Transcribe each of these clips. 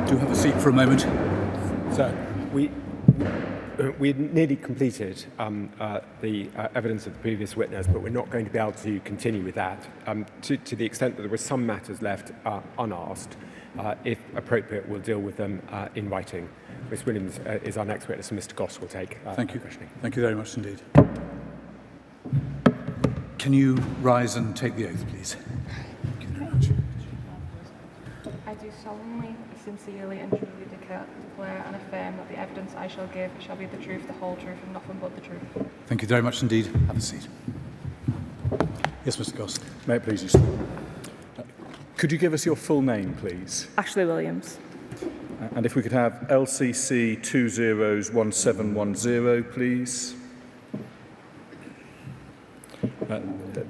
Do have a seat for a moment. So we nearly completed the evidence of the previous witness, but we're not going to be able to continue with that to the extent that there were some matters left unasked. If appropriate, we'll deal with them in writing. Ms. Williams is our next witness, and Mr. Goss will take Thank you. questioning. Thank you very much indeed. Can you rise and take the oath, please? Thank you very much. I do solemnly, sincerely and truly declare and affirm that the evidence I shall give shall be the truth, the whole truth and nothing but the truth. Thank you very much indeed. Have a seat. Yes, Mr. Goss. May it please you, sir. Could you give us your full name, please? Ashley Williams. And if we could have LCC 201710, please.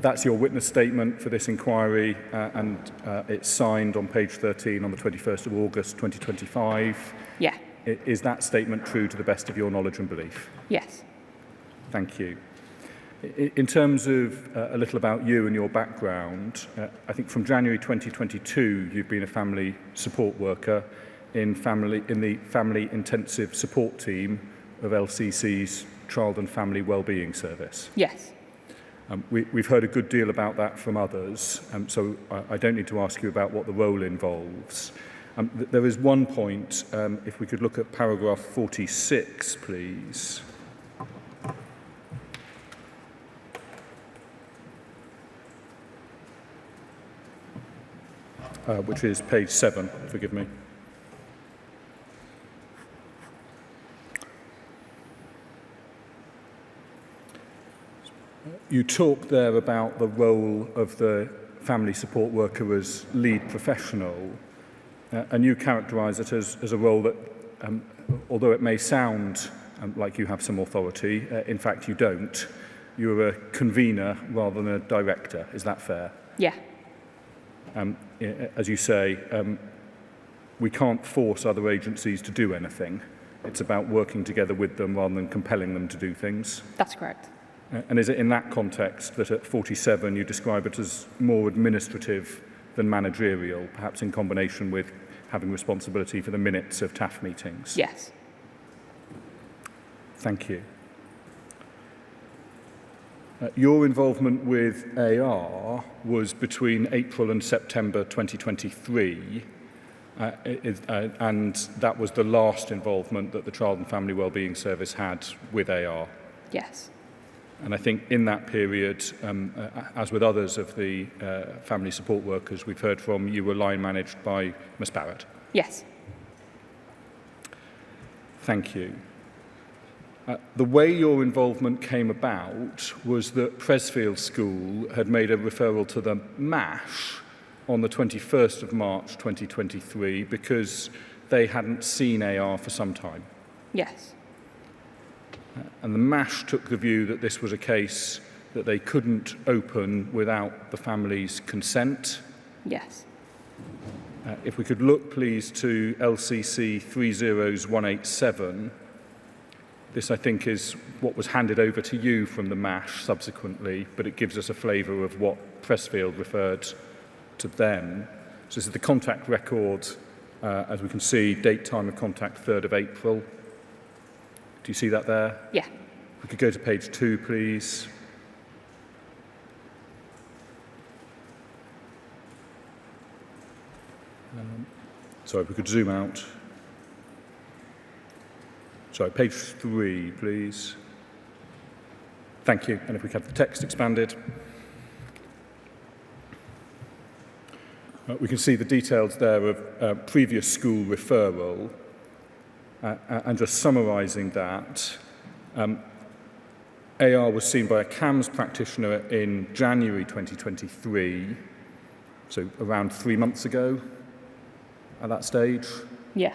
That's your witness statement for this inquiry, and it's signed on page 13 on the 21st of August 2025. Yeah. Is that statement true to the best of your knowledge and belief? Yes. Thank you. In terms of a little about you and your background, I think from January 2022 you've been a family support worker in the Family Intensive Support Team of LCC's Child and Family Wellbeing Service. Yes. We've heard a good deal about that from others, so I don't need to ask you about what the role involves. There is one point, if we could look at paragraph 46, please. Which is page 7, forgive me. You talk there about the role of the family support worker as lead professional, and you characterise it as a role that, although it may sound like you have some authority, in fact you don't. You're a convener rather than a director. Is that fair? Yeah. As you say, we can't force other agencies to do anything. It's about working together with them rather than compelling them to do things. That's correct. And is it in that context that at 47 you describe it as more administrative than managerial, perhaps in combination with having responsibility for the minutes of TAF meetings? Yes. Thank you. Your involvement with AR was between April and September 2023, and that was the last involvement that the Child and Family Wellbeing Service had with AR. Yes. And I think in that period, as with others of the family support workers we've heard from, you were line managed by Ms. Barrett. Yes. Thank you. The way your involvement came about was that Presfield School had made a referral to the MASH on the 21st of March 2023 because they hadn't seen AR for some time. Yes. And the MASH took the view that this was a case that they couldn't open without the family's consent. Yes. If we could look, please, to LCC 30187. This, I think, is what was handed over to you from the MASH subsequently, but it gives us a flavour of what Presfield referred to them. So this is the contact record, as we can see, date, time of contact, 3rd of April. Do you see that there? Yeah. We could go to page 2, please. Sorry, if we could zoom out. Sorry, page 3, please. Thank you. And if we could have the text expanded. We can see the details there of previous school referral. And just summarising that, AR was seen by a CAMS practitioner in January 2023, so around 3 months ago at that stage. Yeah.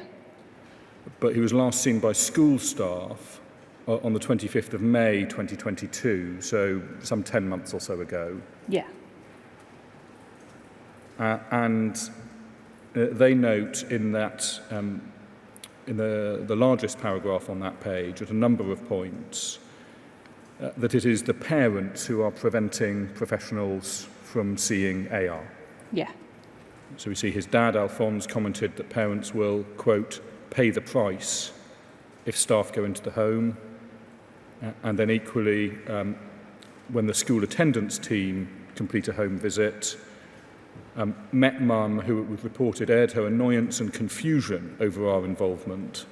But he was last seen by school staff on the 25th of May 2022, so some 10 months or so ago. Yeah. And they note in that, in the largest paragraph on that page, at a number of points, that it is the parents who are preventing professionals from seeing AR. Yeah. So we see his dad, Alphonse, commented that parents will, quote, pay the price if staff go into the home. And then equally, when the school attendance team complete a home visit, Met Mum, who it was reported aired her annoyance and confusion over our involvement.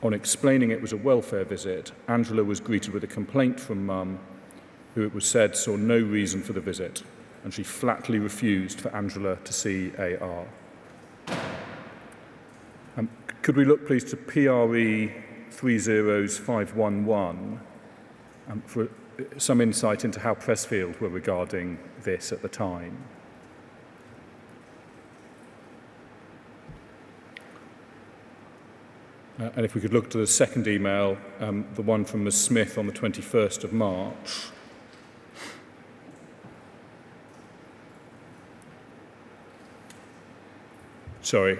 On explaining it was a welfare visit, Angela was greeted with a complaint from Mum, who it was said saw no reason for the visit, and she flatly refused for Angela to see AR. Could we look please to PRE 30511 for some insight into how Pressfield were regarding this at the time? And if we could look to the second email, the one from Ms. Smith on the 21st of March. Sorry,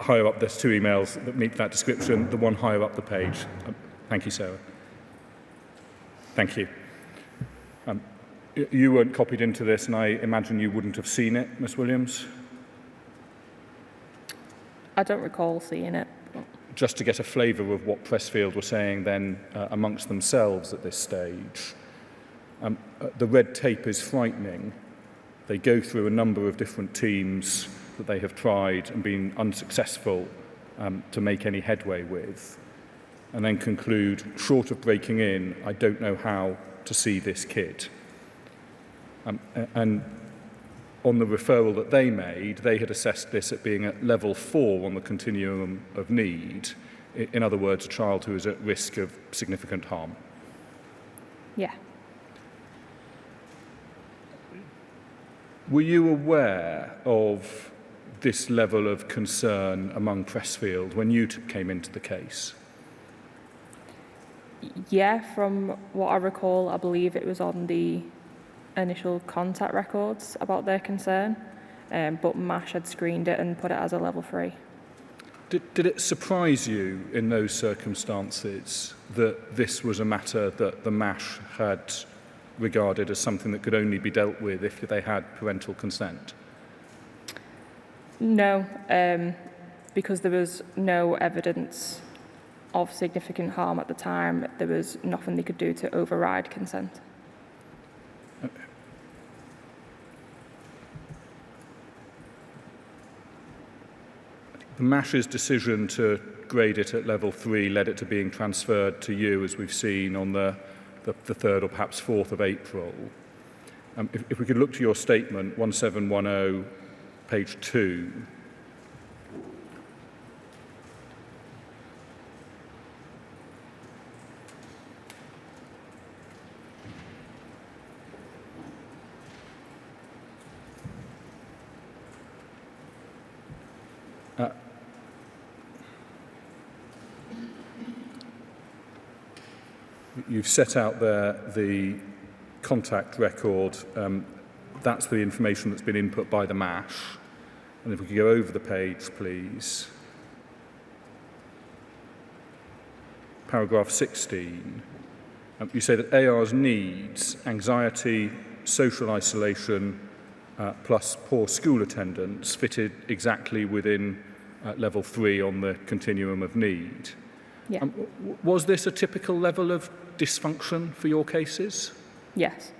higher up, there's two emails that meet that description. The one higher up the page. Thank you, Sarah. Thank you. You weren't copied into this, and I imagine you wouldn't have seen it, Ms. Williams? I don't recall seeing it. Just to get a flavour of what Pressfield were saying then amongst themselves at this stage. The red tape is frightening. They go through a number of different teams that they have tried and been unsuccessful to make any headway with, and then conclude, short of breaking in, I don't know how to see this kid. And on the referral that they made, they had assessed this at being at level 4 on the continuum of need. In other words, a child who is at risk of significant harm. Yeah. Were you aware of this level of concern among Pressfield when you came into the case? Yeah, from what I recall, I believe it was on the initial contact records about their concern, but MASH had screened it and put it as a level 3. Did it surprise you in those circumstances that this was a matter that the MASH had regarded as something that could only be dealt with if they had parental consent? No, because there was no evidence of significant harm at the time. There was nothing they could do to override consent. The MASH's decision to grade it at level 3 led it to being transferred to you, as we've seen on the 3rd or perhaps 4th of April. If we could look to your statement, 1710, page 2. You've set out there the contact record. That's the information that's been input by the MASH. And if we could go over the page, please. Paragraph 16. You say that AR's needs, anxiety, social isolation, plus poor school attendance fitted exactly within level 3 on the continuum of need. Yeah. Was this a typical level of dysfunction for your cases? Yes.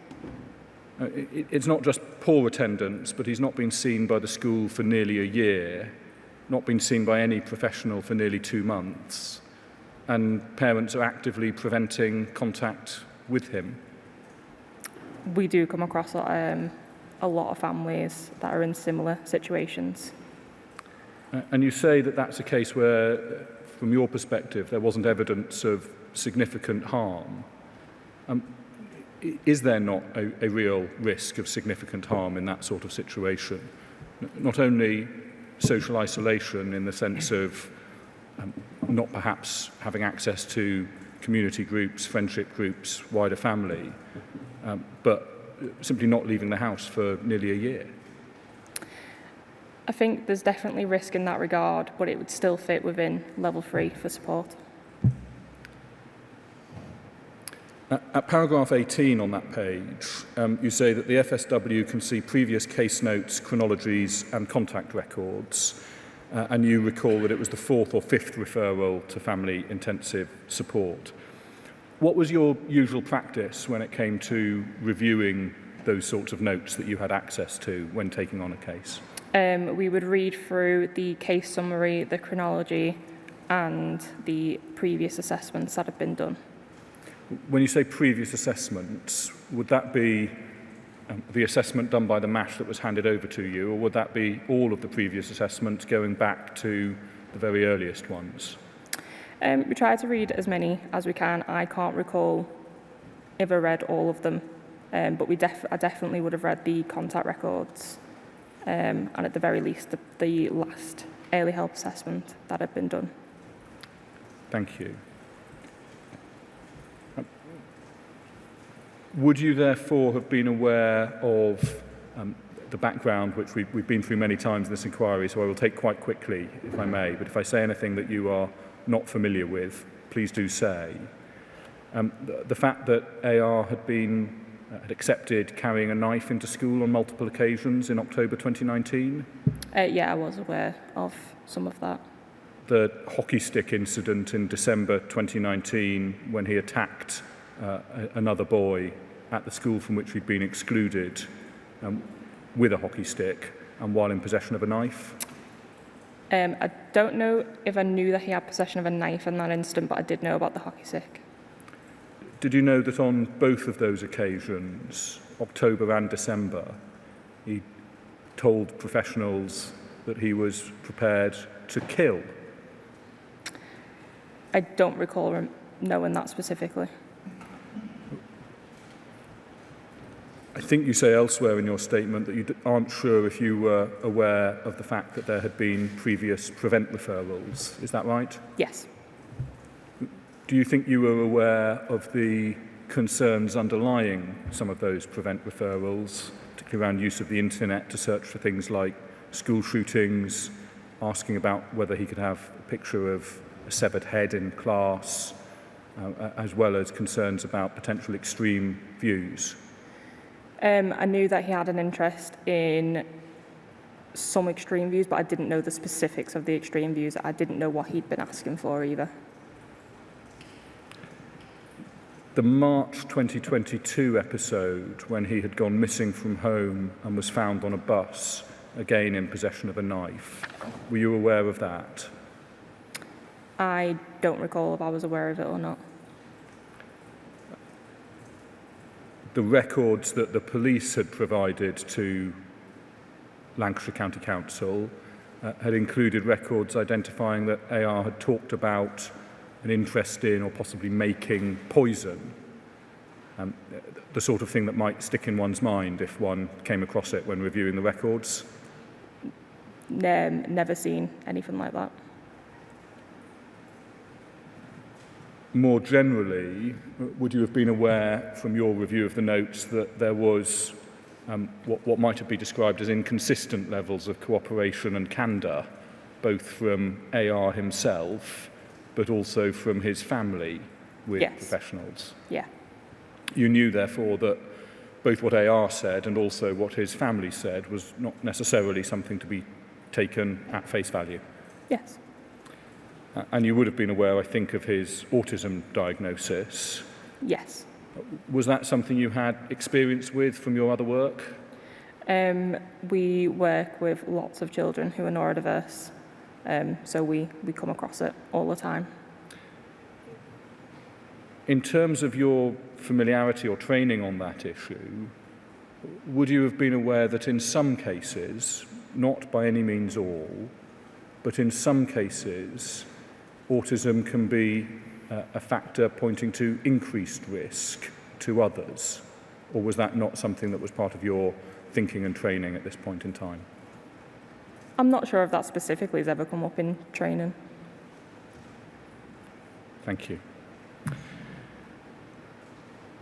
It's not just poor attendance, but he's not been seen by the school for nearly a year, not been seen by any professional for nearly 2 months, and parents are actively preventing contact with him. We do come across a lot of families that are in similar situations. And you say that that's a case where, from your perspective, there wasn't evidence of significant harm. Is there not a real risk of significant harm in that sort of situation? Not only social isolation in the sense of not perhaps having access to community groups, friendship groups, wider family, but simply not leaving the house for nearly a year. I think there's definitely risk in that regard, but it would still fit within level 3 for support. At paragraph 18 on that page, you say that the FSW can see previous case notes, chronologies and contact records, and you recall that it was the 4th or 5th referral to family intensive support. What was your usual practice when it came to reviewing those sorts of notes that you had access to when taking on a case? We would read through the case summary, the chronology, and the previous assessments that have been done. When you say previous assessments, would that be the assessment done by the MASH that was handed over to you, or would that be all of the previous assessments going back to the very earliest ones? We try to read as many as we can. I can't recall if I read all of them, but I definitely would have read the contact records, and at the very least the last early help assessment that had been done. Thank you. Would you therefore have been aware of the background, which we've been through many times in this inquiry, so I will take quite quickly, if I may, but if I say anything that you are not familiar with, please do say. The fact that AR had accepted carrying a knife into school on multiple occasions in October 2019? Yeah, I was aware of some of that. The hockey stick incident in December 2019 when he attacked another boy at the school from which he'd been excluded with a hockey stick and while in possession of a knife? I don't know if I knew that he had possession of a knife in that instant, but I did know about the hockey stick. Did you know that on both of those occasions, October and December, he told professionals that he was prepared to kill? I don't recall knowing that specifically. I think you say elsewhere in your statement that you aren't sure if you were aware of the fact that there had been previous prevent referrals. Is that right? Yes. Do you think you were aware of the concerns underlying some of those prevent referrals, particularly around use of the internet to search for things like school shootings, asking about whether he could have a picture of a severed head in class, as well as concerns about potential extreme views? I knew that he had an interest in some extreme views, but I didn't know the specifics of the extreme views. I didn't know what he'd been asking for either. The March 2022 episode, when he had gone missing from home and was found on a bus, again in possession of a knife, were you aware of that? I don't recall if I was aware of it or not. The records that the police had provided to Lancashire County Council had included records identifying that AR had talked about an interest in or possibly making poison, the sort of thing that might stick in one's mind if one came across it when reviewing the records. Never seen anything like that. More generally, would you have been aware from your review of the notes that there was what might have been described as inconsistent levels of cooperation and candour, both from AR himself, but also from his family with professionals? Yeah. You knew, therefore, that both what AR said and also what his family said was not necessarily something to be taken at face value? Yes. And you would have been aware, I think, of his autism diagnosis. Yes. Was that something you had experience with from your other work? We work with lots of children who are neurodiverse, so we come across it all the time. In terms of your familiarity or training on that issue, would you have been aware that in some cases, not by any means all, but in some cases, autism can be a factor pointing to increased risk to others? Or was that not something that was part of your thinking and training at this point in time? I'm not sure if that specifically has ever come up in training. Thank you.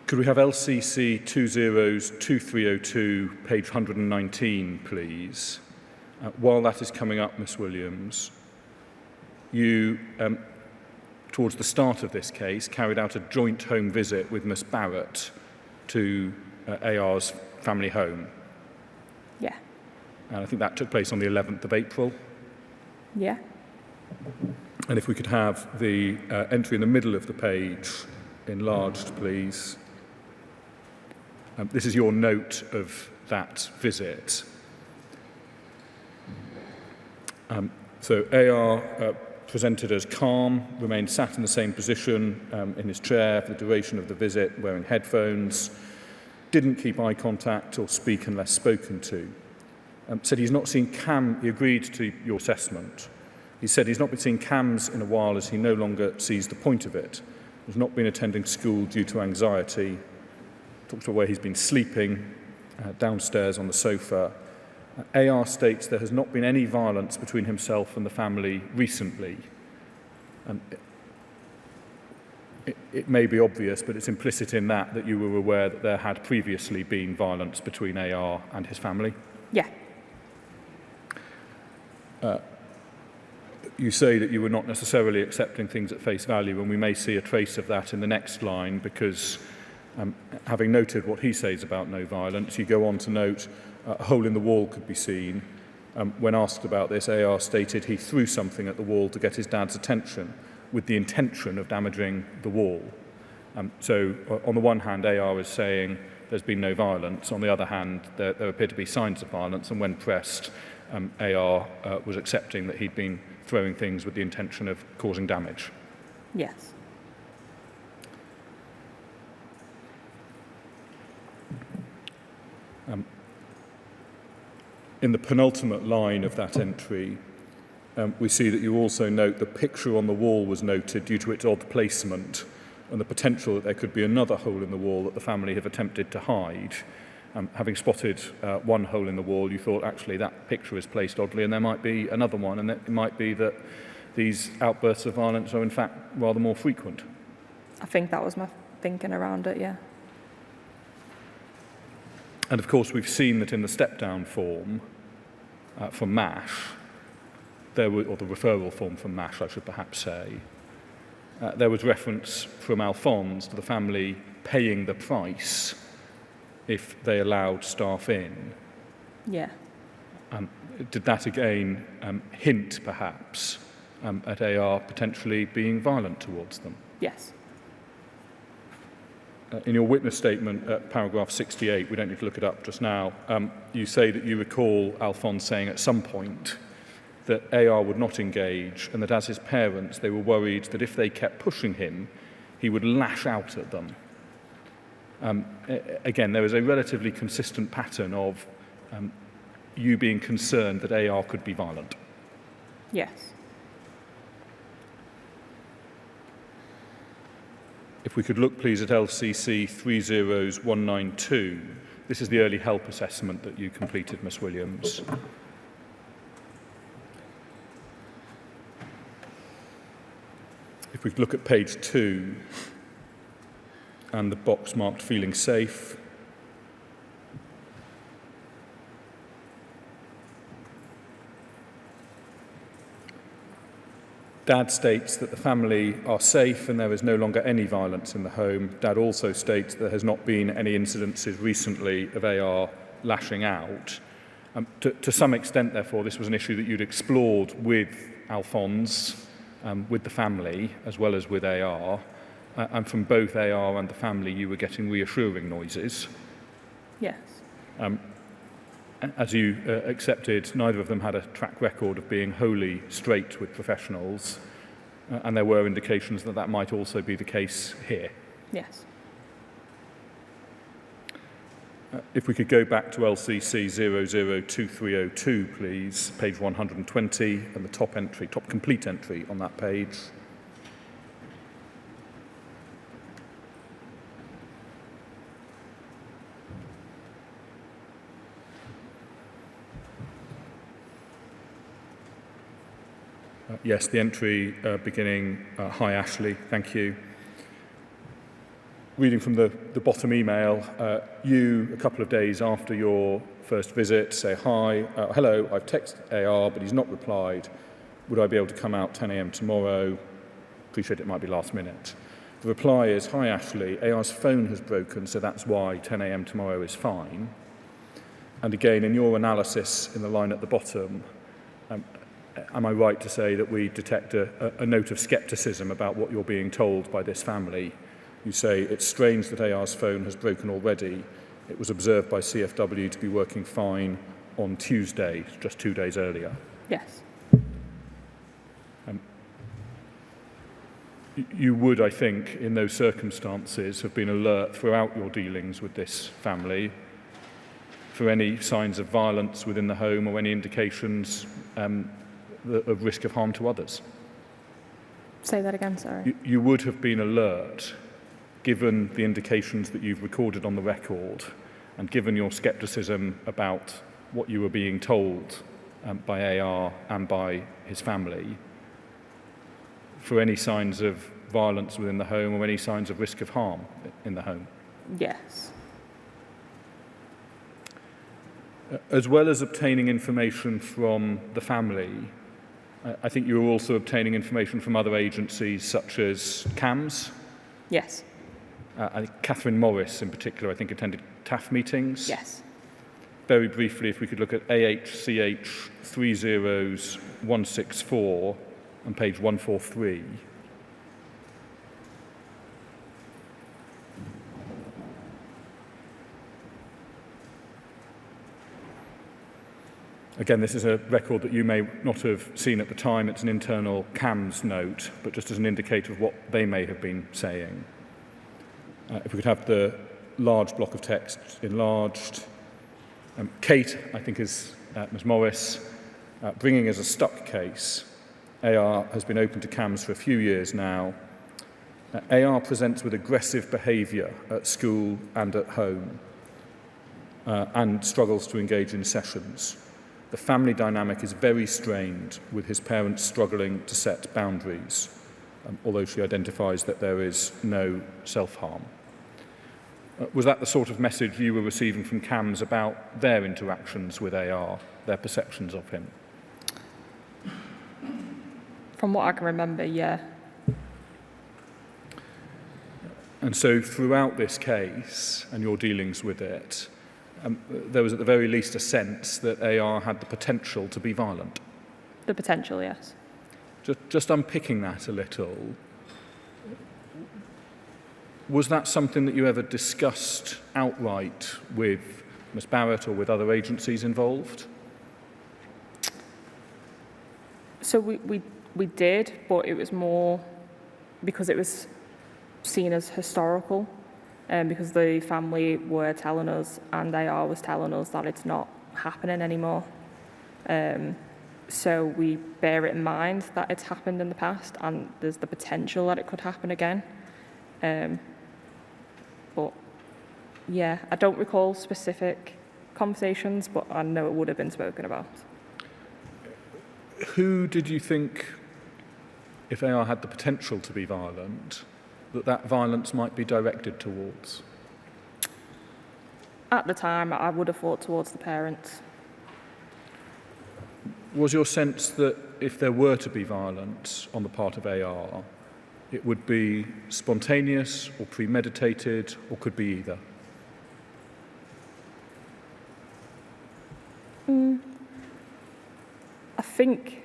Could we have LCC 202302, page 119, please? While that is coming up, Miss Williams, you towards the start of this case, carried out a joint home visit with Miss Barrett to AR's family home. Yeah. And I think that took place on the 11th of April. Yeah. And if we could have the entry in the middle of the page enlarged, please. This is your note of that visit. So AR presented as calm, remained sat in the same position in his chair for the duration of the visit, wearing headphones, didn't keep eye contact or speak unless spoken to. Said he's not seen he agreed to your assessment. He said he's not been seeing CAMS in a while as he no longer sees the point of it. He's not been attending school due to anxiety. Talks about where he's been sleeping, downstairs on the sofa. AR states there has not been any violence between himself and the family recently. It may be obvious, but it's implicit in that you were aware that there had previously been violence between AR and his family. Yeah. You say that you were not necessarily accepting things at face value, and we may see a trace of that in the next line because having noted what he says about no violence, you go on to note a hole in the wall could be seen. When asked about this, AR stated he threw something at the wall to get his dad's attention with the intention of damaging the wall. So on the one hand, AR is saying there's been no violence. On the other hand, there appear to be signs of violence, and when pressed, AR was accepting that he'd been throwing things with the intention of causing damage. Yes. In the penultimate line of that entry, we see that you also note the picture on the wall was noted due to its odd placement and the potential that there could be another hole in the wall that the family have attempted to hide. Having spotted one hole in the wall, you thought actually that picture is placed oddly and there might be another one, and it might be that these outbursts of violence are in fact rather more frequent. I think that was my thinking around it, yeah. And of course, we've seen that in the step-down form from MASH, or the referral form from MASH, I should perhaps say, there was reference from Alphonse to the family paying the price if they allowed staff in. Yeah. Did that again hint, perhaps, at AR potentially being violent towards them? Yes. In your witness statement at paragraph 68, we don't need to look it up just now, you say that you recall Alphonse saying at some point that AR would not engage and that as his parents, they were worried that if they kept pushing him, he would lash out at them. Again, there is a relatively consistent pattern of you being concerned that AR could be violent. Yes. If we could look, please, at LCC 30192. This is the early help assessment that you completed, Miss Williams. If we could look at page 2 and the box marked feeling safe. Dad states that the family are safe and there is no longer any violence in the home. Dad also states there has not been any incidences recently of AR lashing out. To some extent, therefore, this was an issue that you'd explored with Alphonse, with the family, as well as with AR. And from both AR and the family, you were getting reassuring noises. Yes. As you accepted, neither of them had a track record of being wholly straight with professionals, and there were indications that that might also be the case here. Yes. If we could go back to LCC 002302, please, page 120, and the top entry, top complete entry on that page. Yes, the entry beginning, hi Ashley, thank you. Reading from the bottom email, you, a couple of days after your first visit, say, hi, hello, I've texted AR, but he's not replied. Would I be able to come out 10 a.m. tomorrow? appreciate it might be last minute. The reply is, "Hi Ashley, AR's phone has broken, so that's why 10 a.m. tomorrow is fine." And again, in your analysis in the line at the bottom, am I right to say that we detect a note of scepticism about what you're being told by this family? You say, "It's strange that AR's phone has broken already. It was observed by CFW to be working fine on Tuesday, just 2 days earlier." Yes. You would, I think, in those circumstances, have been alert throughout your dealings with this family for any signs of violence within the home or any indications of risk of harm to others. Say that again, sorry. You would have been alert, given the indications that you've recorded on the record, and given your scepticism about what you were being told by AR and by his family, for any signs of violence within the home or any signs of risk of harm in the home. Yes. As well as obtaining information from the family, I think you were also obtaining information from other agencies such as CAMS. Yes. I think Catherine Morris in particular, I think, attended TAF meetings. Yes. Very briefly, if we could look at AHCH 30164 on page 143. Again, this is a record that you may not have seen at the time. It's an internal CAMS note, but just as an indicator of what they may have been saying. If we could have the large block of text enlarged. Kate, I think, is Ms. Morris, bringing as a stuck case. AR has been open to CAMS for a few years now. AR presents with aggressive behaviour at school and at home and struggles to engage in sessions. The family dynamic is very strained, with his parents struggling to set boundaries, although she identifies that there is no self-harm. Was that the sort of message you were receiving from CAMS about their interactions with AR, their perceptions of him? From what I can remember, yeah. And so throughout this case and your dealings with it, there was at the very least a sense that AR had the potential to be violent. The potential, yes. Just unpicking that a little, was that something that you ever discussed outright with Ms. Barrett or with other agencies involved? So we did, but it was more because it was seen as historical, because the family were telling us and AR was telling us that it's not happening anymore. So we bear it in mind that it's happened in the past and there's the potential that it could happen again. But yeah, I don't recall specific conversations, but I know it would have been spoken about. Who did you think, if AR had the potential to be violent, that violence might be directed towards? At the time, I would have thought towards the parents. Was your sense that if there were to be violence on the part of AR, it would be spontaneous or premeditated, or could be either? I think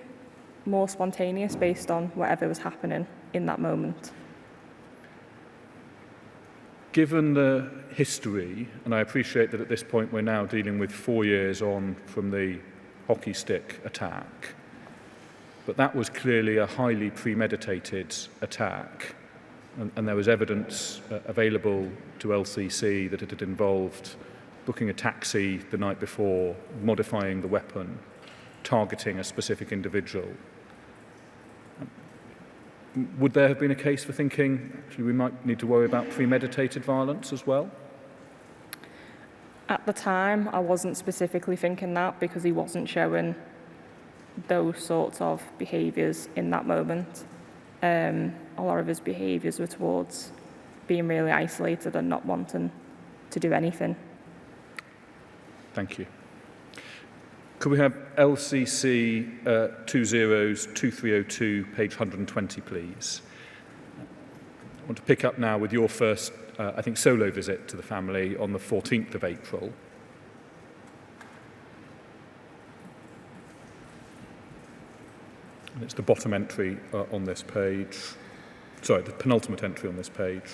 more spontaneous based on whatever was happening in that moment. Given the history, and I appreciate that at this point we're now dealing with 4 years on from the hockey stick attack, but that was clearly a highly premeditated attack, and there was evidence available to LCC that it had involved booking a taxi the night before, modifying the weapon, targeting a specific individual. Would there have been a case for thinking, actually, we might need to worry about premeditated violence as well? At the time, I wasn't specifically thinking that because he wasn't showing those sorts of behaviours in that moment. A lot of his behaviours were towards being really isolated and not wanting to do anything. Thank you. Could we have LCC 202302, page 120, please? I want to pick up now with your first, I think, solo visit to the family on the 14th of April. And it's the bottom entry on this page. Sorry, the penultimate entry on this page.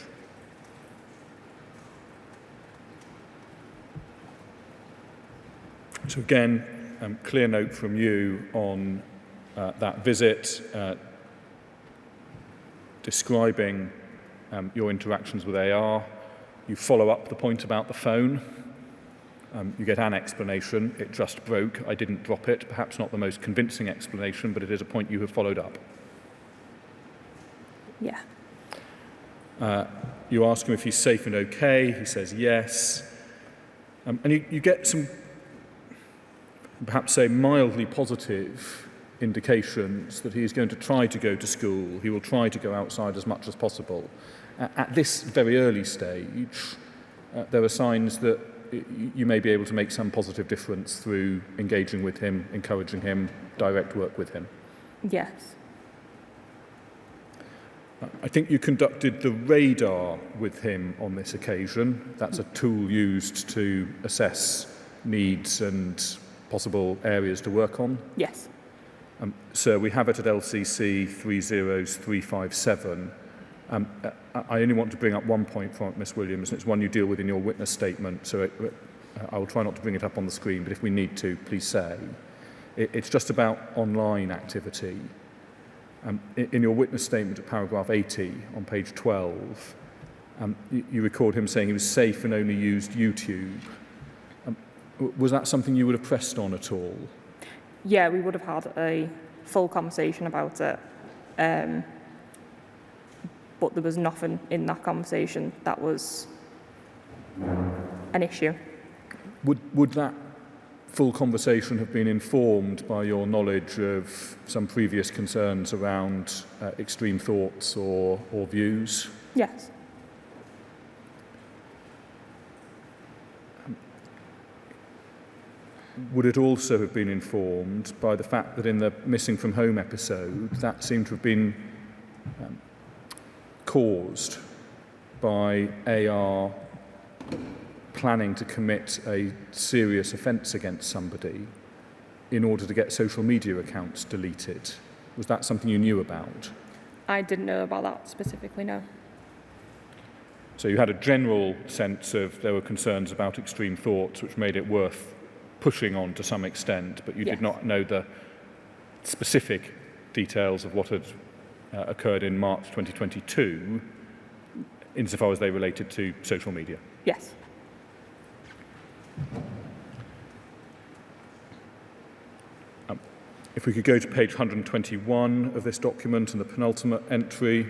So again, clear note from you on that visit, describing your interactions with AR. You follow up the point about the phone. You get an explanation. It just broke. I didn't drop it. Perhaps not the most convincing explanation, but it is a point you have followed up. Yeah. You ask him if he's safe and okay. He says yes. And you get some, perhaps say, mildly positive indications that he is going to try to go to school. He will try to go outside as much as possible. At this very early stage, there are signs that you may be able to make some positive difference through engaging with him, encouraging him, direct work with him. Yes. I think you conducted the radar with him on this occasion. That's a tool used to assess needs and possible areas to work on. Yes. So we have it at LCC 30357. I only want to bring up one point from it, Ms Williams, and it's one you deal with in your witness statement, so I will try not to bring it up on the screen, but if we need to, please say. It's just about online activity. In your witness statement at paragraph 80 on page 12, you record him saying he was safe and only used YouTube. Was that something you would have pressed on at all? Yeah, we would have had a full conversation about it. But there was nothing in that conversation that was an issue. Would that full conversation have been informed by your knowledge of some previous concerns around extreme thoughts or views? Yes. Would it also have been informed by the fact that in the missing from home episode, that seemed to have been caused by AR planning to commit a serious offence against somebody in order to get social media accounts deleted? Was that something you knew about? I didn't know about that specifically, no. So you had a general sense of there were concerns about extreme thoughts which made it worth pushing on to some extent, but you Yes. did not know the specific details of what had occurred in March 2022 insofar as they related to social media. Yes. If we could go to page 121 of this document and the penultimate entry.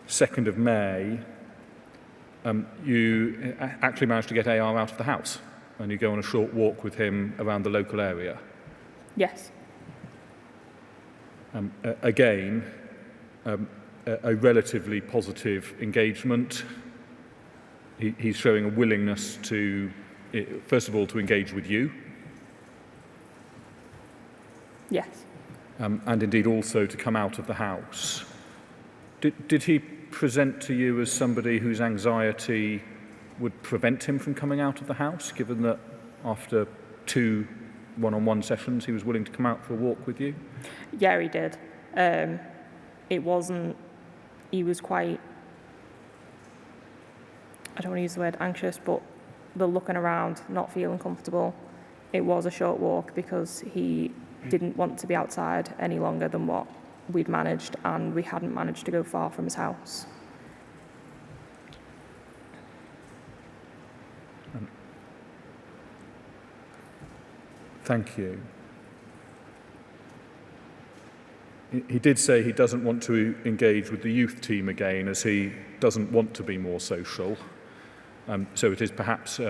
Second of May, you actually managed to get AR out of the house and you go on a short walk with him around the local area. Yes. Again, a relatively positive engagement. He's showing a willingness to, first of all, to engage with you. Yes. And indeed also to come out of the house. Did he present to you as somebody whose anxiety would prevent him from coming out of the house, given that after 2 one-on-one sessions he was willing to come out for a walk with you? Yeah, he did. It wasn't, he was quite, I don't want to use the word anxious, but the looking around, not feeling comfortable. It was a short walk because he didn't want to be outside any longer than what we'd managed, and we hadn't managed to go far from his house. Thank you. He did say he doesn't want to engage with the youth team again, as he doesn't want to be more social. So it is perhaps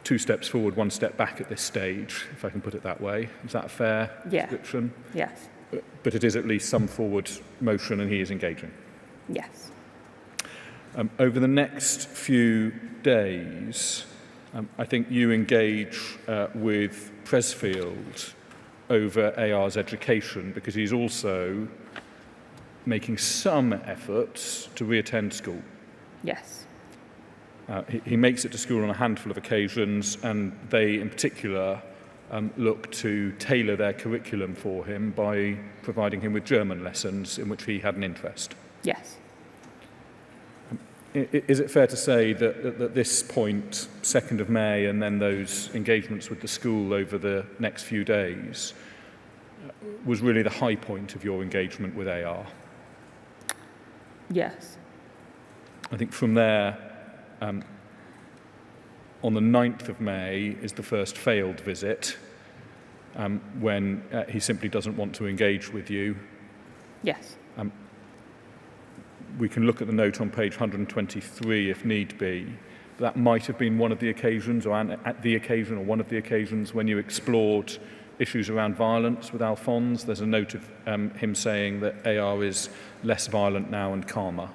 2 steps forward, 1 step back at this stage, if I can put it that way. Is that a fair description? Yes. But it is at least some forward motion and he is engaging. Yes. Over the next few days, I think you engage with Presfield over AR's education, because he's also making some efforts to reattend school. Yes. He makes it to school on a handful of occasions, and they in particular look to tailor their curriculum for him by providing him with German lessons in which he had an interest. Yes. Is it fair to say that at this point, 2nd of May, and then those engagements with the school over the next few days, was really the high point of your engagement with AR? Yes. I think from there, on the 9th of May is the first failed visit, when he simply doesn't want to engage with you. Yes. We can look at the note on page 123 if need be. That might have been one of the occasions, or at the occasion, or one of the occasions when you explored issues around violence with Alphonse. There's a note of him saying that AR is less violent now and calmer.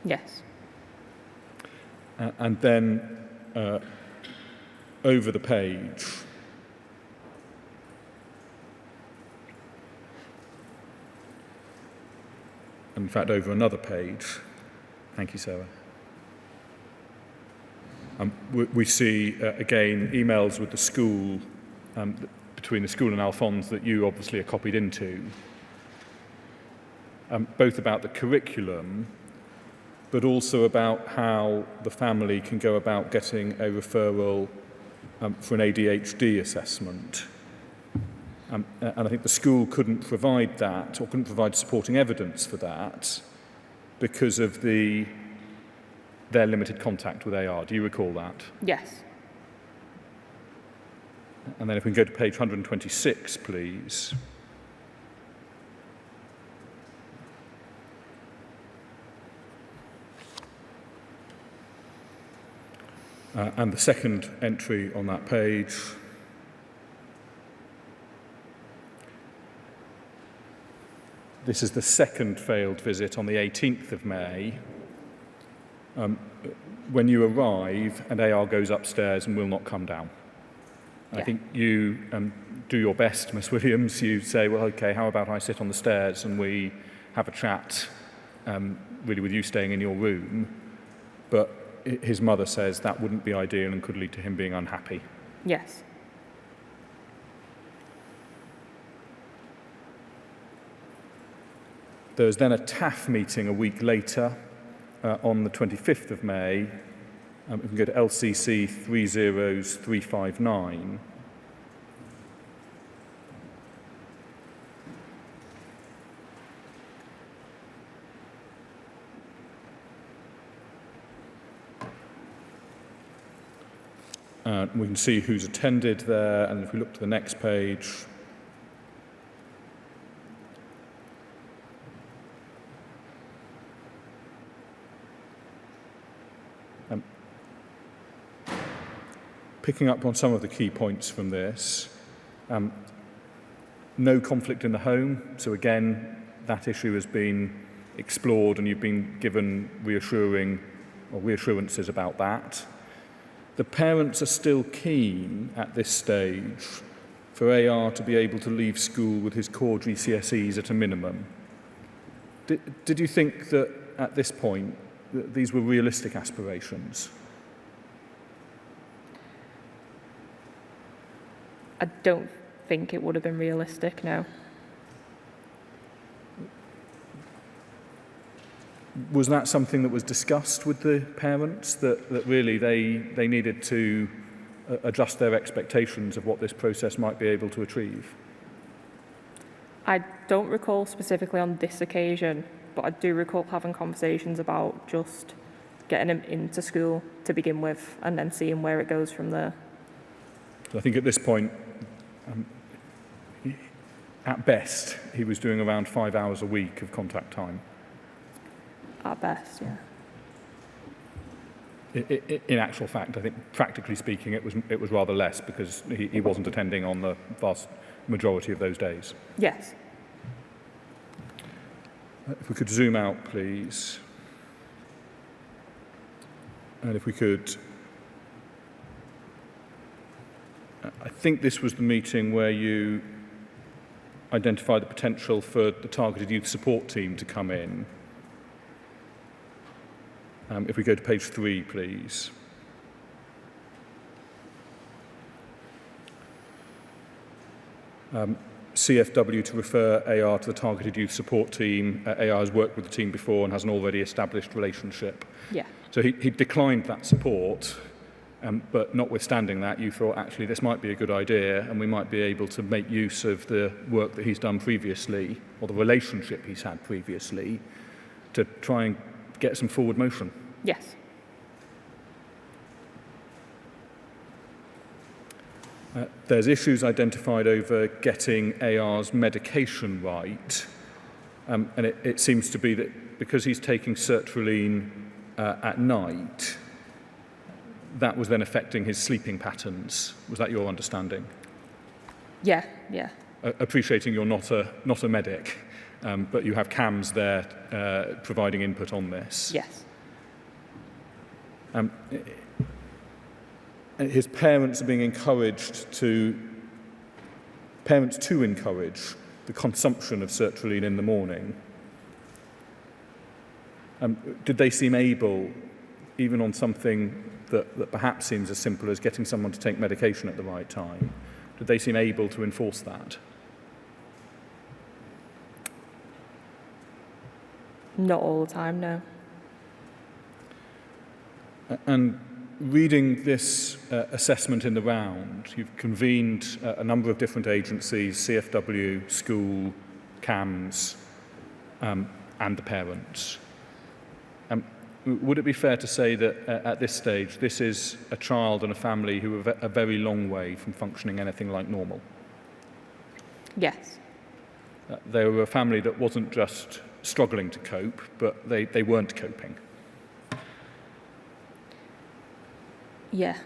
Yes. And then over the page, in fact over another page, thank you Sarah, we see again emails with the school, between the school and Alphonse that you obviously are copied into, both about the curriculum but also about how the family can go about getting a referral for an ADHD assessment. And I think the school couldn't provide that, or couldn't provide supporting evidence for that, because of their limited contact with AR. Do you recall that? Yes. And then if we can go to page 126, please. And the second entry on that page. This is the second failed visit on the 18th of May. When you arrive and AR goes upstairs and will not come down. Yeah. I think you do your best, Miss Williams. You say, well, okay, how about I sit on the stairs and we have a chat, really with you staying in your room. But his mother says that wouldn't be ideal and could lead to him being unhappy. Yes. There was then a TAF meeting a week later, on the 25th of May. We can go to LCC 30359. We can see who's attended there, and if we look to the next page, picking up on some of the key points from this, no conflict in the home. So again, that issue has been explored and you've been given reassurances about that. The parents are still keen at this stage for AR to be able to leave school with his core GCSEs at a minimum. Did you think that at this point that these were realistic aspirations? I don't think it would have been realistic, no. Was that something that was discussed with the parents, that really they needed to adjust their expectations of what this process might be able to achieve? I don't recall specifically on this occasion, but I do recall having conversations about just getting him into school to begin with and then seeing where it goes from there. So I think at this point, at best, he was doing around 5 hours a week of contact time. At best, yeah. In actual fact, I think practically speaking, it was rather less because he wasn't attending on the vast majority of those days. Yes. If we could zoom out, please. And if we could... I think this was the meeting where you identified the potential for the targeted youth support team to come in. If we go to page 3, please. CFW to refer AR to the targeted youth support team. AR has worked with the team before and has an already established relationship. Yeah. So he declined that support, but notwithstanding that, you thought actually this might be a good idea and we might be able to make use of the work that he's done previously, or the relationship he's had previously, to try and get some forward motion. Yes. There's issues identified over getting AR's medication right, and it seems to be that because he's taking sertraline at night, that was then affecting his sleeping patterns. Was that your understanding? Yeah. Appreciating you're not a medic, but you have CAMS there providing input on this. Yes. His parents are being encouraged to encourage the consumption of sertraline in the morning. Did they seem able, even on something that perhaps seems as simple as getting someone to take medication at the right time, did they seem able to enforce that? Not all the time, no. And reading this assessment in the round, you've convened a number of different agencies, CFW, school, CAMS, and the parents. Would it be fair to say that at this stage, this is a child and a family who are a very long way from functioning anything like normal? Yes. They were a family that wasn't just struggling to cope, but they weren't coping. Yeah.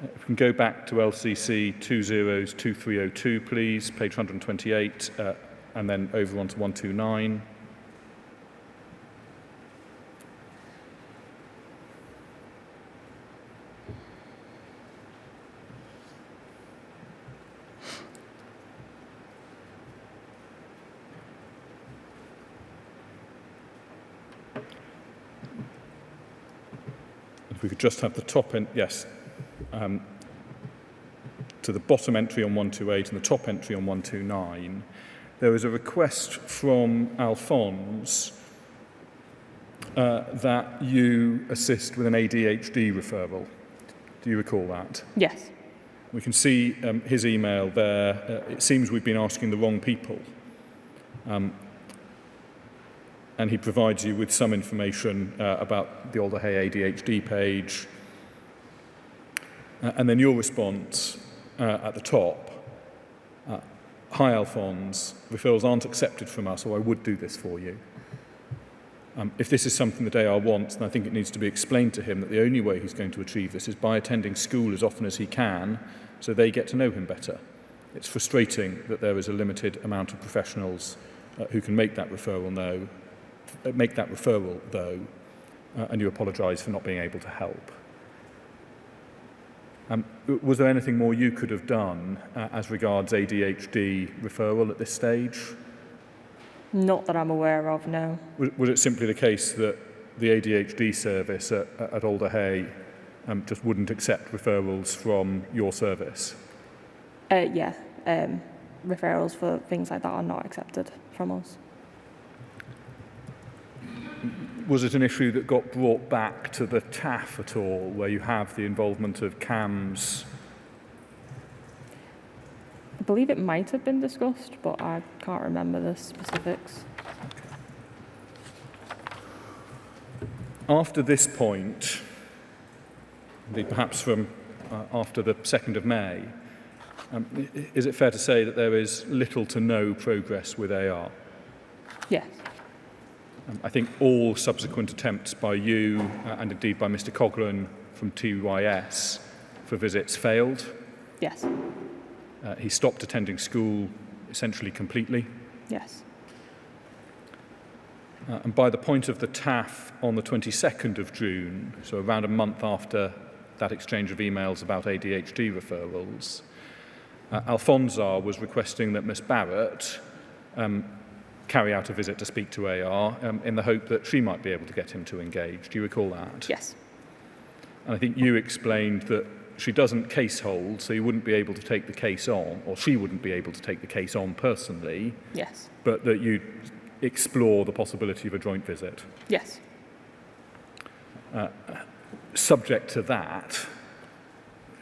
If we can go back to LCC 202302, please, page 128, and then over onto 129. If we could just have the top end, yes, to the bottom entry on 128 and the top entry on 129, there was a request from Alphonse that you assist with an ADHD referral. Do you recall that? Yes. We can see his email there. It seems we've been asking the wrong people. And he provides you with some information about the Alder Hey ADHD page. And then your response at the top, hi Alphonse, referrals aren't accepted from us, or I would do this for you. If this is something that AR wants, then I think it needs to be explained to him that the only way he's going to achieve this is by attending school as often as he can, so they get to know him better. It's frustrating that there is a limited amount of professionals who can make that referral though, and you apologise for not being able to help. Was there anything more you could have done as regards ADHD referral at this stage? Not that I'm aware of, no. Was it simply the case that the ADHD service at Alder Hey just wouldn't accept referrals from your service? Yeah. Referrals for things like that are not accepted from us. Was it an issue that got brought back to the TAF at all, where you have the involvement of CAMS? I believe it might have been discussed, but I can't remember the specifics. After this point, indeed perhaps from after the 2nd of May, is it fair to say that there is little to no progress with AR? Yes. I think all subsequent attempts by you and indeed by Mr. Coghlan from TYS for visits failed. Yes. He stopped attending school essentially completely. Yes. And by the point of the TAF on the 22nd of June, so around a month after that exchange of emails about ADHD referrals, Alfonso was requesting that Miss Barrett carry out a visit to speak to AR in the hope that she might be able to get him to engage. Do you recall that? Yes. And I think you explained that she doesn't case hold, so you wouldn't be able to take the case on, or she wouldn't be able to take the case on personally, Yes. but that you'd explore the possibility of a joint visit. Yes. Subject to that,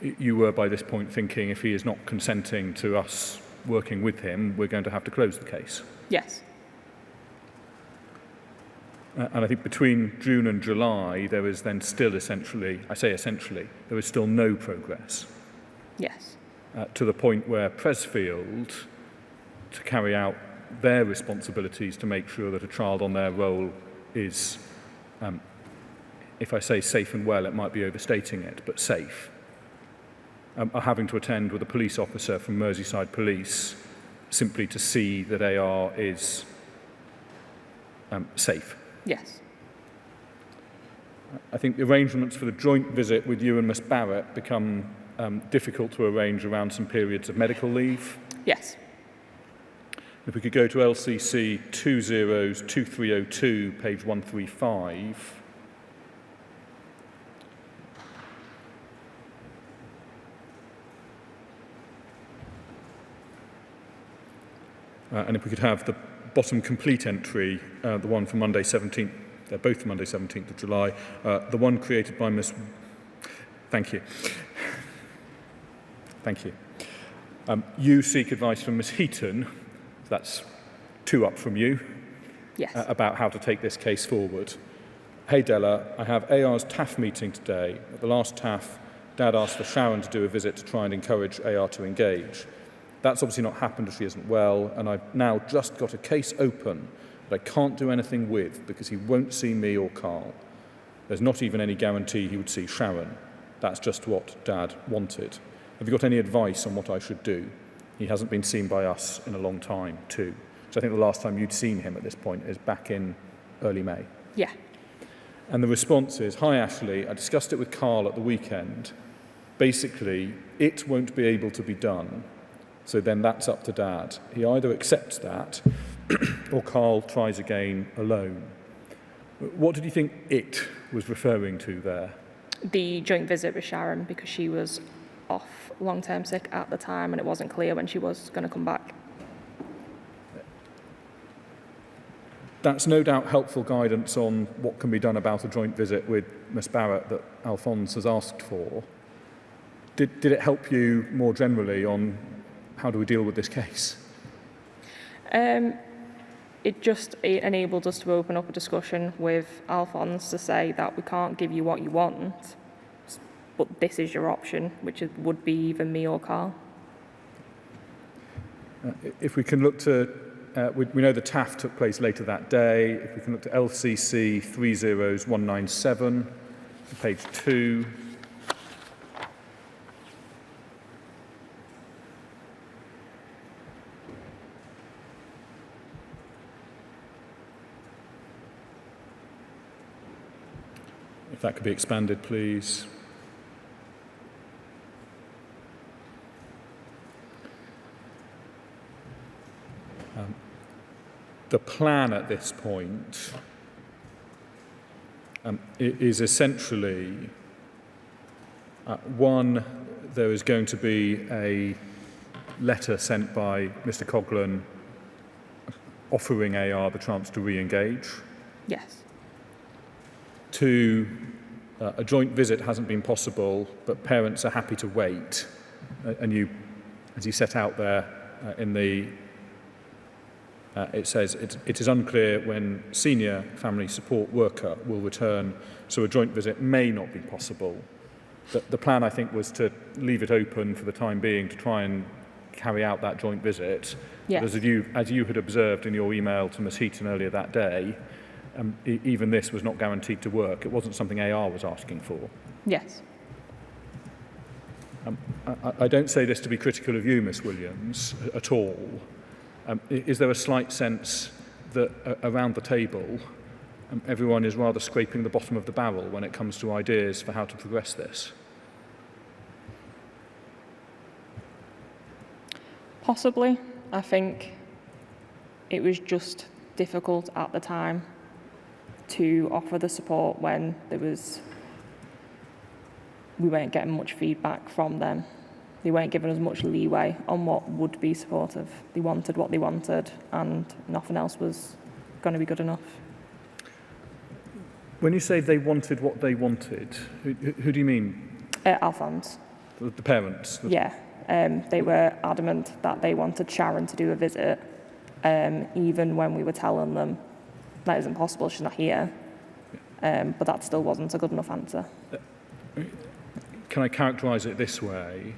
you were by this point thinking if he is not consenting to us working with him, we're going to have to close the case. Yes. And I think between June and July, there is then still essentially, I say essentially, there is still no progress. Yes. To the point where Presfield, to carry out their responsibilities to make sure that a child on their roll is, if I say safe and well, it might be overstating it, but safe, are having to attend with a police officer from Merseyside Police simply to see that AR is safe. Yes. I think the arrangements for the joint visit with you and Miss Barrett become difficult to arrange around some periods of medical leave. Yes. If we could go to LCC 202302, page 135. And if we could have the bottom complete entry, the one for Monday 17th, they're both Monday 17th of July, the one created by Miss... Thank you. Thank you. You seek advice from Miss Heaton, that's 2 up from you, Yes. about how to take this case forward. Hey Della, I have AR's TAF meeting today. At the last TAF, Dad asked for Sharon to do a visit to try and encourage AR to engage. That's obviously not happened as she isn't well, and I've now just got a case open that I can't do anything with because he won't see me or Carl. There's not even any guarantee he would see Sharon. That's just what Dad wanted. Have you got any advice on what I should do? He hasn't been seen by us in a long time, too. So I think the last time you'd seen him at this point is back in early May. Yeah. And the response is, hi Ashley, I discussed it with Carl at the weekend. Basically, it won't be able to be done. So then that's up to Dad. He either accepts that or Carl tries again alone. What did you think it was referring to there? The joint visit with Sharon, because she was off long-term sick at the time and it wasn't clear when she was going to come back. That's no doubt helpful guidance on what can be done about a joint visit with Miss Barrett that Alphonse has asked for. Did it help you more generally on how do we deal with this case? It enabled us to open up a discussion with Alphonse to say that we can't give you what you want, but this is your option, which would be either me or Carl. If we can look to, we know the TAF took place later that day. If we can look to LCC 30197, page 2. If that could be expanded, please. The plan at this point is essentially, one, there is going to be a letter sent by Mr. Coghlan offering AR the chance to re-engage. Yes. 2, a joint visit hasn't been possible, but parents are happy to wait. And you, as you set out there in the, it says, it is unclear when senior family support worker will return, so a joint visit may not be possible. The plan, I think, was to leave it open for the time being to try and carry out that joint visit. Yes. But as you had observed in your email to Ms. Heaton earlier that day, even this was not guaranteed to work. It wasn't something AR was asking for. Yes. I don't say this to be critical of you, Miss Williams, at all, Is there a slight sense that around the table, everyone is rather scraping the bottom of the barrel when it comes to ideas for how to progress this? Possibly. I think it was just difficult at the time to offer the support when we weren't getting much feedback from them. They weren't giving us much leeway on what would be supportive. They wanted what they wanted, and nothing else was going to be good enough. When you say they wanted what they wanted, who do you mean? Alphonse. The parents? Yeah. They were adamant that they wanted Sharon to do a visit, even when we were telling them that isn't possible, she's not here. But that still wasn't a good enough answer. Can I characterise it this way?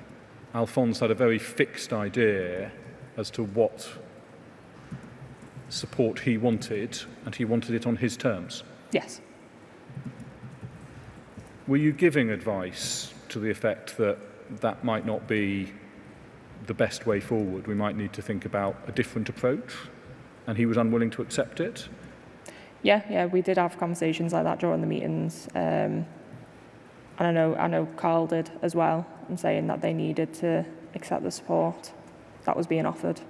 Alphonse had a very fixed idea as to what support he wanted, and he wanted it on his terms. Yes. Were you giving advice to the effect that that might not be the best way forward? We might need to think about a different approach, and he was unwilling to accept it? Yeah, we did have conversations like that during the meetings. And I know Carl did as well, and saying that they needed to accept the support that was being offered.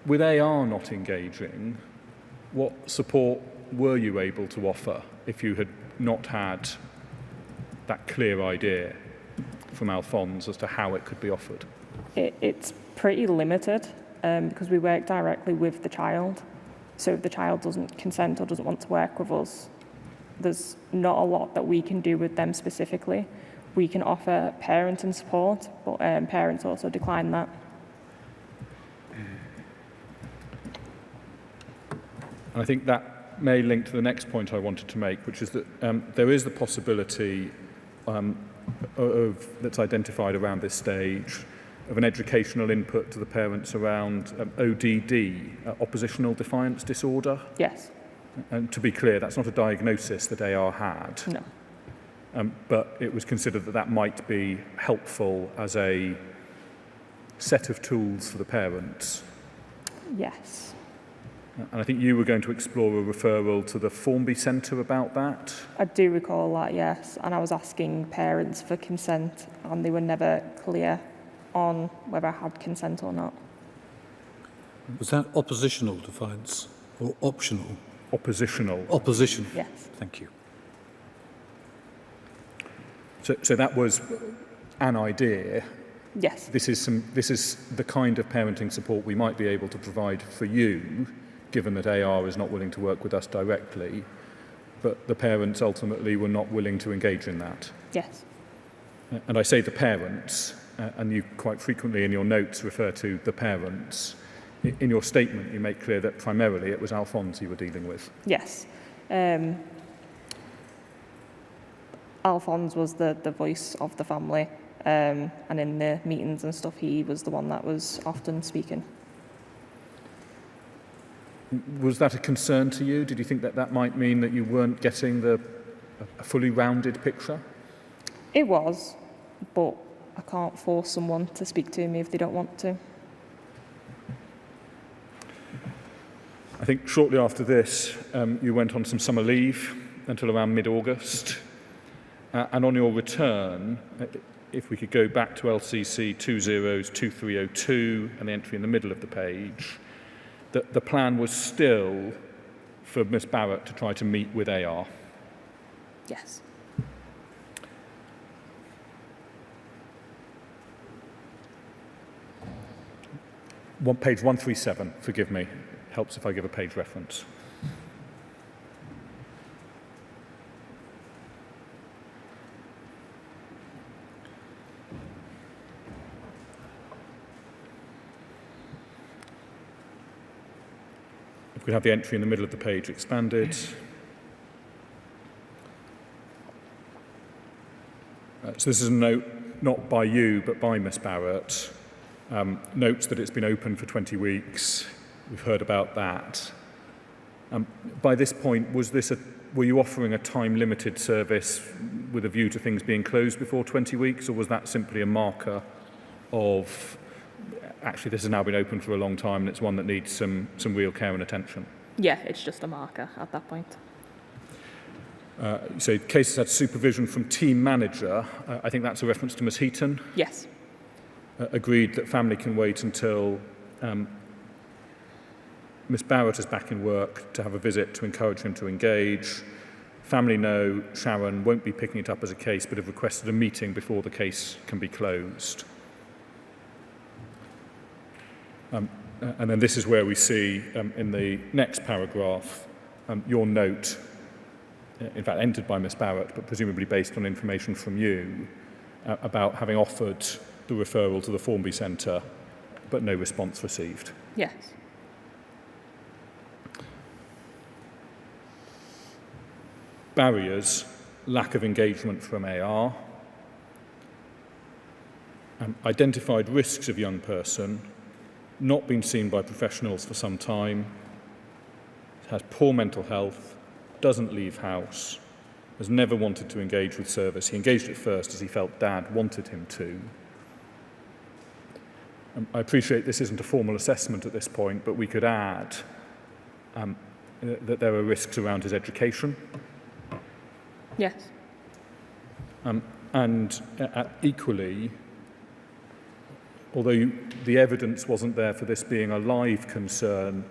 With AR not engaging, what support were you able to offer if you had not had that clear idea from Alphonse as to how it could be offered? It's pretty limited because we work directly with the child. So if the child doesn't consent or doesn't want to work with us, there's not a lot that we can do with them specifically. We can offer parenting support, but parents also decline that. And I think that may link to the next point I wanted to make, which is that there is the possibility that's identified around this stage of an educational input to the parents around ODD, oppositional defiance disorder. Yes. And to be clear, that's not a diagnosis that AR had. No. But it was considered that that might be helpful as a set of tools for the parents. Yes. And I think you were going to explore a referral to the Formby Centre about that. I do recall that, yes. And I was asking parents for consent, and they were never clear on whether I had consent or not. Was that oppositional defiance or optional? Oppositional. Opposition. Yes. Thank you. So that was an idea. Yes. This is the kind of parenting support we might be able to provide for you, given that AR is not willing to work with us directly, but the parents ultimately were not willing to engage in that. Yes. And I say the parents, and you quite frequently in your notes refer to the parents. In your statement, you make clear that primarily it was Alphonse you were dealing with. Yes. Alphonse was the voice of the family, and in the meetings and stuff, he was the one that was often speaking. Was that a concern to you? Did you think that that might mean that you weren't getting a fully rounded picture? It was, but I can't force someone to speak to me if they don't want to. I think shortly after this, you went on some summer leave until around mid-August. And on your return, if we could go back to LCC 202302 and the entry in the middle of the page, the plan was still for Miss Barrett to try to meet with AR. Yes. Page 137, forgive me. Helps if I give a page reference. If we have the entry in the middle of the page expanded. So this is a note not by you, but by Miss Barrett. Notes that it's been open for 20 weeks. We've heard about that. By this point, were you offering a time-limited service with a view to things being closed before 20 weeks, or was that simply a marker of actually this has now been open for a long time and it's one that needs some real care and attention. Yeah, it's just a marker at that point. So cases had supervision from team manager. I think that's a reference to Ms Heaton. Yes. Agreed that family can wait until Miss Barrett is back in work to have a visit to encourage him to engage. Family know Sharon won't be picking it up as a case, but have requested a meeting before the case can be closed. And then this is where we see in the next paragraph your note, in fact entered by Miss Barrett, but presumably based on information from you, about having offered the referral to the Formby Centre, but no response received. Yes. Barriers, lack of engagement from AR, identified risks of young person, not been seen by professionals for some time, has poor mental health, doesn't leave house, has never wanted to engage with service. He engaged at first as he felt Dad wanted him to. I appreciate this isn't a formal assessment at this point, but we could add that there are risks around his education. Yes. And equally, although the evidence wasn't there for this being a live concern,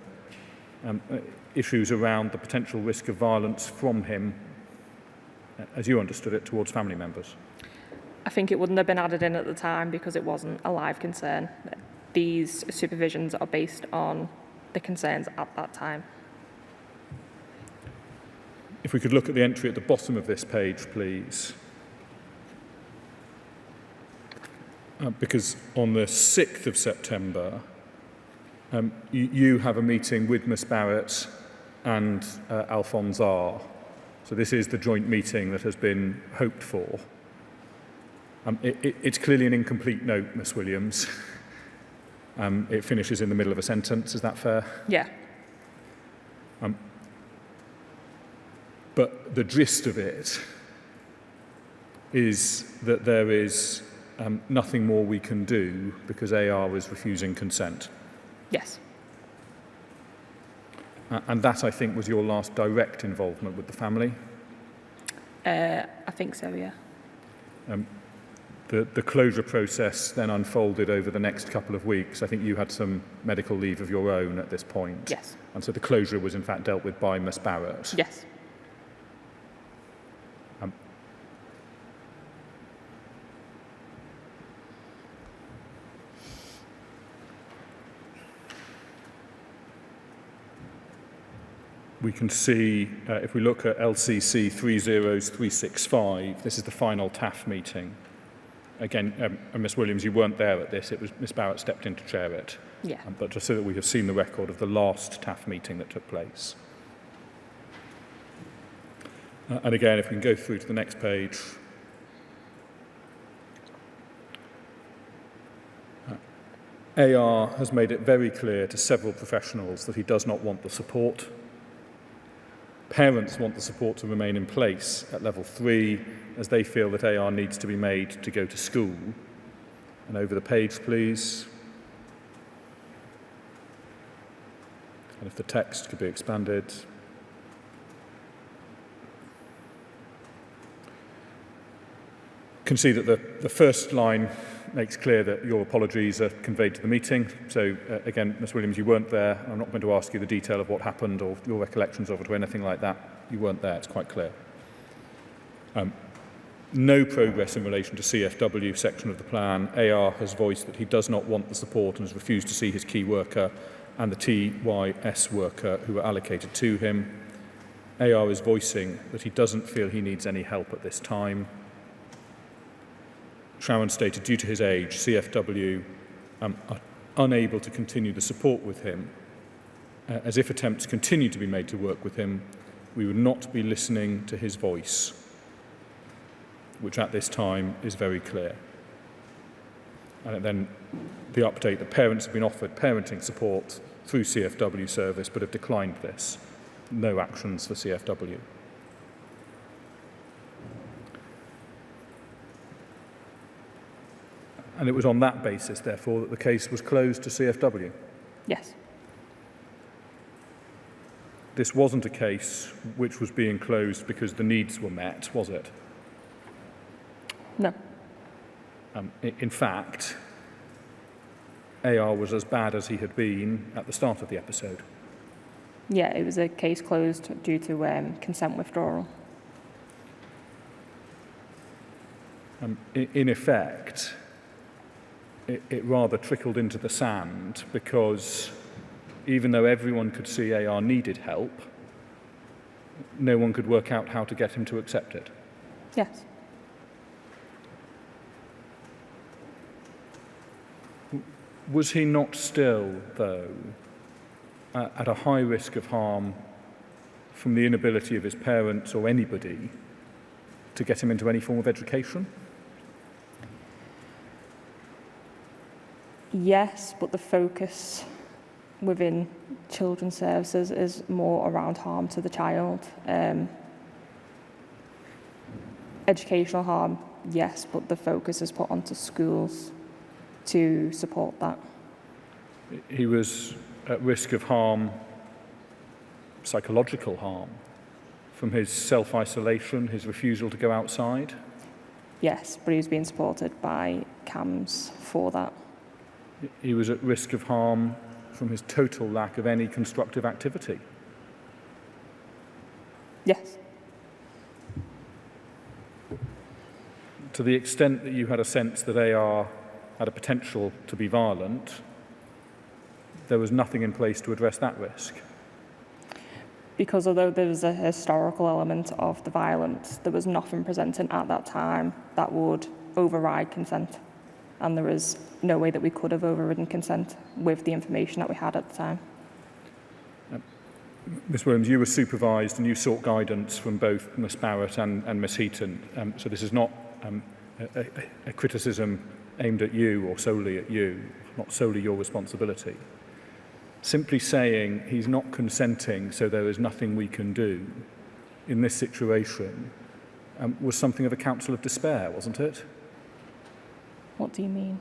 issues around the potential risk of violence from him, as you understood it, towards family members. I think it wouldn't have been added in at the time because it wasn't a live concern. These supervisions are based on the concerns at that time. If we could look at the entry at the bottom of this page, please. Because on the 6th of September, you have a meeting with Miss Barrett and Alphonse R. So this is the joint meeting that has been hoped for. It's clearly an incomplete note, Miss Williams. It finishes in the middle of a sentence, is that fair? Yeah. But the gist of it is that there is nothing more we can do because AR is refusing consent. Yes. And that, I think, was your last direct involvement with the family? I think so, yeah. The closure process then unfolded over the next couple of weeks. I think you had some medical leave of your own at this point. Yes. And so the closure was, in fact, dealt with by Miss Barrett. Yes. We can see, if we look at LCC 30365, this is the final TAF meeting. Again, Miss Williams, you weren't there at this. It was Miss Barrett stepped in to chair it. Yeah. But just so that we have seen the record of the last TAF meeting that took place. And again, if we can go through to the next page. AR has made it very clear to several professionals that he does not want the support. Parents want the support to remain in place at level 3 as they feel that AR needs to be made to go to school. And over the page, please. And if the text could be expanded. You can see that the first line makes clear that your apologies are conveyed to the meeting. So, again, Ms Williams, you weren't there. I'm not going to ask you the detail of what happened or your recollections of it or anything like that. You weren't there. It's quite clear. No progress in relation to CFW section of the plan. AR has voiced that he does not want the support and has refused to see his key worker and the TYS worker who were allocated to him. AR is voicing that he doesn't feel he needs any help at this time. Sharon stated, due to his age, CFW are unable to continue the support with him. As if attempts continue to be made to work with him, we would not be listening to his voice, which at this time is very clear. And then the update, the parents have been offered parenting support through CFW service but have declined this. No actions for CFW. And it was on that basis, therefore, that the case was closed to CFW. Yes. This wasn't a case which was being closed because the needs were met, was it? No. In fact, AR was as bad as he had been at the start of the episode. Yeah, it was a case closed due to consent withdrawal. In effect, it rather trickled into the sand because even though everyone could see AR needed help, no one could work out how to get him to accept it. Yes. Was he not still, though, at a high risk of harm from the inability of his parents or anybody to get him into any form of education? Yes, but the focus within children's services is more around harm to the child. Educational harm, yes, but the focus is put onto schools to support that. He was at risk of harm, psychological harm, from his self-isolation, his refusal to go outside? Yes, but he was being supported by CAMS for that. He was at risk of harm from his total lack of any constructive activity? Yes. To the extent that you had a sense that AR had a potential to be violent, there was nothing in place to address that risk? Because although there was a historical element of the violence, there was nothing presented at that time that would override consent. And there was no way that we could have overridden consent with the information that we had at the time. Ms Williams, you were supervised and you sought guidance from both Ms Barrett and Ms Heaton. So this is not a criticism aimed at you or solely at you, not solely your responsibility. Simply saying he's not consenting, so there is nothing we can do in this situation was something of a counsel of despair, wasn't it? What do you mean?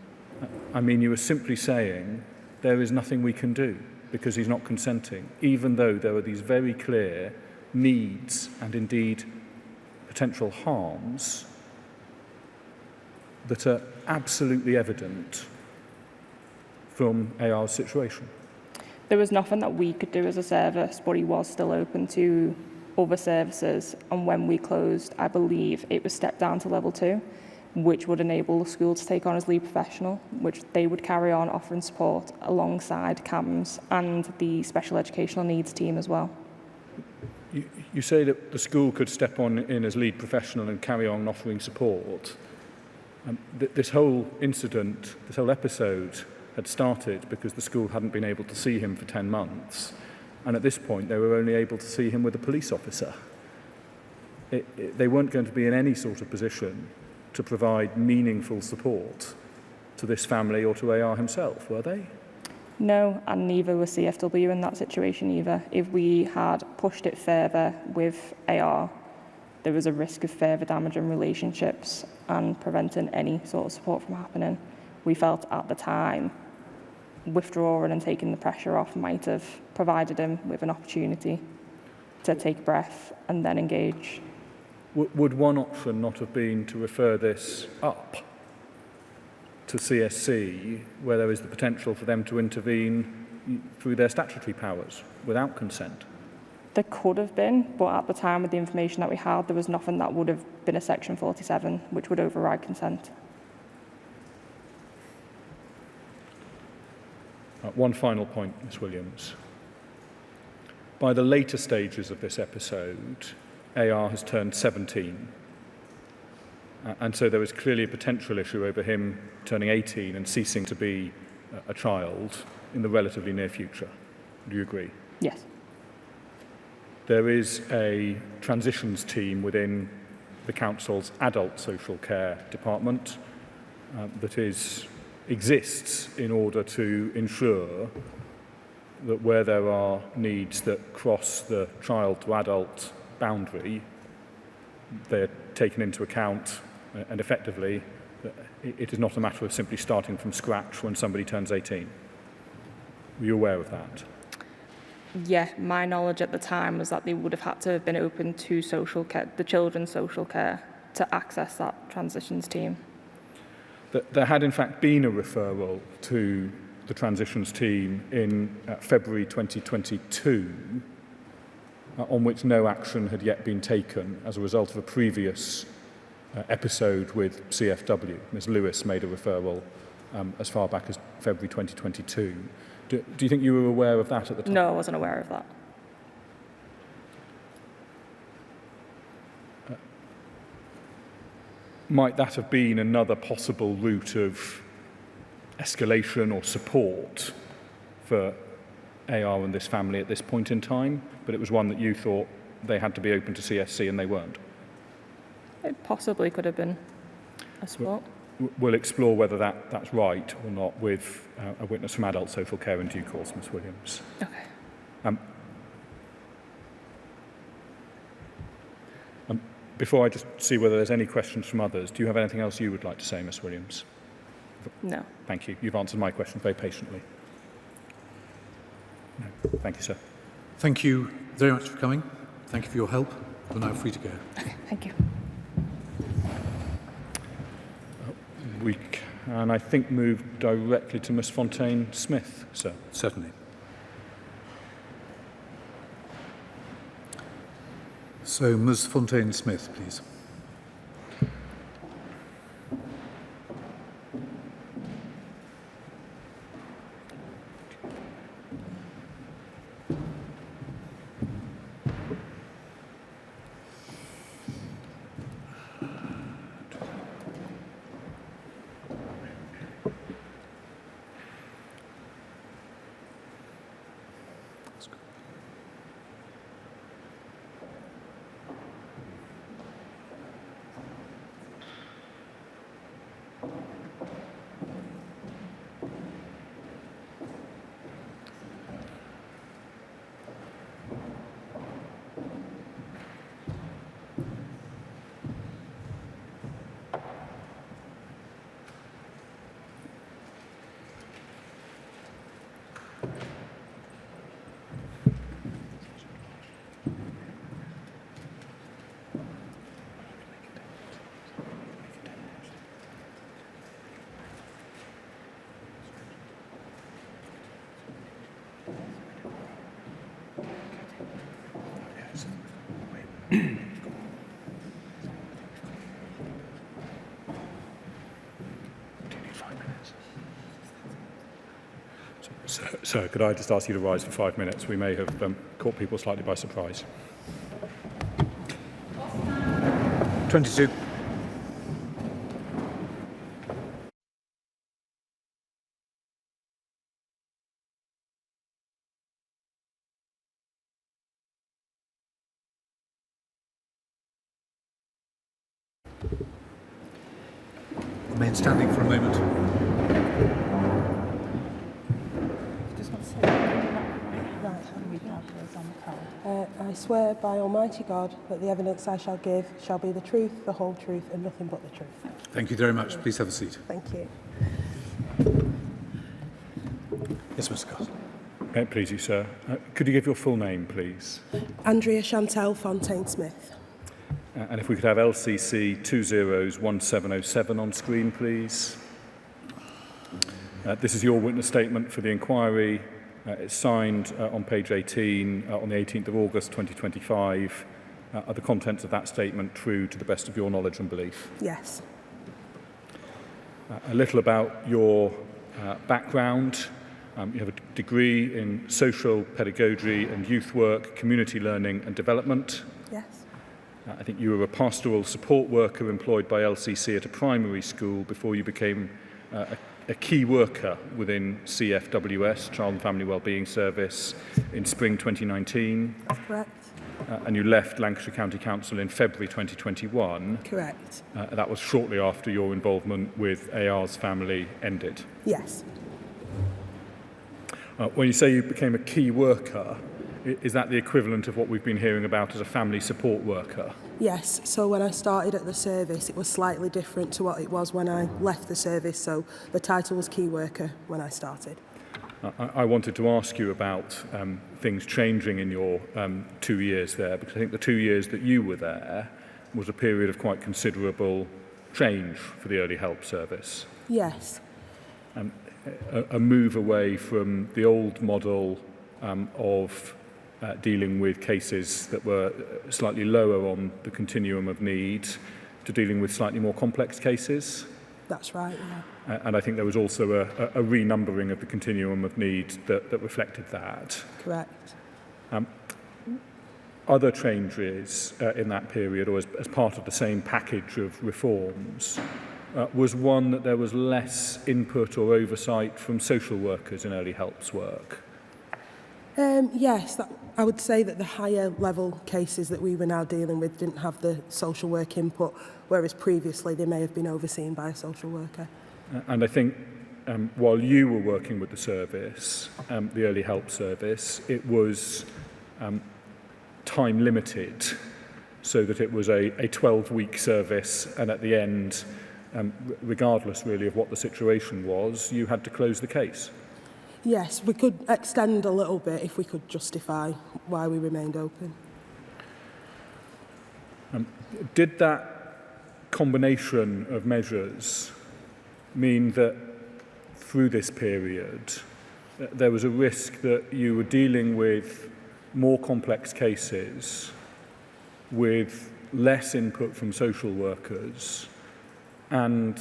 I mean, you were simply saying there is nothing we can do because he's not consenting, even though there are these very clear needs and indeed potential harms that are absolutely evident from AR's situation. There was nothing that we could do as a service, but he was still open to other services. And when we closed, I believe it was stepped down to level 2, which would enable the school to take on as lead professional, which they would carry on offering support alongside CAMS and the special educational needs team as well. You say that the school could step on in as lead professional and carry on offering support. This whole incident, this whole episode had started because the school hadn't been able to see him for 10 months. And at this point, they were only able to see him with a police officer. They weren't going to be in any sort of position to provide meaningful support to this family or to AR himself, were they? No, and neither was CFW in that situation either. If we had pushed it further with AR, there was a risk of further damage in relationships and preventing any sort of support from happening. We felt at the time withdrawing and taking the pressure off might have provided him with an opportunity to take a breath and then engage. Would one option not have been to refer this up to CSC, where there is the potential for them to intervene through their statutory powers without consent? There could have been, but at the time with the information that we had, there was nothing that would have been a Section 47, which would override consent. One final point, Ms Williams. By the later stages of this episode, AR has turned 17. And so there is clearly a potential issue over him turning 18 and ceasing to be a child in the relatively near future. Do you agree? Yes. There is a transitions team within the council's adult social care department that exists in order to ensure that where there are needs that cross the child to adult boundary, they're taken into account and effectively It is not a matter of simply starting from scratch when somebody turns 18. Were you aware of that? Yeah, my knowledge at the time was that they would have had to have been open to social care, the children's social care, to access that transitions team. There had in fact been a referral to the transitions team in February 2022, on which no action had yet been taken as a result of a previous episode with CFW. Ms. Lewis made a referral as far back as February 2022. Do you think you were aware of that at the time? No, I wasn't aware of that. Might that have been another possible route of escalation or support for AR and this family at this point in time? But it was one that you thought they had to be open to CSC and they weren't? It possibly could have been a support. We'll explore whether that's right or not with a witness from adult social care in due course, Ms. Williams. Okay. Before I just see whether there's any questions from others, do you have anything else you would like to say, Ms. Williams? No. Thank you. You've answered my question very patiently. No. Thank you, sir. Thank you very much for coming. Thank you for your help. You're now free to go. Okay, thank you. We can, I think, move directly to Ms. Fontaine-Smith, sir. Certainly. So, Ms. Fontaine-Smith, please. Sir, could I just ask you to rise for 5 minutes? We may have caught people slightly by surprise. 22. Remain standing for a moment. I swear by Almighty God that the evidence I shall give shall be the truth, the whole truth, and nothing but the truth. Thank you very much. Please have a seat. Thank you. Yes, Mr. Scott. May it please you, sir. Could you give your full name, please? Andrea Chantel Fontaine-Smith. And if we could have LCC 201707 on screen, please. This is your witness statement for the inquiry. It's signed on page 18 on the 18th of August 2025. Are the contents of that statement true to the best of your knowledge and belief? Yes. A little about your background. You have a degree in social pedagogy and youth work, community learning and development. Yes. I think you were a pastoral support worker employed by LCC at a primary school before you became a key worker within CFWS, Child and Family Wellbeing Service, in spring 2019. Correct. And you left Lancashire County Council in February 2021. Correct. That was shortly after your involvement with AR's family ended. Yes. When you say you became a key worker, Is that the equivalent of what we've been hearing about as a family support worker? Yes, so when I started at the service, it was slightly different to what it was when I left the service. So the title was key worker when I started. I wanted to ask you about things changing in your 2 years there, because I think the 2 years that you were there was a period of quite considerable change for the early help service. Yes, A move away from the old model of dealing with cases that were slightly lower on the continuum of need to dealing with slightly more complex cases. that's right, yeah. And I think there was also a renumbering of the continuum of need that reflected that. Correct. Other changes in that period, or as part of the same package of reforms, was one that there was less input or oversight from social workers in early help's work. Yes, I would say that the higher level cases that we were now dealing with didn't have the social work input, whereas previously they may have been overseen by a social worker. And I think while you were working with the service, the early help service, it was time limited, so that it was a 12-week service, and at the end, regardless really of what the situation was, you had to close the case. Yes, we could extend a little bit if we could justify why we remained open. Did that combination of measures mean that through this period there was a risk that you were dealing with more complex cases with less input from social workers and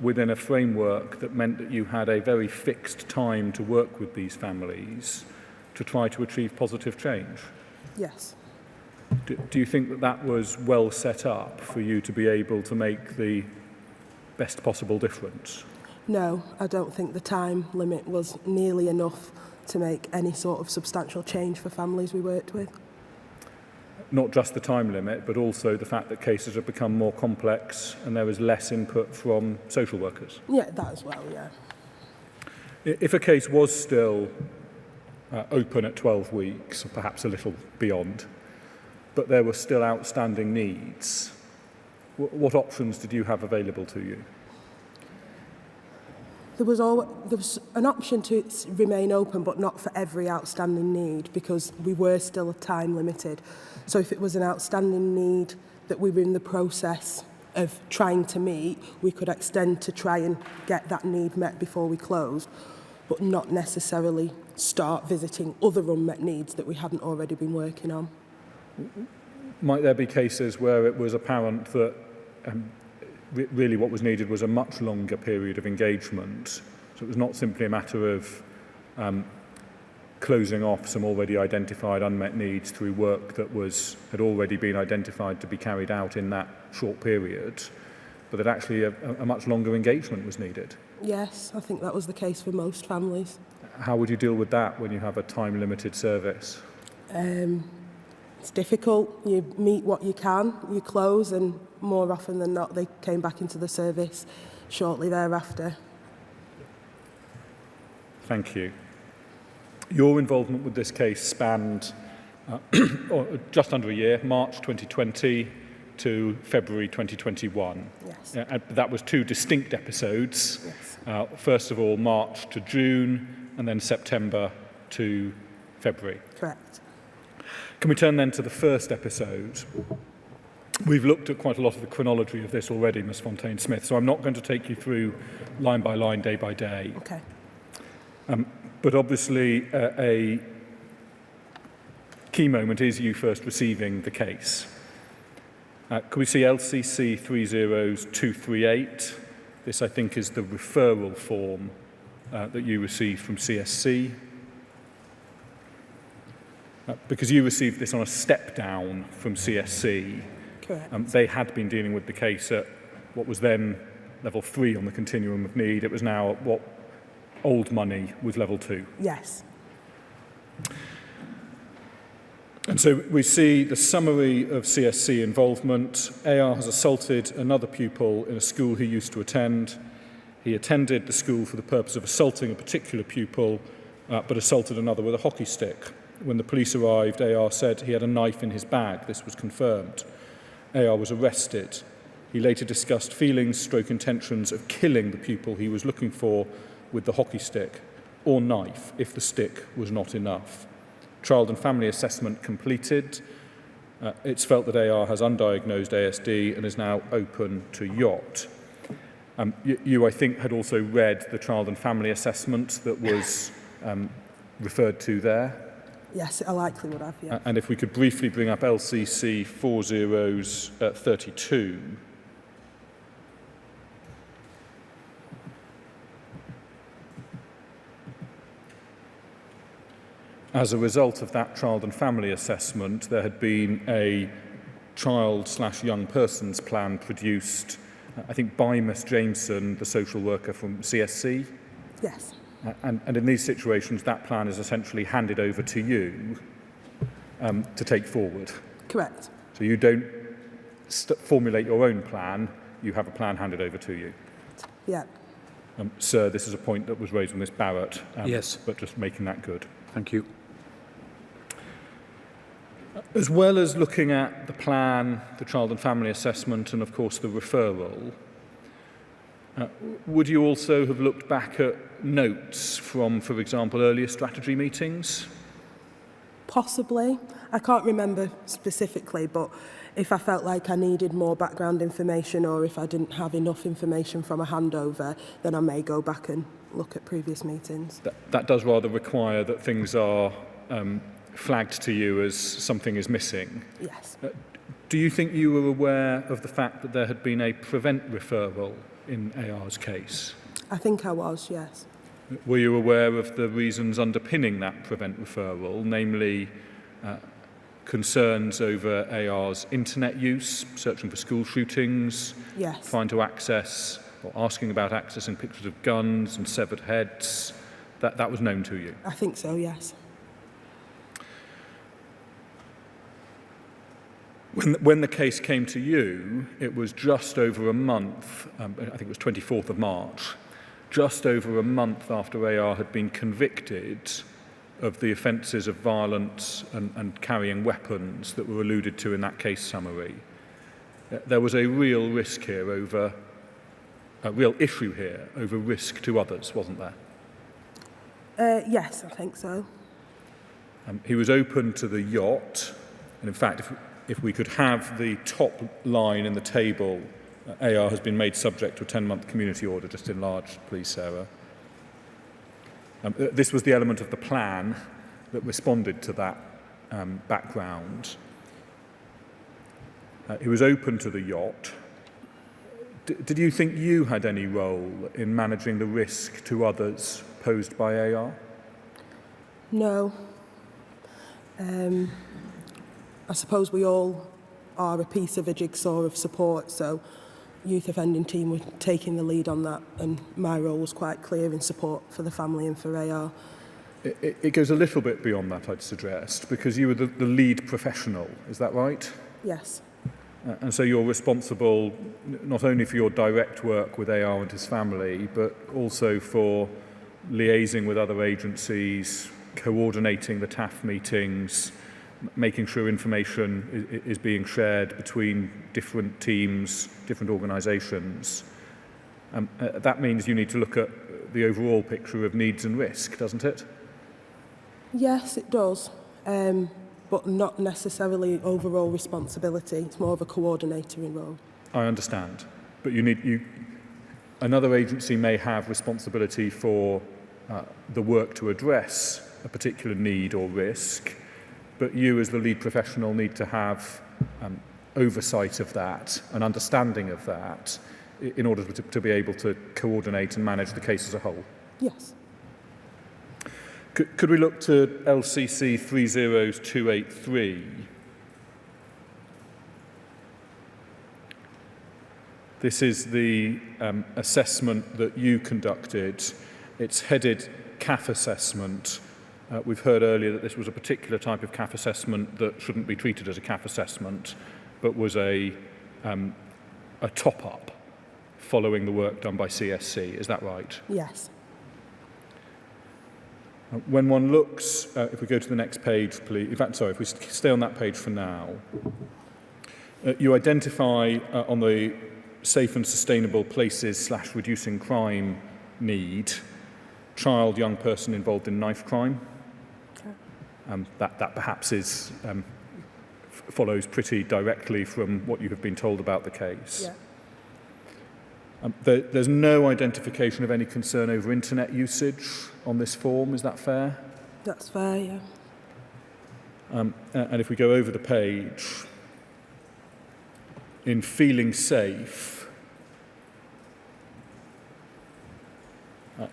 within a framework that meant that you had a very fixed time to work with these families to try to achieve positive change? Yes. Do you think that that was well set up for you to be able to make the best possible difference? No, I don't think the time limit was nearly enough to make any sort of substantial change for families we worked with. Not just the time limit, but also the fact that cases have become more complex and there is less input from social workers. Yeah, that as well, yeah. If a case was still open at 12 weeks, or perhaps a little beyond, but there were still outstanding needs, what options did you have available to you? There was an option to remain open, but not for every outstanding need, because we were still time limited. So if it was an outstanding need that we were in the process of trying to meet, we could extend to try and get that need met before we closed, but not necessarily start visiting other unmet needs that we hadn't already been working on. Might there be cases where it was apparent that really what was needed was a much longer period of engagement? So it was not simply a matter of closing off some already identified unmet needs through work that had already been identified to be carried out in that short period, but that actually a much longer engagement was needed. Yes, I think that was the case for most families. How would you deal with that when you have a time-limited service? It's difficult. You meet what you can, you close, and more often than not, they came back into the service shortly thereafter. Thank you. Your involvement with this case spanned just under a year, March 2020 to February 2021. Yes. That was two distinct episodes. Yes. First of all, March to June, and then September to February. Correct. Can we turn then to the first episode? We've looked at quite a lot of the chronology of this already, Ms. Fontaine-Smith, so I'm not going to take you through line by line, day by day. Okay. But obviously, a key moment is you first receiving the case. Could we see LCC 30238? This, I think, is the referral form that you received from CSC. Because you received this on a step down from CSC. Correct. They had been dealing with the case at what was then level 3 on the continuum of need. It was now at what old money was level 2. Yes. And so we see the summary of CSC involvement. AR has assaulted another pupil in a school he used to attend. He attended the school for the purpose of assaulting a particular pupil, but assaulted another with a hockey stick. When the police arrived, AR said he had a knife in his bag. This was confirmed. AR was arrested. He later discussed feelings / intentions of killing the pupil he was looking for with the hockey stick or knife if the stick was not enough. Child and family assessment completed. It's felt that AR has undiagnosed ASD and is now open to yacht. You, I think, had also read the child and family assessment that was referred to there. Yes, I likely would have, yeah. And if we could briefly bring up LCC 4032. As a result of that child and family assessment, there had been a child/young persons plan produced, I think, by Miss Jameson, the social worker from CSC. Yes. And in these situations, that plan is essentially handed over to you to take forward. Correct. So you don't formulate your own plan, you have a plan handed over to you. Yeah. Sir, this is a point that was raised with Miss Barrett. Yes. But just making that good. Thank you. As well as looking at the plan, the child and family assessment, and of course the referral, would you also have looked back at notes from, for example, earlier strategy meetings? Possibly. I can't remember specifically, but if I felt like I needed more background information or if I didn't have enough information from a handover, then I may go back and look at previous meetings. That does rather require that things are flagged to you as something is missing. Yes. Do you think you were aware of the fact that there had been a prevent referral in AR's case? I think I was, yes. Were you aware of the reasons underpinning that prevent referral, namely concerns over AR's internet use, searching for school shootings, Yes. trying to access or asking about accessing pictures of guns and severed heads? That was known to you? I think so, yes. When the case came to you, it was just over a month, I think it was 24th of March, just over a month after AR had been convicted of the offences of violence and carrying weapons that were alluded to in that case summary. There was a real risk here over, a real issue here over risk to others, wasn't there? Yes, I think so. He was open to the yacht, and in fact, if we could have the top line in the table, AR has been made subject to a 10-month community order, just enlarged, please, Sarah. This was the element of the plan that responded to that background. He was open to the yacht. Did you think you had any role in managing the risk to others posed by AR? No. I suppose we all are a piece of a jigsaw of support, so youth offending team were taking the lead on that, and my role was quite clear in support for the family and for AR. It goes a little bit beyond that, I'd suggest, because you were the lead professional, is that right? Yes. And so you're responsible not only for your direct work with AR and his family, but also for liaising with other agencies, coordinating the TAF meetings, making sure information is being shared between different teams, different organisations. That means you need to look at the overall picture of needs and risk, doesn't it? Yes, it does, but not necessarily overall responsibility. It's more of a coordinating role. I understand, but another agency may have responsibility for the work to address a particular need or risk, but you as the lead professional need to have oversight of that, an understanding of that, in order to be able to coordinate and manage the case as a whole. Yes. Could we look to LCC 30283? This is the assessment that you conducted. It's headed CAF assessment. We've heard earlier that this was a particular type of CAF assessment that shouldn't be treated as a CAF assessment, but was a top-up following the work done by CSC. Is that right? Yes. When one looks, if we go to the next page, please, in fact, sorry, if we stay on that page for now, you identify on the safe and sustainable places / reducing crime need, child, young person involved in knife crime. That perhaps is follows pretty directly from what you have been told about the case. Yeah. There's no identification of any concern over internet usage on this form, is that fair? That's fair, yeah. And if we go over the page, in feeling safe,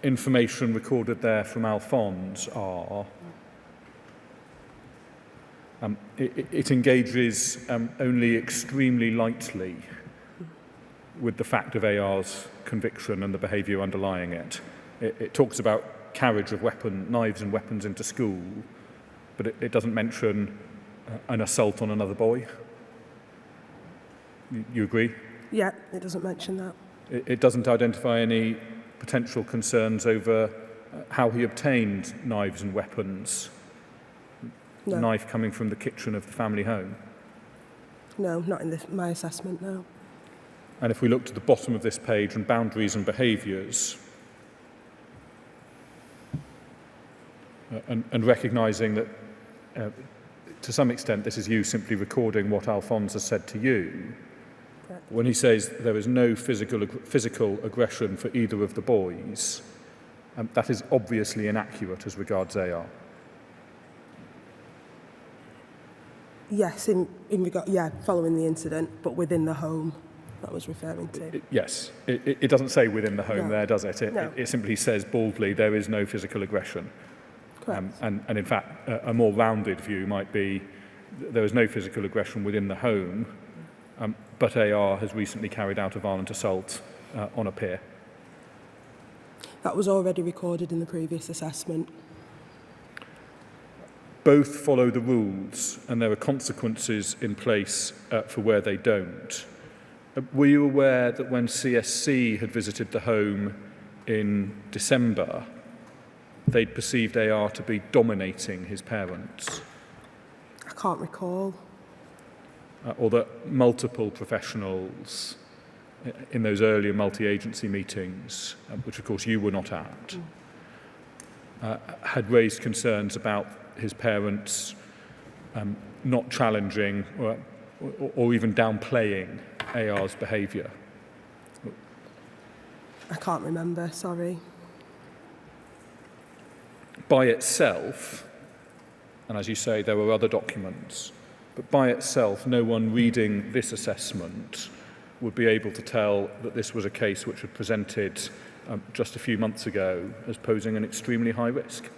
information recorded there from Alphonse are it engages only extremely lightly with the fact of AR's conviction and the behaviour underlying it. It talks about carriage of knives and weapons into school, but it doesn't mention an assault on another boy. You agree? Yeah, it doesn't mention that. It doesn't identify any potential concerns over how he obtained knives and weapons. No. The knife coming from the kitchen of the family home. No, not in my assessment, no. And if we look to the bottom of this page on boundaries and behaviours, and recognising that to some extent this is you simply recording what Alphonse has said to you, Correct. when he says there is no physical aggression for either of the boys, that is obviously inaccurate as regards AR. Yes, in regard, yeah, following the incident, but within the home that was referring to. Yes, it doesn't say within the home No. there, does it? No. It simply says baldly there is no physical aggression. Correct. And in fact, a more rounded view might be there is no physical aggression within the home, but AR has recently carried out a violent assault on a peer. That was already recorded in the previous assessment. Both follow the rules, and there are consequences in place for where they don't. Were you aware that when CSC had visited the home in December, they'd perceived AR to be dominating his parents? I can't recall. Or that multiple professionals in those earlier multi-agency meetings, which of course you were not at, had raised concerns about his parents not challenging or even downplaying AR's behaviour. I can't remember, sorry. By itself, and as you say, there were other documents, but by itself, no one reading this assessment would be able to tell that this was a case which had presented just a few months ago as posing an extremely high risk.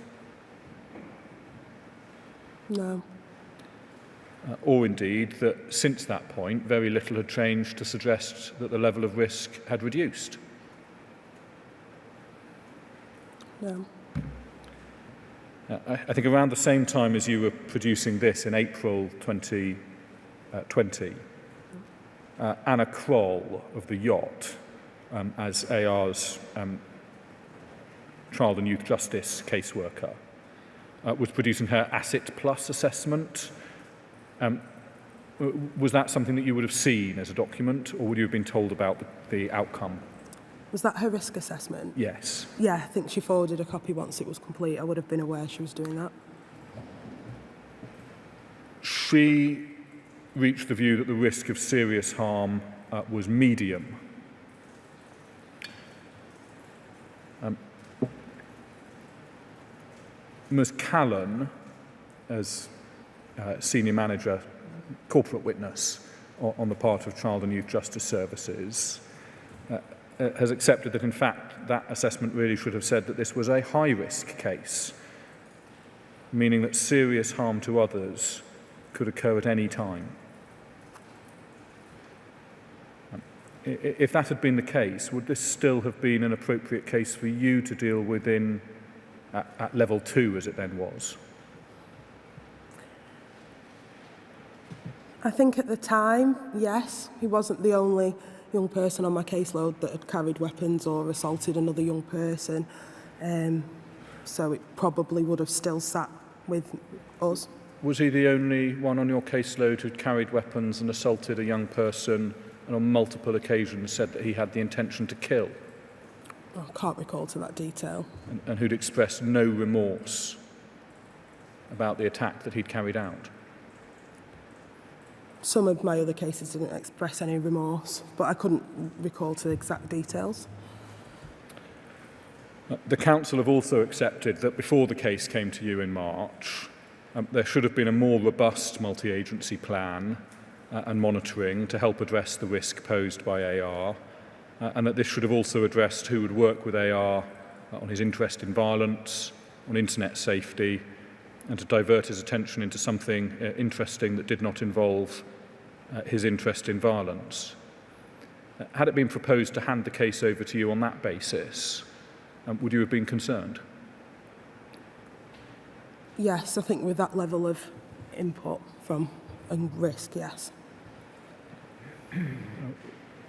No. Or indeed that since that point, very little had changed to suggest that the level of risk had reduced. No. I think around the same time as you were producing this in April 2020, Anna Kroll of the Yacht, as AR's Child and Youth Justice caseworker, was producing her Asset Plus assessment. Was that something that you would have seen as a document, or would you have been told about the outcome? Was that her risk assessment? Yes. Yeah, I think she forwarded a copy once it was complete. I would have been aware she was doing that. She reached the view that the risk of serious harm was medium. Ms. Callan, as senior manager, corporate witness on the part of Child and Youth Justice Services, has accepted that in fact that assessment really should have said that this was a high-risk case, meaning that serious harm to others could occur at any time. If that had been the case, would this still have been an appropriate case for you to deal with at level 2 as it then was? I think at the time, yes, he wasn't the only young person on my caseload that had carried weapons or assaulted another young person. So it probably would have still sat with us. Was he the only one on your caseload who'd carried weapons and assaulted a young person and on multiple occasions said that he had the intention to kill I can't recall to that detail. and who'd expressed no remorse about the attack that he'd carried out? Some of my other cases didn't express any remorse, but I couldn't recall to the exact details. The council have also accepted that before the case came to you in March, there should have been a more robust multi-agency plan and monitoring to help address the risk posed by AR, and that this should have also addressed who would work with AR on his interest in violence, on internet safety, and to divert his attention into something interesting that did not involve his interest in violence. Had it been proposed to hand the case over to you on that basis, would you have been concerned? Yes, I think with that level of input from and risk, yes.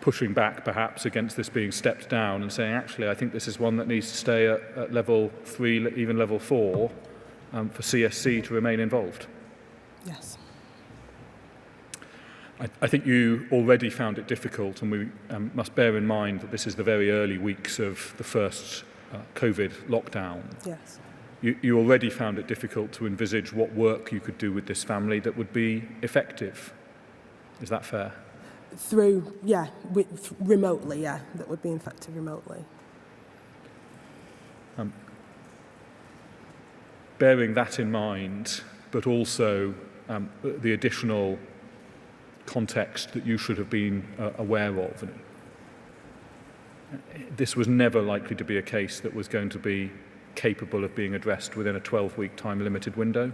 Pushing back perhaps against this being stepped down and saying, actually, I think this is one that needs to stay at level 3, even level 4, for CSC to remain involved. Yes. I think you already found it difficult, and we must bear in mind that this is the very early weeks of the first COVID lockdown. Yes. You already found it difficult to envisage what work you could do with this family that would be effective. Is that fair? Through, yeah, remotely, yeah, that would be effective remotely. Bearing that in mind, but also the additional context that you should have been aware of. This was never likely to be a case that was going to be capable of being addressed within a 12-week time-limited window.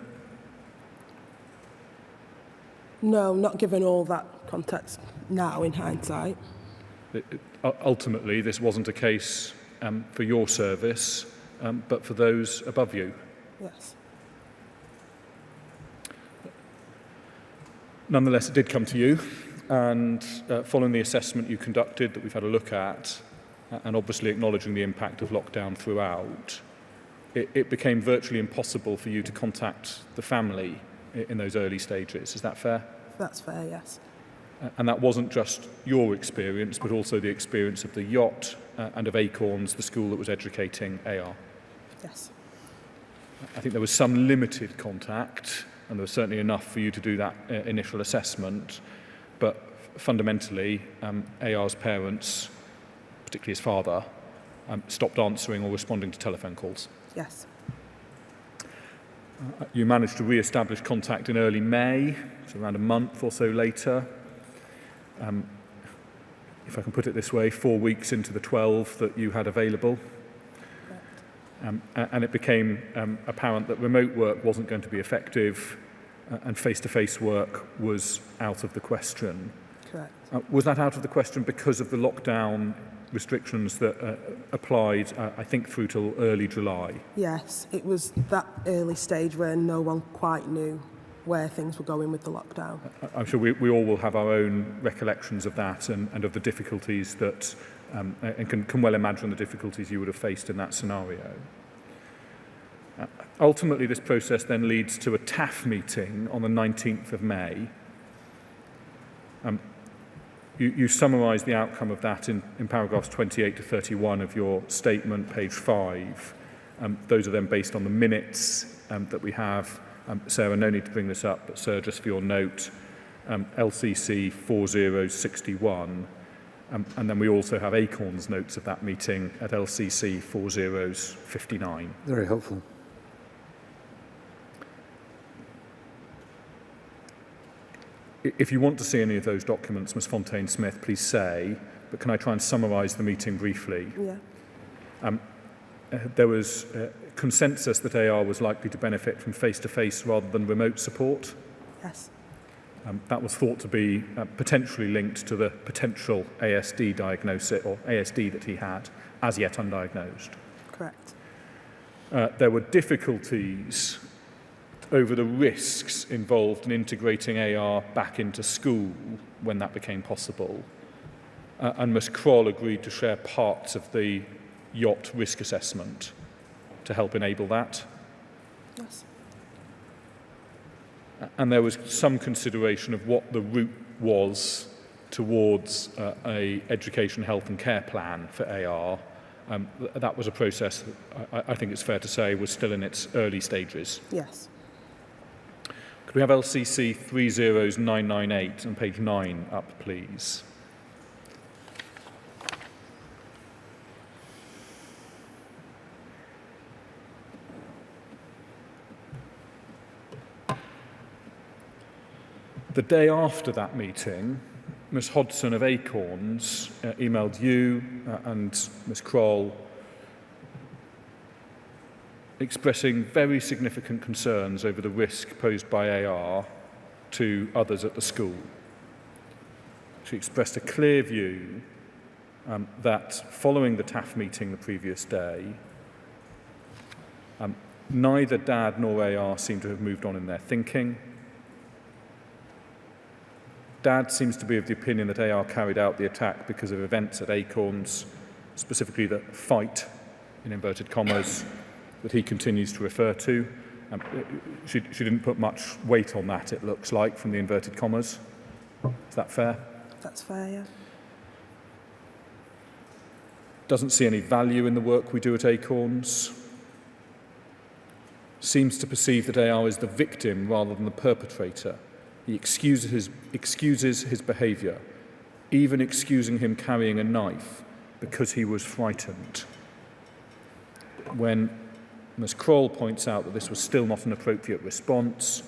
No, not given all that context now in hindsight. Ultimately, this wasn't a case for your service, but for those above you. Yes. Nonetheless, it did come to you, and following the assessment you conducted that we've had a look at, and obviously acknowledging the impact of lockdown throughout, it became virtually impossible for you to contact the family in those early stages. Is that fair? That's fair, yes. And that wasn't just your experience, but also the experience of the yacht and of Acorns, the school that was educating AR. Yes. I think there was some limited contact, and there was certainly enough for you to do that initial assessment. But fundamentally, AR's parents, particularly his father, stopped answering or responding to telephone calls. Yes. You managed to re-establish contact in early May, so around a month or so later. If I can put it this way, 4 weeks into the 12 that you had available. And it became apparent that remote work wasn't going to be effective and face-to-face work was out of the question. Correct. Was that out of the question because of the lockdown restrictions that applied, I think, through till early July? Yes, it was that early stage where no one quite knew where things were going with the lockdown. I'm sure we all will have our own recollections of that and of the difficulties that, and can well imagine the difficulties you would have faced in that scenario. Ultimately, this process then leads to a TAF meeting on the 19th of May. You summarise the outcome of that in paragraphs 28 to 31 of your statement, page 5. Those are then based on the minutes that we have. Sarah, no need to bring this up, but Sir, just for your note, LCC 4061. And then we also have Acorn's notes of that meeting at LCC 4059. Very helpful. If you want to see any of those documents, Ms Fontaine-Smith, please say, but can I try and summarise the meeting briefly? Yeah. There was consensus that AR was likely to benefit from face-to-face rather than remote support. Yes. That was thought to be potentially linked to the potential ASD diagnosis, or ASD that he had, as yet undiagnosed. Correct. There were difficulties over the risks involved in integrating AR back into school when that became possible. And Ms Kroll agreed to share parts of the yacht risk assessment to help enable that. Yes. And there was some consideration of what the route was towards a education, health and care plan for AR. That was a process that I think it's fair to say was still in its early stages. Yes. Could we have LCC 30998 on page 9 up, please? The day after that meeting, Ms Hodson of Acorns emailed you and Ms Kroll expressing very significant concerns over the risk posed by AR to others at the school. She expressed a clear view that following the TAF meeting the previous day, neither Dad nor AR seem to have moved on in their thinking. Dad seems to be of the opinion that AR carried out the attack because of events at Acorns, specifically the fight, in inverted commas, that he continues to refer to. She didn't put much weight on that, it looks like, from the inverted commas. Is that fair? That's fair, yeah. Doesn't see any value in the work we do at Acorns. Seems to perceive that AR is the victim rather than the perpetrator. He excuses his behaviour, even excusing him carrying a knife because he was frightened. When Ms Kroll points out that this was still not an appropriate response,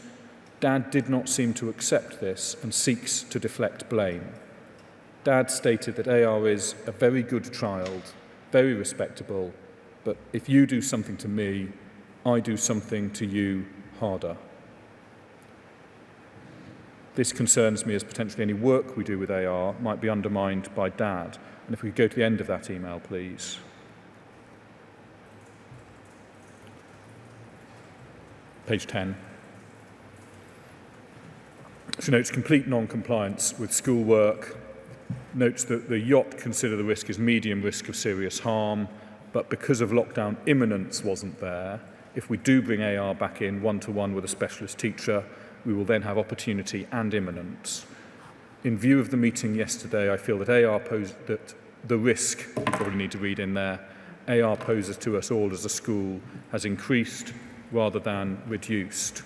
Dad did not seem to accept this and seeks to deflect blame. Dad stated that AR is a very good child, very respectable, but if you do something to me, I do something to you harder. This concerns me as potentially any work we do with AR might be undermined by Dad. And if we could go to the end of that email, please. Page 10. She notes complete non-compliance with schoolwork, notes that the yacht consider the risk as medium risk of serious harm, but because of lockdown imminence wasn't there, if we do bring AR back in one-to-one with a specialist teacher, we will then have opportunity and imminence. In view of the meeting yesterday, I feel that AR posed that the risk, you probably need to read in there, AR poses to us all as a school has increased rather than reduced.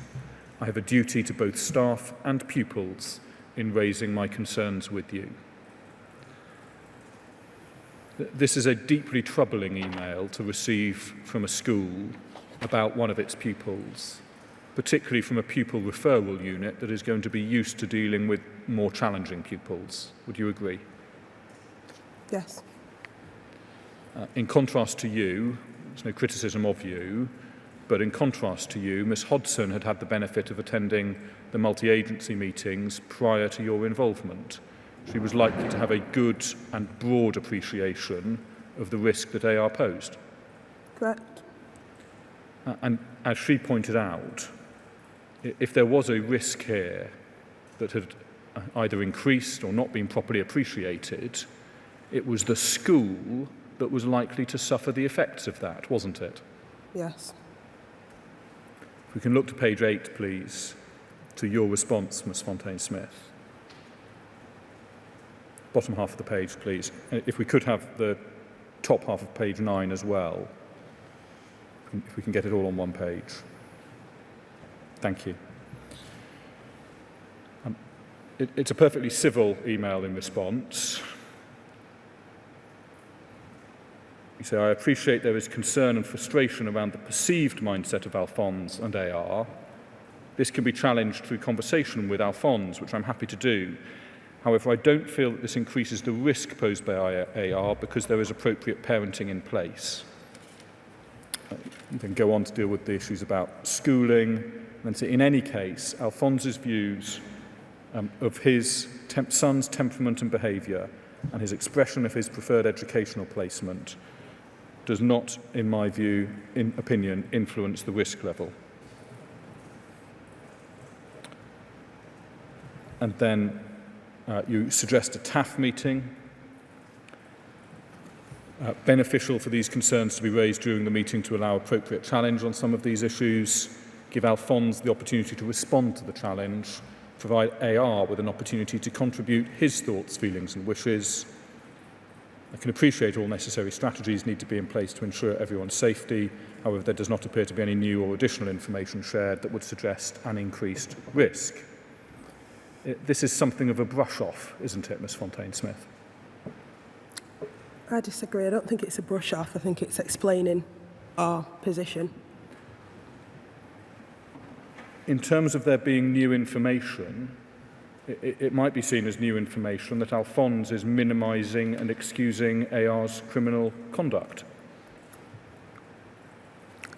I have a duty to both staff and pupils in raising my concerns with you. This is a deeply troubling email to receive from a school about one of its pupils, particularly from a pupil referral unit that is going to be used to dealing with more challenging pupils. Would you agree? Yes. In contrast to you, there's no criticism of you, but in contrast to you, Ms Hodson had had the benefit of attending the multi-agency meetings prior to your involvement. She was likely to have a good and broad appreciation of the risk that AR posed. Correct. And as she pointed out, if there was a risk here that had either increased or not been properly appreciated, it was the school that was likely to suffer the effects of that, wasn't it? Yes. If we can look to page 8, please, to your response, Ms Fontaine-Smith. Bottom half of the page, please. If we could have the top half of page 9 as well, if we can get it all on one page. Thank you. It's a perfectly civil email in response. You say, I appreciate there is concern and frustration around the perceived mindset of Alphonse and AR. This can be challenged through conversation with Alphonse, which I'm happy to do. However, I don't feel that this increases the risk posed by AR because there is appropriate parenting in place. Then go on to deal with the issues about schooling. And say, in any case, Alphonse's views of his son's temperament and behaviour and his expression of his preferred educational placement does not, in my view, opinion, influence the risk level. And then you suggest a TAF meeting. Beneficial for these concerns to be raised during the meeting to allow appropriate challenge on some of these issues, give Alphonse the opportunity to respond to the challenge, provide AR with an opportunity to contribute his thoughts, feelings and wishes. I can appreciate all necessary strategies need to be in place to ensure everyone's safety. However, there does not appear to be any new or additional information shared that would suggest an increased risk. This is something of a brush-off, isn't it, Ms Fontaine-Smith? I disagree. I don't think it's a brush off. I think it's explaining our position. In terms of there being new information, it might be seen as new information that Alphonse is minimising and excusing AR's criminal conduct.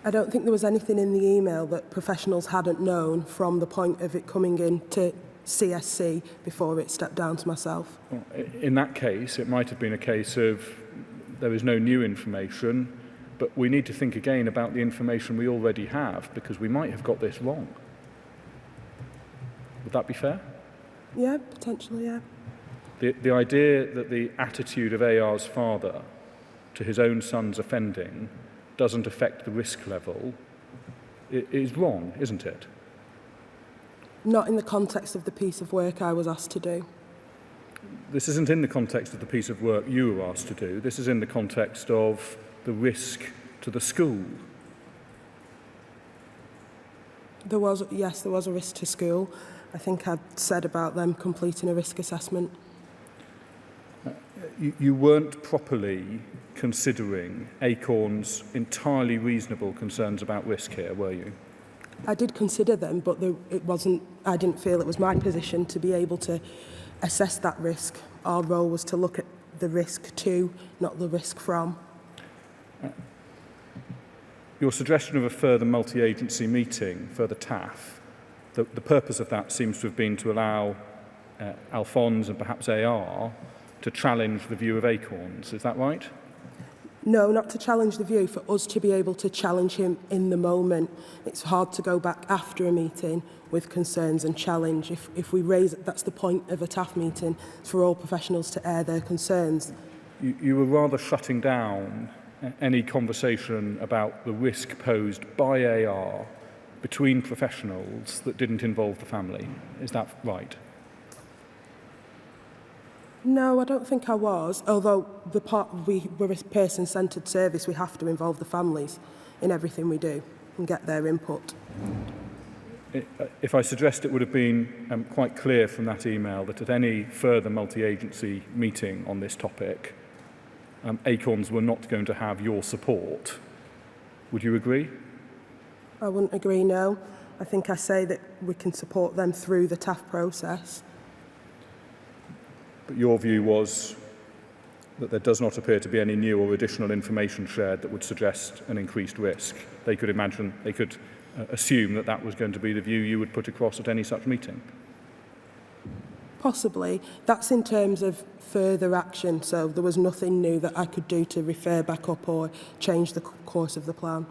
I don't think there was anything in the email that professionals hadn't known from the point of it coming in to CSC before it stepped down to myself. Well, in that case, it might have been a case of there is no new information, but we need to think again about the information we already have, because we might have got this wrong. Would that be fair? Yeah, potentially, yeah. The idea that the attitude of AR's father to his own son's offending doesn't affect the risk level is wrong, isn't it? Not in the context of the piece of work I was asked to do. This isn't in the context of the piece of work you were asked to do. This is in the context of the risk to the school. There was a risk to school. I think I'd said about them completing a risk assessment. You weren't properly considering Acorn's entirely reasonable concerns about risk here, were you? I did consider them, but I didn't feel it was my position to be able to assess that risk. Our role was to look at the risk to, not the risk from. Your suggestion of a further multi-agency meeting, further TAF, the purpose of that seems to have been to allow Alphonse and perhaps AR to challenge the view of Acorns. Is that right? No, not to challenge the view, for us to be able to challenge him in the moment. It's hard to go back after a meeting with concerns and challenge. If we raise it, that's the point of a TAF meeting, for all professionals to air their concerns. You were rather shutting down any conversation about the risk posed by AR between professionals that didn't involve the family. Is that right? No, I don't think I was. Although we're a person-centred service, we have to involve the families in everything we do and get their input. If I suggest it would have been quite clear from that email that at any further multi-agency meeting on this topic, Acorns were not going to have your support, would you agree? I wouldn't agree, no. I think I say that we can support them through the TAF process. But your view was that there does not appear to be any new or additional information shared that would suggest an increased risk. They could assume that that was going to be the view you would put across at any such meeting. Possibly. That's in terms of further action, so there was nothing new that I could do to refer back up or change the course of the plan.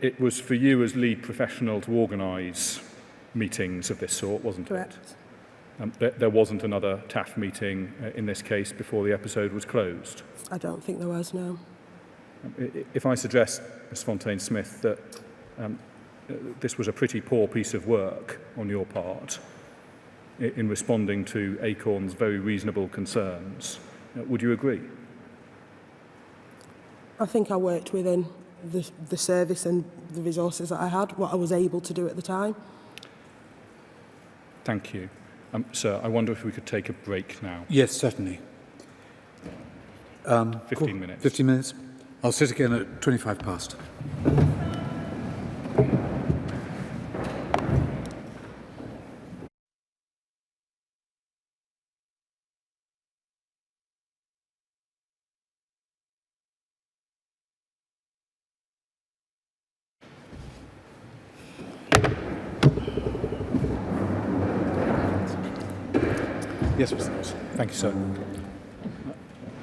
It was for you as lead professional to organise meetings of this sort, wasn't it? Correct. There wasn't another TAF meeting in this case before the episode was closed? I don't think there was, no. If I suggest, Ms Fontaine-Smith, that this was a pretty poor piece of work on your part in responding to Acorn's very reasonable concerns, would you agree? I think I worked within the service and the resources that I had, what I was able to do at the time. Thank you. Sir, I wonder if we could take a break now. Yes, certainly. 15 minutes. 15 minutes. I'll sit again at 25 past. Yes, Mr. Lewis. Thank you, sir.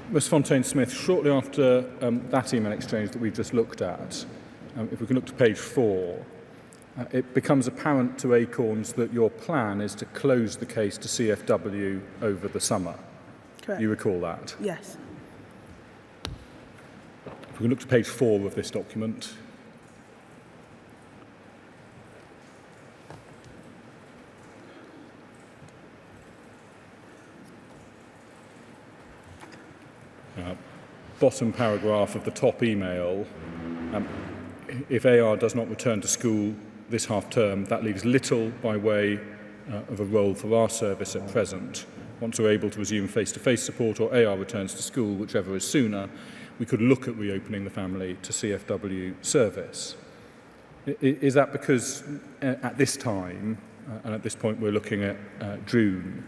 Ms Fontaine-Smith, shortly after that email exchange that we've just looked at, if we can look to page 4, it becomes apparent to Acorns that your plan is to close the case to CFW over the summer. Correct. You recall that? Yes. If we can look to page 4 of this document. Bottom paragraph of the top email, if AR does not return to school this half term, that leaves little by way of a role for our service at present. Once we're able to resume face-to-face support or AR returns to school, whichever is sooner, we could look at reopening the family to CFW service. Is that because at this time, and at this point we're looking at June,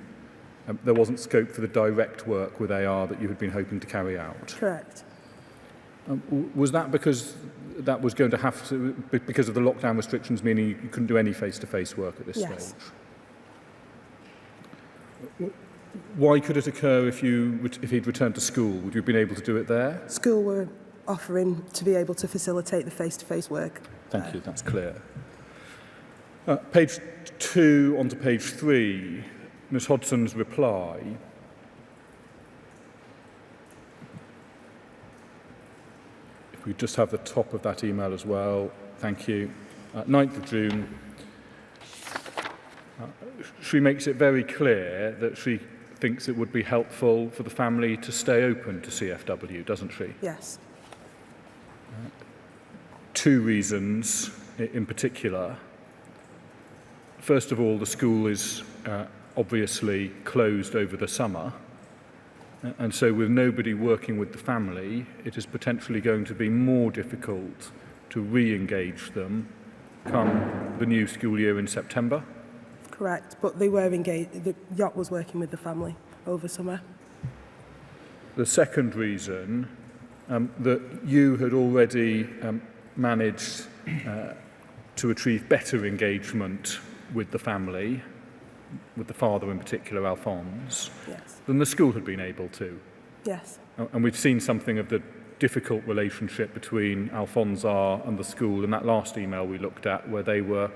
there wasn't scope for the direct work with AR that you had been hoping to carry out? Correct. Was that because that was going to have to, because of the lockdown restrictions, meaning you couldn't do any face-to-face work at this Yes. stage? Why could it occur if he'd returned to school? Would you have been able to do it there? School were offering to be able to facilitate the face-to-face work. Thank you, that's clear. Page 2 onto page 3, Ms Hodson's reply. If we just have the top of that email as well, thank you. 9th of June. She makes it very clear that she thinks it would be helpful for the family to stay open to CFW, doesn't she? Yes. 2 reasons in particular. First of all, the school is obviously closed over the summer, and so with nobody working with the family, it is potentially going to be more difficult to re-engage them come the new school year in September. Correct, but they were engaged. The yacht was working with the family over summer. The second reason, that you had already managed to achieve better engagement with the family, with the father in particular, Alphonse, Yes. than the school had been able to. Yes. And we've seen something of the difficult relationship between Alphonse and the school in that last email we looked at, where they were,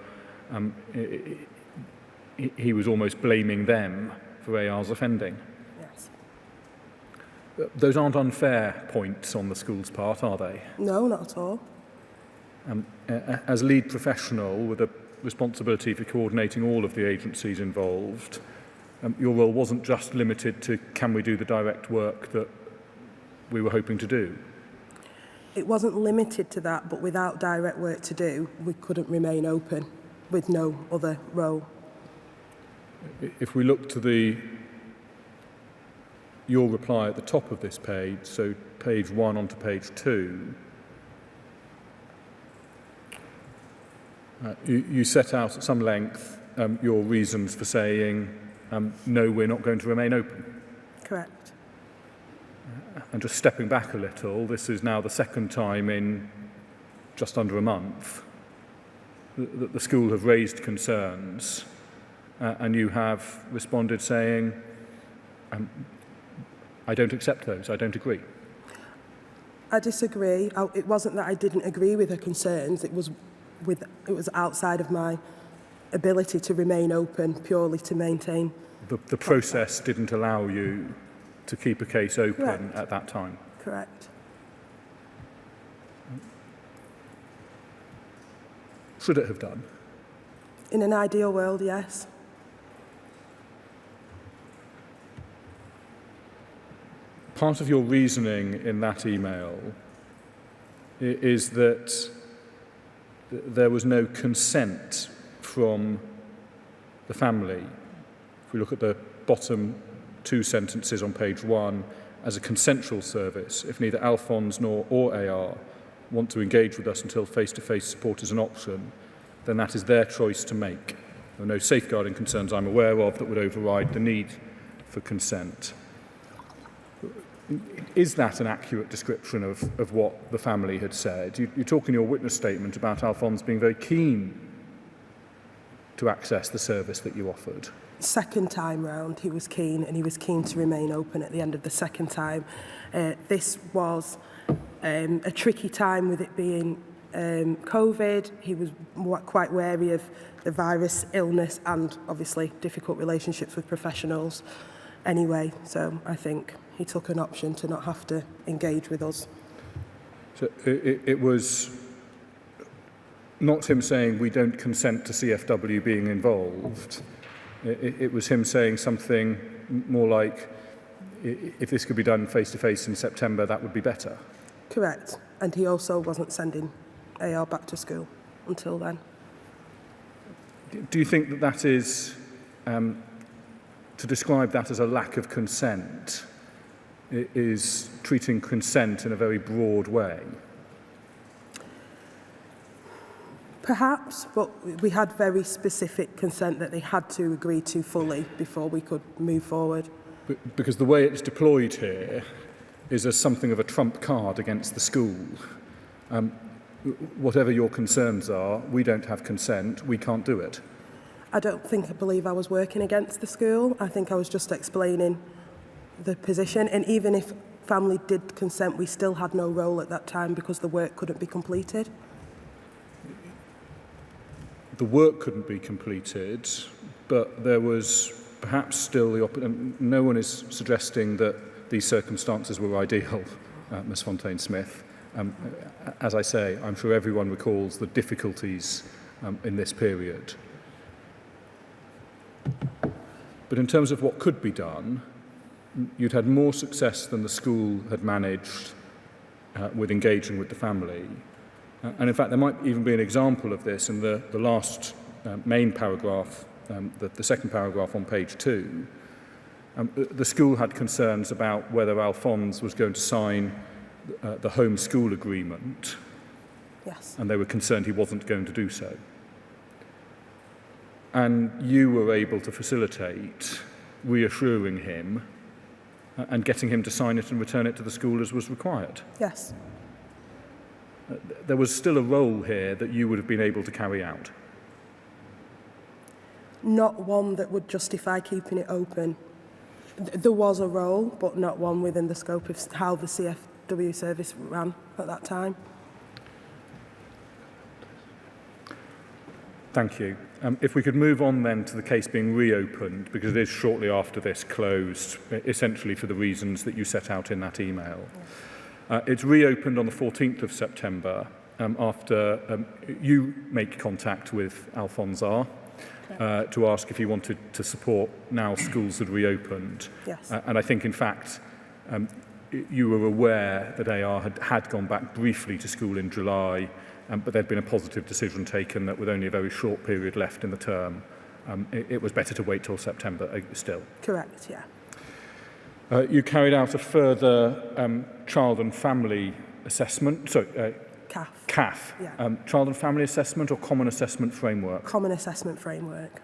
he was almost blaming them for AR's offending. Yes. Those aren't unfair points on the school's part, are they? No, not at all. As lead professional with a responsibility for coordinating all of the agencies involved, your role wasn't just limited to can we do the direct work that we were hoping to do. It wasn't limited to that, but without direct work to do, we couldn't remain open with no other role. If we look to your reply at the top of this page, so page 1 onto page 2, you set out at some length your reasons for saying, no, we're not going to remain open. Correct. And just stepping back a little, this is now the second time in just under a month that the school have raised concerns, and you have responded saying, I don't accept those, I don't agree. I disagree. It wasn't that I didn't agree with her concerns. It was outside of my ability to remain open, purely to maintain. The process didn't allow you to keep a case open Correct. at that time. Correct. Should it have done? In an ideal world, yes. Part of your reasoning in that email is that there was no consent from the family. If we look at the bottom 2 sentences on page 1, as a consensual service, if neither Alphonse or AR want to engage with us until face-to-face support is an option, then that is their choice to make. There are no safeguarding concerns I'm aware of that would override the need for consent. Is that an accurate description of what the family had said? You talk in your witness statement about Alphonse being very keen to access the service that you offered. Second time round, he was keen, and he was keen to remain open at the end of the second time. This was a tricky time with it being COVID. He was quite wary of the virus, illness, and obviously difficult relationships with professionals anyway. So I think he took an option to not have to engage with us. So it was not him saying we don't consent to CFW being involved. It was him saying something more like, if this could be done face-to-face in September, that would be better. Correct. And he also wasn't sending AR back to school until then. Do you think that that is, to describe that as a lack of consent, is treating consent in a very broad way? Perhaps, but we had very specific consent that they had to agree to fully before we could move forward. Because the way it's deployed here is as something of a trump card against the school. Whatever your concerns are, we don't have consent, we can't do it. I believe I was working against the school. I think I was just explaining the position. And even if family did consent, we still had no role at that time because the work couldn't be completed. The work couldn't be completed, but there was perhaps still no one is suggesting that these circumstances were ideal, Ms Fontaine-Smith. As I say, I'm sure everyone recalls the difficulties in this period. But in terms of what could be done, you'd had more success than the school had managed with engaging with the family. And in fact, there might even be an example of this in the last main paragraph, the second paragraph on page 2. The school had concerns about whether Alphonse was going to sign the home school agreement. Yes. And they were concerned he wasn't going to do so. And you were able to facilitate reassuring him and getting him to sign it and return it to the school as was required. Yes. There was still a role here that you would have been able to carry out. Not one that would justify keeping it open. There was a role, but not one within the scope of how the CFW service ran at that time. Thank you. If we could move on then to the case being reopened, because it is shortly after this closed, essentially for the reasons that you set out in that email. It's reopened on the 14th of September after you make contact with Alphonse R. To ask if he wanted to support now schools had reopened. Yes. And I think, in fact, you were aware that AR had gone back briefly to school in July, but there'd been a positive decision taken that with only a very short period left in the term, it was better to wait till September still. Correct, yeah. You carried out a further child and family assessment, CAF. CAF, Yeah. child and family assessment or common assessment framework? Common assessment framework.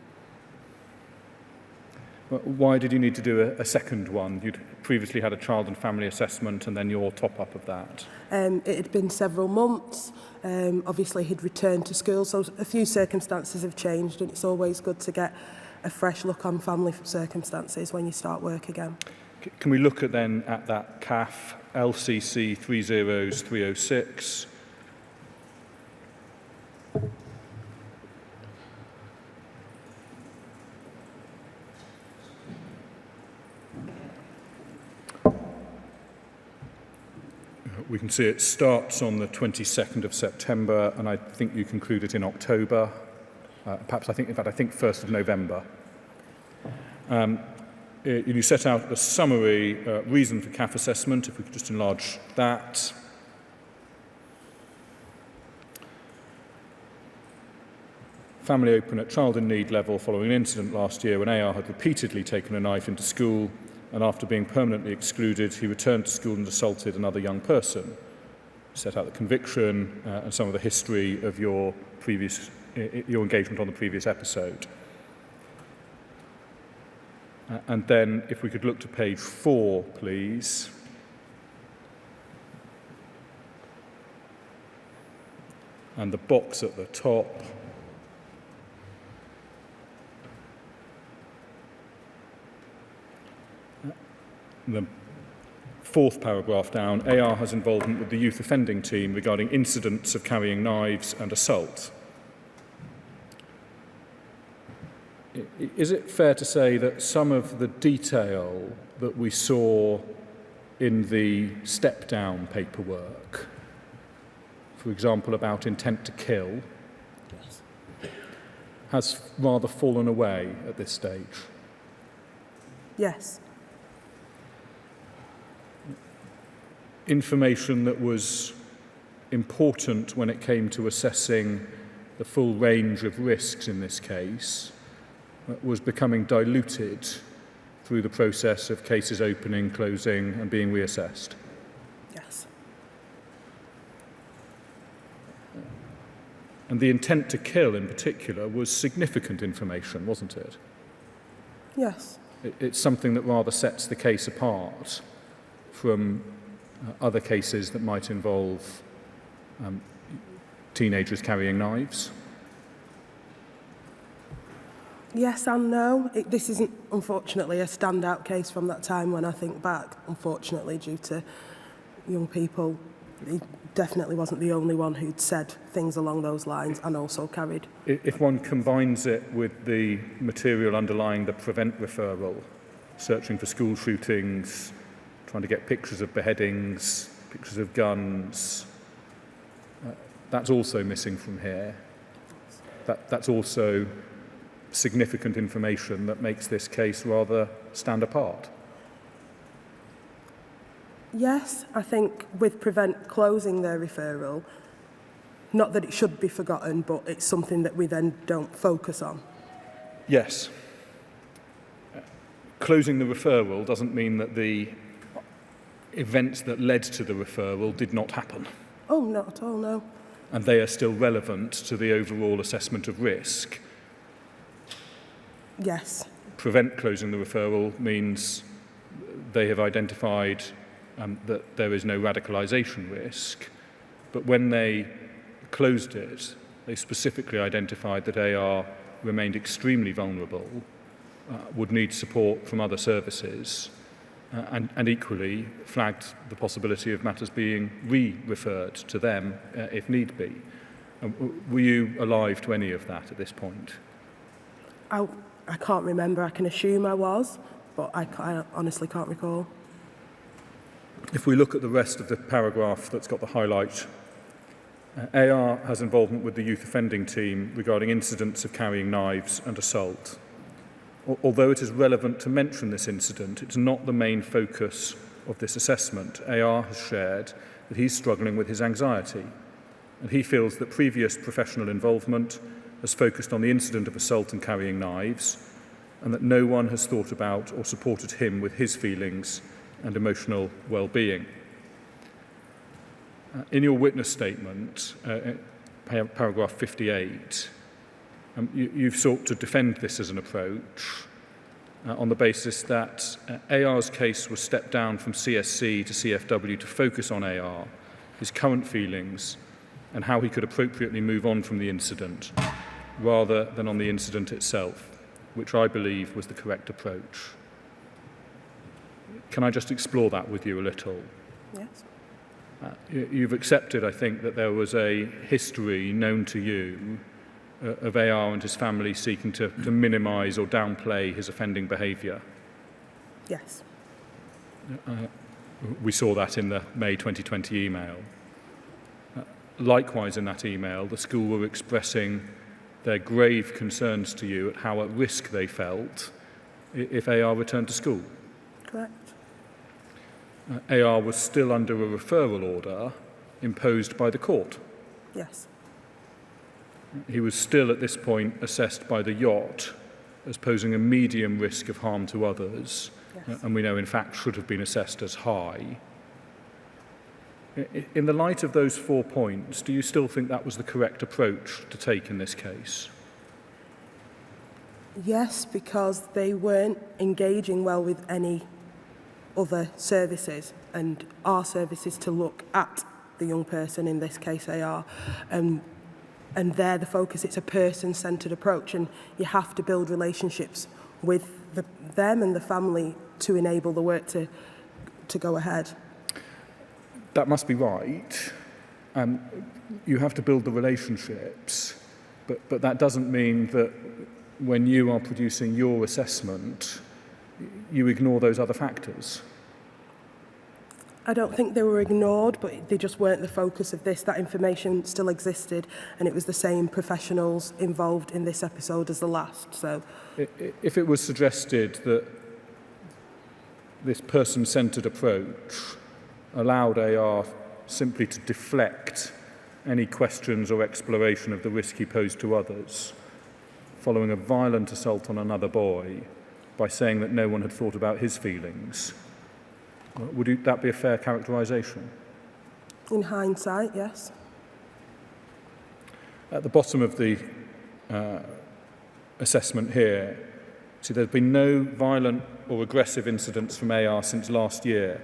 Why did you need to do a second one? You'd previously had a child and family assessment and then your top-up of that. It had been several months. Obviously, he'd returned to school, so a few circumstances have changed, and it's always good to get a fresh look on family circumstances when you start work again. Can we look at then at that CAF LCC 30306? We can see it starts on the 22nd of September, and I think you conclude it in October. Perhaps, I think 1st of November. You set out the summary reason for CAF assessment, if we could just enlarge that. Family open at child in need level following an incident last year when AR had repeatedly taken a knife into school, and after being permanently excluded, he returned to school and assaulted another young person. Set out the conviction and some of the history of your engagement on the previous episode. And then, if we could look to page 4, please. And the box at the top. The 4th paragraph down, AR has involvement with the youth offending team regarding incidents of carrying knives and assault. Is it fair to say that some of the detail that we saw in the step-down paperwork for example, about intent to kill, Yes. has rather fallen away at this stage. Yes. Information that was important when it came to assessing the full range of risks in this case was becoming diluted through the process of cases opening, closing and being reassessed. Yes. And the intent to kill in particular was significant information, wasn't it? Yes. It's something that rather sets the case apart from other cases that might involve teenagers carrying knives. Yes and no. This isn't, unfortunately, a standout case from that time when I think back, unfortunately, due to young people. He definitely wasn't the only one who'd said things along those lines and also carried. If one combines it with the material underlying the prevent referral, searching for school shootings, trying to get pictures of beheadings, pictures of guns, that's also missing from here. That's also significant information that makes this case rather stand apart. Yes, I think with Prevent closing their referral, not that it should be forgotten, but it's something that we then don't focus on. Yes. Closing the referral doesn't mean that the events that led to the referral did not happen. Oh, not at all, no. And they are still relevant to the overall assessment of risk. Yes. Prevent closing the referral means they have identified that there is no radicalisation risk, but when they closed it, they specifically identified that AR remained extremely vulnerable, would need support from other services, and equally flagged the possibility of matters being re-referred to them if need be. Were you alive to any of that at this point? I can't remember. I can assume I was, but I honestly can't recall. If we look at the rest of the paragraph that's got the highlight, AR has involvement with the youth offending team regarding incidents of carrying knives and assault. Although it is relevant to mention this incident, it's not the main focus of this assessment. AR has shared that he's struggling with his anxiety, and he feels that previous professional involvement has focused on the incident of assault and carrying knives, and that no one has thought about or supported him with his feelings and emotional well-being. In your witness statement, paragraph 58, you've sought to defend this as an approach on the basis that AR's case was stepped down from CSC to CFW to focus on AR, his current feelings, and how he could appropriately move on from the incident, rather than on the incident itself, which I believe was the correct approach. Can I just explore that with you a little? Yes. You've accepted, I think, that there was a history known to you of AR and his family seeking to minimise or downplay his offending behaviour. Yes. We saw that in the May 2020 email. Likewise, in that email, the school were expressing their grave concerns to you at how at risk they felt if AR returned to school. Correct. AR was still under a referral order imposed by the court. Yes. He was still at this point assessed by the yacht as posing a medium risk of harm to others, Yes. and we know in fact should have been assessed as high. In the light of those 4 points, do you still think that was the correct approach to take in this case? Yes, because they weren't engaging well with any other services, and our services to look at the young person, in this case AR, and they're the focus. It's a person-centred approach, and you have to build relationships with them and the family to enable the work to go ahead. That must be right. You have to build the relationships, but that doesn't mean that when you are producing your assessment, you ignore those other factors. I don't think they were ignored, but they just weren't the focus of this. That information still existed, and it was the same professionals involved in this episode as the last. So, If it was suggested that this person-centred approach allowed AR simply to deflect any questions or exploration of the risk he posed to others, following a violent assault on another boy, by saying that no one had thought about his feelings, would that be a fair characterisation? in hindsight, yes. At the bottom of the assessment here, see there's been no violent or aggressive incidents from AR since last year,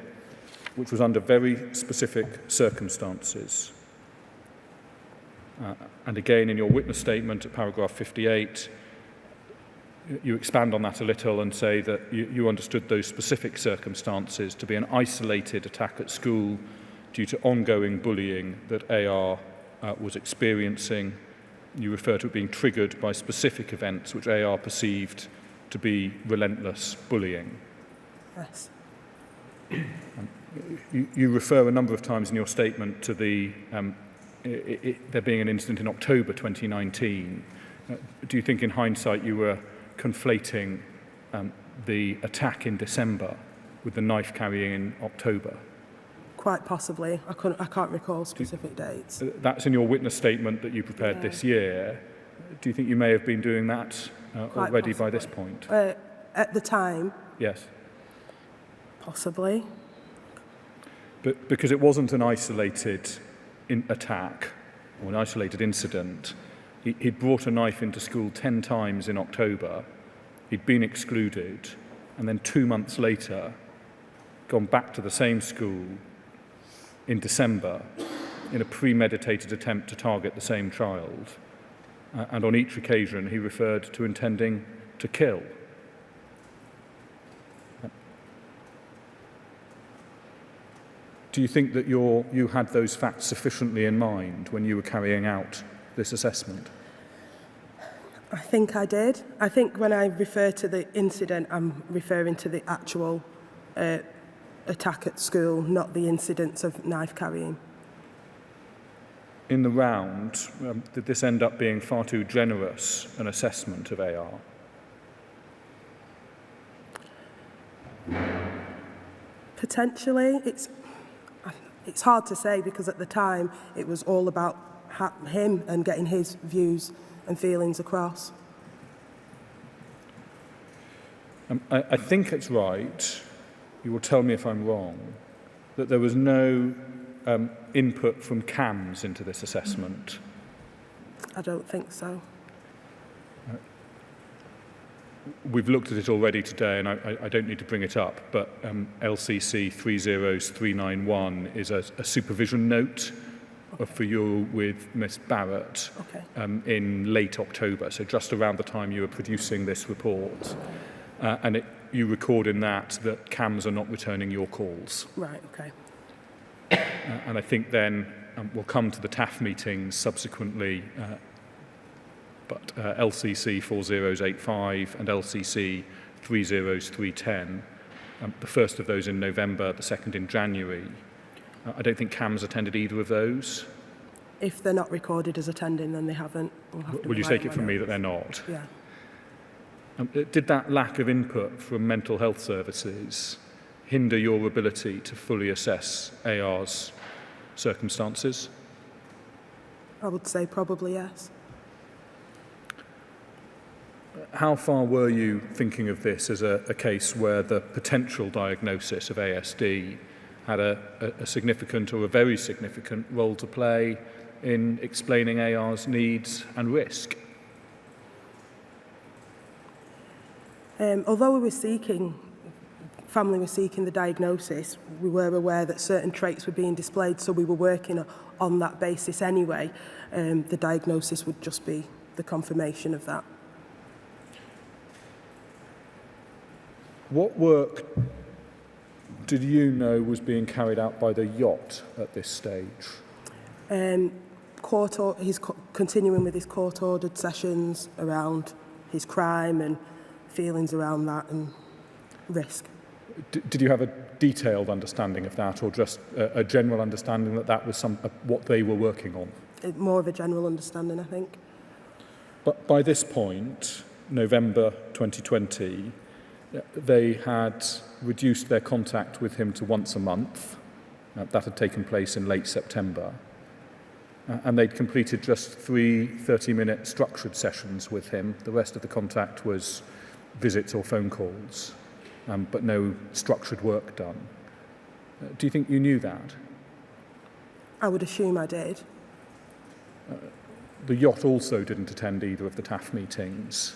which was under very specific circumstances. And again, in your witness statement at paragraph 58, you expand on that a little and say that you understood those specific circumstances to be an isolated attack at school due to ongoing bullying that AR was experiencing. You refer to it being triggered by specific events which AR perceived to be relentless bullying. Yes. You refer a number of times in your statement to there being an incident in October 2019. Do you think in hindsight you were conflating the attack in December with the knife carrying in October? Quite possibly. I can't recall specific dates. That's in your witness statement that you prepared this year. Do you think you may have been doing that already by this point? At the time, Yes. possibly. But because it wasn't an isolated attack or an isolated incident, he'd brought a knife into school 10 times in October, he'd been excluded, and then 2 months later, gone back to the same school in December in a premeditated attempt to target the same child. And on each occasion, he referred to intending to kill. Do you think that you had those facts sufficiently in mind when you were carrying out this assessment? I think I did. I think when I refer to the incident, I'm referring to the actual attack at school, not the incidents of knife carrying. In the round, did this end up being far too generous an assessment of AR? Potentially, it's hard to say because at the time it was all about him and getting his views and feelings across. I think it's right, you will tell me if I'm wrong, that there was no input from CAMS into this assessment. I don't think so. We've looked at it already today, and I don't need to bring it up, but LCC 30391 is a supervision note for you with Miss Barrett in late October, so just around the time you were producing this report. And you record in that CAMS are not returning your calls. Right, okay. And I think then we'll come to the TAF meetings subsequently, but LCC 4085 and LCC 30310, the first of those in November, the second in January. I don't think CAMS attended either of those. If they're not recorded as attending, then they haven't. Will you take it from me that they're not? Yeah. Did that lack of input from mental health services hinder your ability to fully assess AR's circumstances? I would say probably yes. How far were you thinking of this as a case where the potential diagnosis of ASD had a significant or a very significant role to play in explaining AR's needs and risk? Although family was seeking the diagnosis, we were aware that certain traits were being displayed, so we were working on that basis anyway. The diagnosis would just be the confirmation of that. What work did you know was being carried out by the yacht at this stage? He's continuing with his court-ordered sessions around his crime and feelings around that and risk. Did you have a detailed understanding of that, or just a general understanding that that was what they were working on? More of a general understanding, I think. But by this point, November 2020, they had reduced their contact with him to once a month. That had taken place in late September. And they'd completed just 3 30-minute structured sessions with him. The rest of the contact was visits or phone calls, but no structured work done. Do you think you knew that? I would assume I did. The yacht also didn't attend either of the TAF meetings.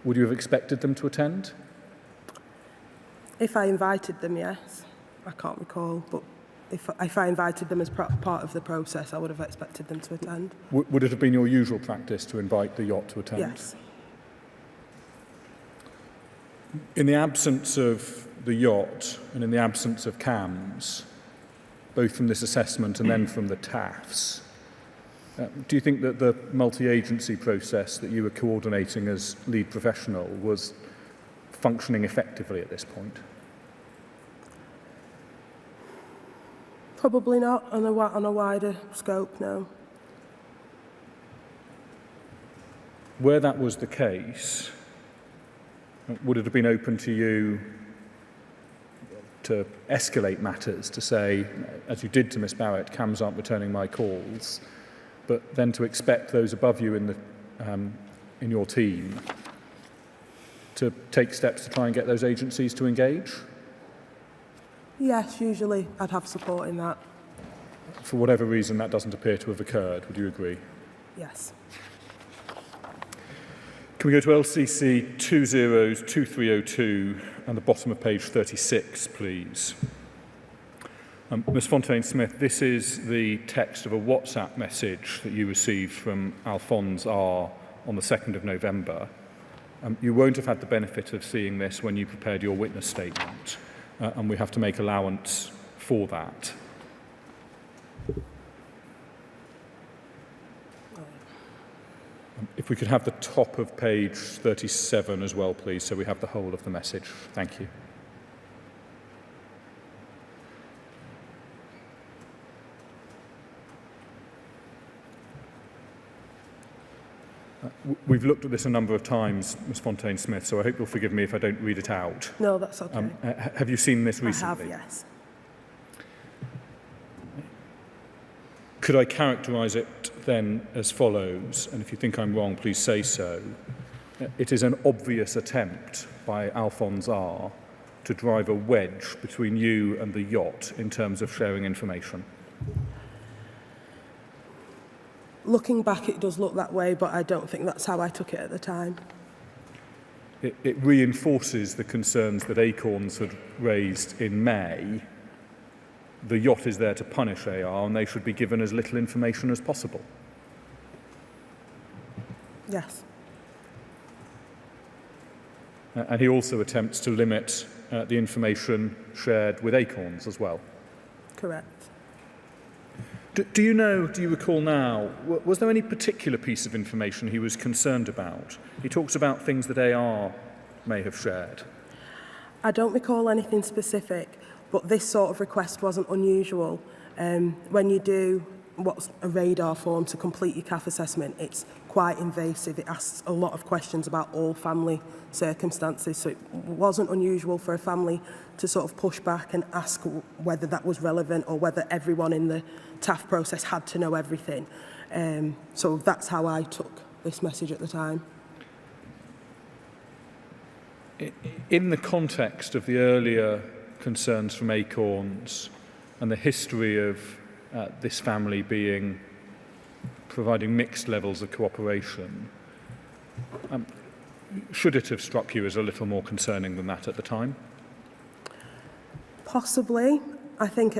Would you have expected them to attend? If I invited them, yes. I can't recall, but if I invited them as part of the process, I would have expected them to attend. Would it have been your usual practice to invite the yacht to attend? Yes. In the absence of the yacht and in the absence of CAMS, both from this assessment and then from the TAFs, do you think that the multi-agency process that you were coordinating as lead professional was functioning effectively at this point? Probably not on a wider scope, no. Where that was the case, would it have been open to you to escalate matters, to say, as you did to Miss Barrett, CAMS aren't returning my calls, but then to expect those above you in your team to take steps to try and get those agencies to engage? Yes, usually I'd have support in that. For whatever reason, that doesn't appear to have occurred. Would you agree? Yes. Can we go to LCC 202302 and the bottom of page 36, please? Ms Fontaine-Smith, this is the text of a WhatsApp message that you received from Alphonse R. on the 2nd of November. You won't have had the benefit of seeing this when you prepared your witness statement, and we have to make allowance for that. If we could have the top of page 37 as well, please, so we have the whole of the message. Thank you. We've looked at this a number of times, Ms Fontaine-Smith, so I hope you'll forgive me if I don't read it out. No, that's okay. Have you seen this recently? I have, yes. Could I characterise it then as follows, and if you think I'm wrong, please say so. It is an obvious attempt by Alphonse R. to drive a wedge between you and the yacht in terms of sharing information. Looking back, it does look that way, but I don't think that's how I took it at the time. It reinforces the concerns that Acorns had raised in May. The yacht is there to punish AR, and they should be given as little information as possible. Yes. And he also attempts to limit the information shared with Acorns as well. Correct. Do you recall now, was there any particular piece of information he was concerned about? He talks about things that AR may have shared. I don't recall anything specific, but this sort of request wasn't unusual. When you do what's a radar form to complete your CAF assessment, it's quite invasive. It asks a lot of questions about all family circumstances, so it wasn't unusual for a family to sort of push back and ask whether that was relevant or whether everyone in the TAF process had to know everything. So that's how I took this message at the time. In the context of the earlier concerns from Acorns and the history of this family providing mixed levels of cooperation, should it have struck you as a little more concerning than that at the time? Possibly. I think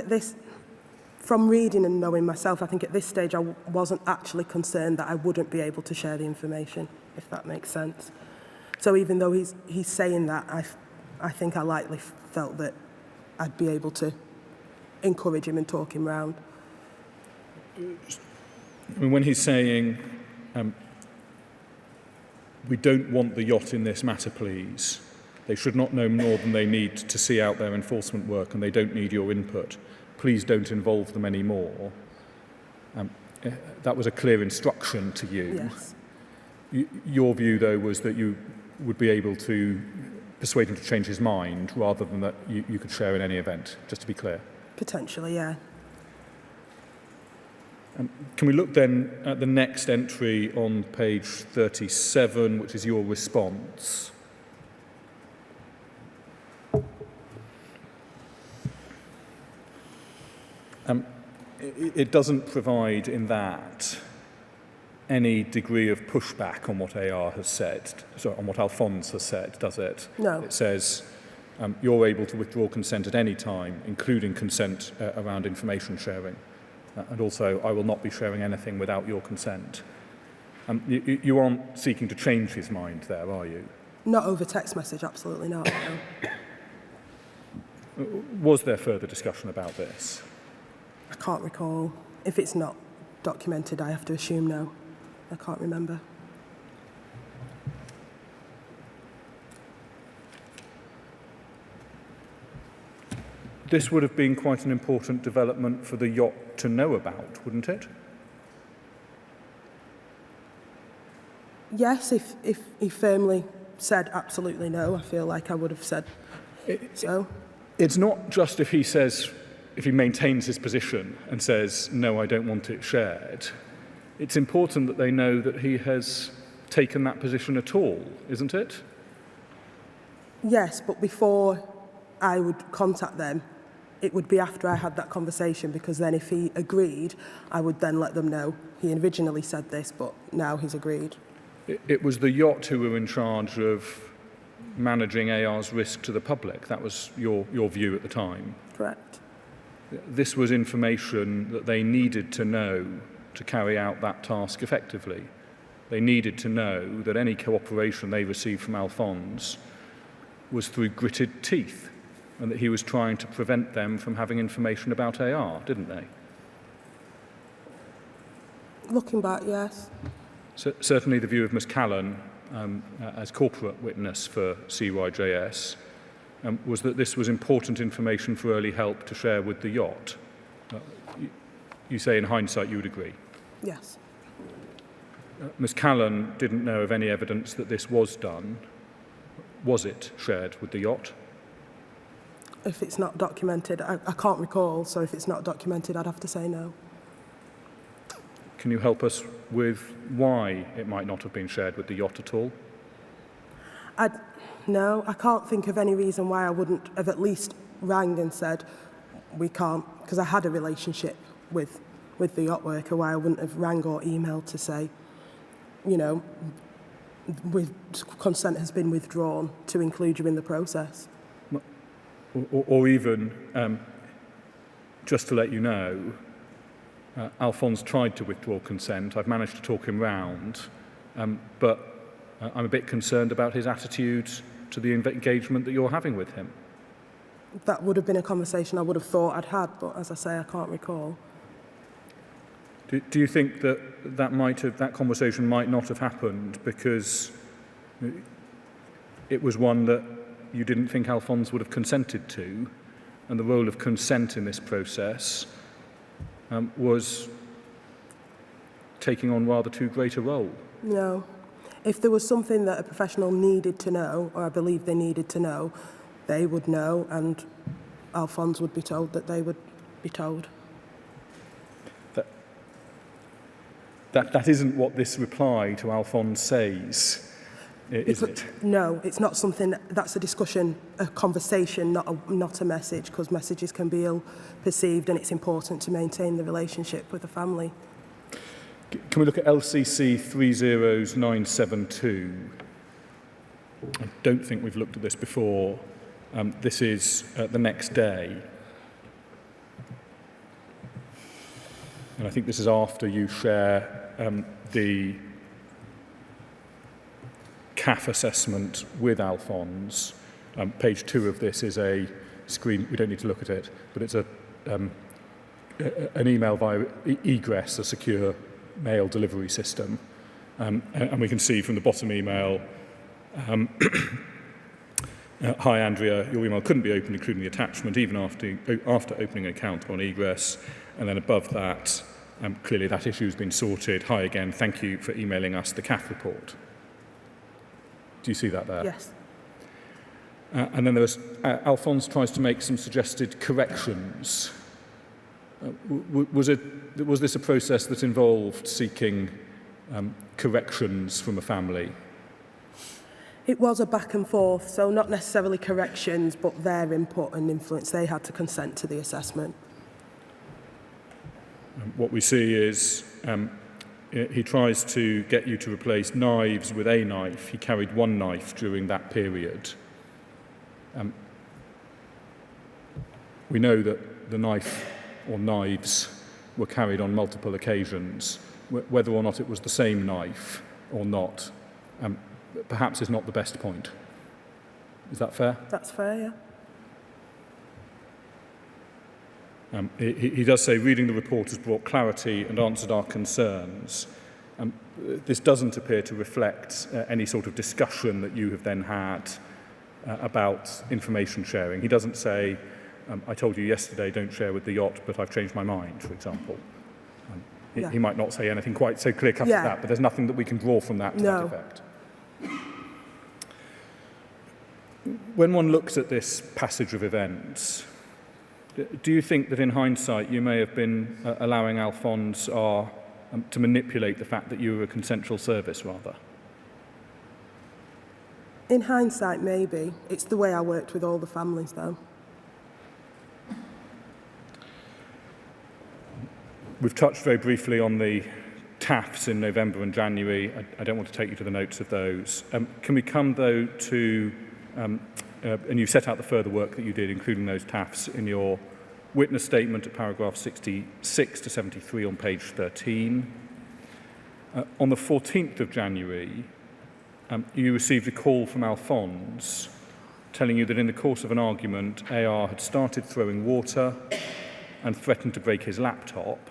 from reading and knowing myself, I think at this stage I wasn't actually concerned that I wouldn't be able to share the information, if that makes sense. So even though he's saying that, I think I likely felt that I'd be able to encourage him and talk him round. I mean, when he's saying, we don't want the yacht in this matter, please, They should not know more than they need to see out their enforcement work, and they don't need your input. Please don't involve them anymore. That was a clear instruction to you. Yes. Your view, though, was that you would be able to persuade him to change his mind rather than that you could share in any event, just to be clear. Potentially, yeah. Can we look then at the next entry on page 37, which is your response? It doesn't provide in that any degree of pushback on what AR has said, sorry, on what Alphonse has said, does it? No. It says you're able to withdraw consent at any time, including consent around information sharing. And also, I will not be sharing anything without your consent. You aren't seeking to change his mind there, are you? Not over text message, absolutely not. No. Was there further discussion about this? I can't recall. If it's not documented, I have to assume no. I can't remember. This would have been quite an important development for the yacht to know about, wouldn't it? Yes, if he firmly said absolutely no, I feel like I would have said so. It's not just if he maintains his position and says, no, I don't want it shared. It's important that they know that he has taken that position at all, isn't it? Yes, but before I would contact them, it would be after I had that conversation, because then if he agreed, I would then let them know. He originally said this, but now he's agreed. It was the yacht who were in charge of managing AR's risk to the public. That was your view at the time. Correct. This was information that they needed to know to carry out that task effectively. They needed to know that any cooperation they received from Alphonse was through gritted teeth, and that he was trying to prevent them from having information about AR, didn't they? Looking back, yes. Certainly the view of Ms Callan, as corporate witness for CYJS, was that this was important information for early help to share with the yacht. You say in hindsight you would agree? Yes. Ms Callan didn't know of any evidence that this was done. Was it shared with the yacht? If it's not documented, I can't recall, so if it's not documented, I'd have to say no. Can you help us with why it might not have been shared with the yacht at all? No, I can't think of any reason why I wouldn't have at least rang and said, we can't, because I had a relationship with the yacht worker, why I wouldn't have rang or emailed to say, you know, consent has been withdrawn to include you in the process. Or even, just to let you know, Alphonse tried to withdraw consent. I've managed to talk him round, but I'm a bit concerned about his attitude to the engagement that you're having with him. That would have been a conversation I would have thought I'd had, but as I say, I can't recall. Do you think that conversation might not have happened because it was one that you didn't think Alphonse would have consented to, and the role of consent in this process was taking on rather too great a role? No. If there was something that a professional needed to know, or I believe they needed to know, they would know, and Alphonse would be told that they would be told. That isn't what this reply to Alphonse says, is it? No, it's not something, that's a discussion, a conversation, not a message, because messages can be ill-perceived, and it's important to maintain the relationship with the family. Can we look at LCC 30972? I don't think we've looked at this before. This is the next day. And I think this is after you share the CAF assessment with Alphonse. Page 2 of this is a screen, we don't need to look at it, but it's an email via egress, a secure mail delivery system. And we can see from the bottom email Hi, Andrea. Your email couldn't be opened, including the attachment, even after opening an account on egress. And then above that, clearly that issue has been sorted. Hi again. Thank you for emailing us the CAF report. Do you see that there? Yes. And then there was, Alphonse tries to make some suggested corrections. Was this a process that involved seeking corrections from a family? It was a back and forth, so not necessarily corrections, but their input and influence. They had to consent to the assessment. What we see is he tries to get you to replace knives with a knife. He carried one knife during that period. We know that the knife or knives were carried on multiple occasions. Whether or not it was the same knife or not, perhaps is not the best point. Is that fair? That's fair, yeah. He does say, reading the report has brought clarity and answered our concerns. This doesn't appear to reflect any sort of discussion that you have then had about information sharing. He doesn't say, I told you yesterday don't share with the yacht, but I've changed my mind, for example. Yeah. He might not say anything quite so clear-cut Yeah. as that, but there's nothing that we can draw from that to that effect. When one looks at this passage of events, do you think that in hindsight you may have been allowing Alphonse to manipulate the fact that you were a consensual service, rather? In hindsight, maybe. It's the way I worked with all the families, though. We've touched very briefly on the TAFs in November and January. I don't want to take you to the notes of those. Can we come, though, to... and you set out the further work that you did, including those TAFs, in your witness statement at paragraph 66 to 73 on page 13. On the 14th of January, you received a call from Alphonse telling you that in the course of an argument, AR had started throwing water and threatened to break his laptop,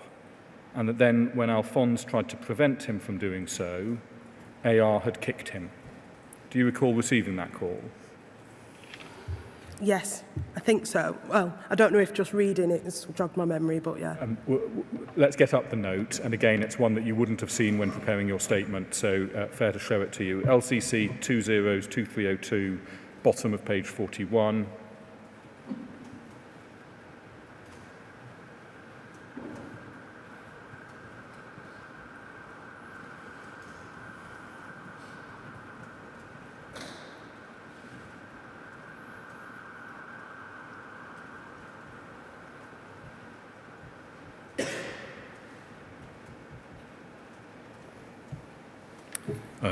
and that then when Alphonse tried to prevent him from doing so, AR had kicked him. Do you recall receiving that call? Yes, I think so. Well, I don't know if just reading it has jogged my memory, but yeah. Let's get up the note, and again, it's one that you wouldn't have seen when preparing your statement, so fair to show it to you. LCC 202302, bottom of page 41.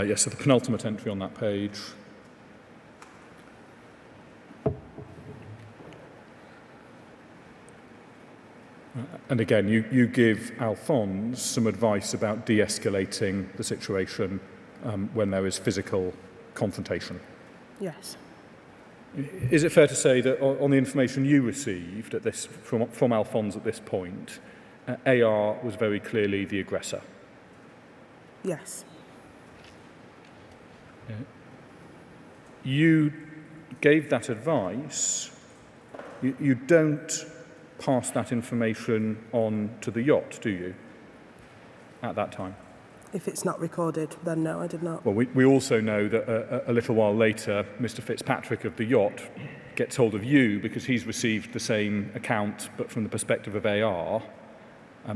Yes, so the penultimate entry on that page. And again, you give Alphonse some advice about de-escalating the situation when there is physical confrontation. Yes. Is it fair to say that on the information you received at this, from Alphonse at this point, AR was very clearly the aggressor? Yes. You gave that advice. You don't pass that information on to the yacht, do you, at that time? If it's not recorded, then no, I did not. Well, we also know that a little while later, Mr. Fitzpatrick of the yacht gets hold of you because he's received the same account, but from the perspective of AR.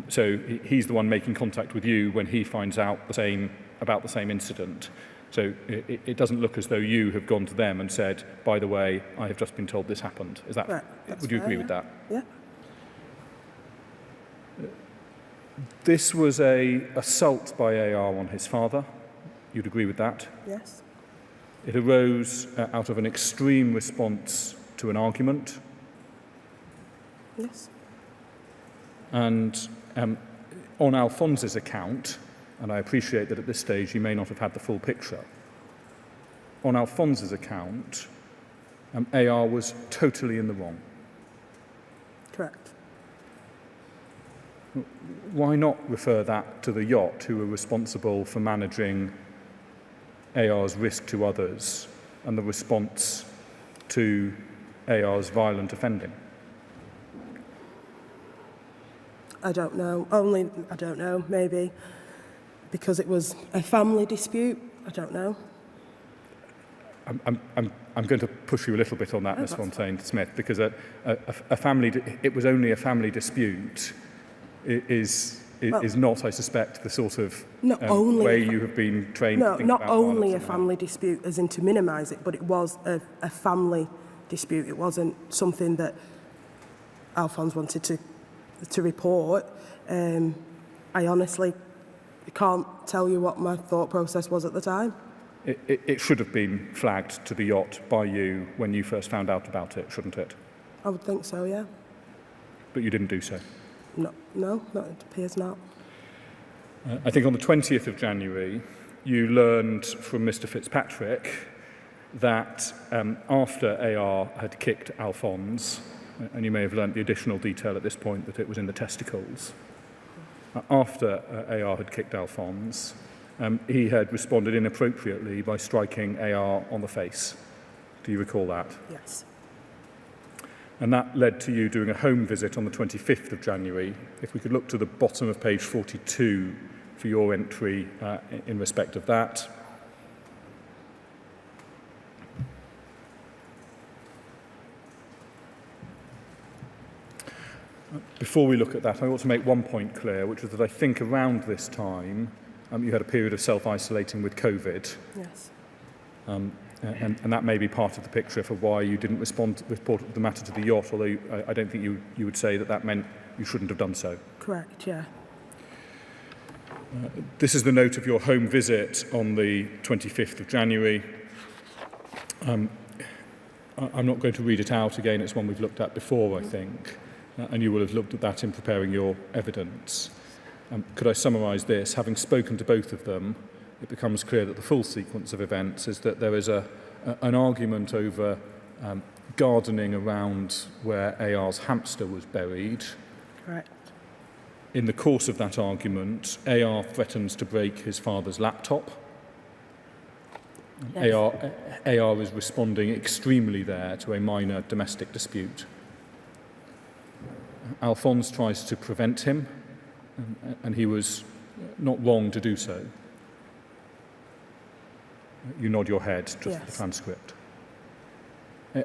So he's the one making contact with you when he finds out about the same incident. So it doesn't look as though you have gone to them and said, by the way, I have just been told this happened. Is that? Right, Would you agree fair, with that? Yeah. This was an assault by AR on his father. You'd agree with that? Yes. It arose out of an extreme response to an argument. Yes. And on Alphonse's account, and I appreciate that at this stage you may not have had the full picture, on Alphonse's account, AR was totally in the wrong. Correct. Why not refer that to the yacht, who were responsible for managing AR's risk to others and the response to AR's violent offending? I don't know. I don't know, maybe because it was a family dispute. I don't know. I'm going to push you a little bit on that, Ms. Fontaine-Smith, because it was only a family dispute is not, I suspect, the sort of way you have been trained to think not about only a violence. family dispute as in to minimise it, but it was a family dispute. It wasn't something that Alphonse wanted to report. I honestly can't tell you what my thought process was at the time. It should have been flagged to the yacht by you when you first found out about it, shouldn't it? I would think so, yeah. But you didn't do so. No, it appears not. I think on the 20th of January, you learned from Mr. Fitzpatrick that after AR had kicked Alphonse, and you may have learnt the additional detail at this point that it was in the testicles, after AR had kicked Alphonse, he had responded inappropriately by striking AR on the face. Do you recall that? Yes. And that led to you doing a home visit on the 25th of January. If we could look to the bottom of page 42 for your entry in respect of that. Before we look at that, I ought to make one point clear, which was that I think around this time you had a period of self-isolating with COVID. Yes. And that may be part of the picture for why you didn't report the matter to the yacht, although I don't think you would say that meant you shouldn't have done so. Correct, yeah. This is the note of your home visit on the 25th of January. I'm not going to read it out again, it's one we've looked at before, I think, and you will have looked at that in preparing your evidence. Could I summarise this? Having spoken to both of them, it becomes clear that the full sequence of events is that there is an argument over gardening around where AR's hamster was buried. Correct. In the course of that argument, AR threatens to break his father's laptop. Yes. AR is responding extremely there to a minor domestic dispute. Alphonse tries to prevent him, and he was not wrong to do so. You nod your head just for the transcript.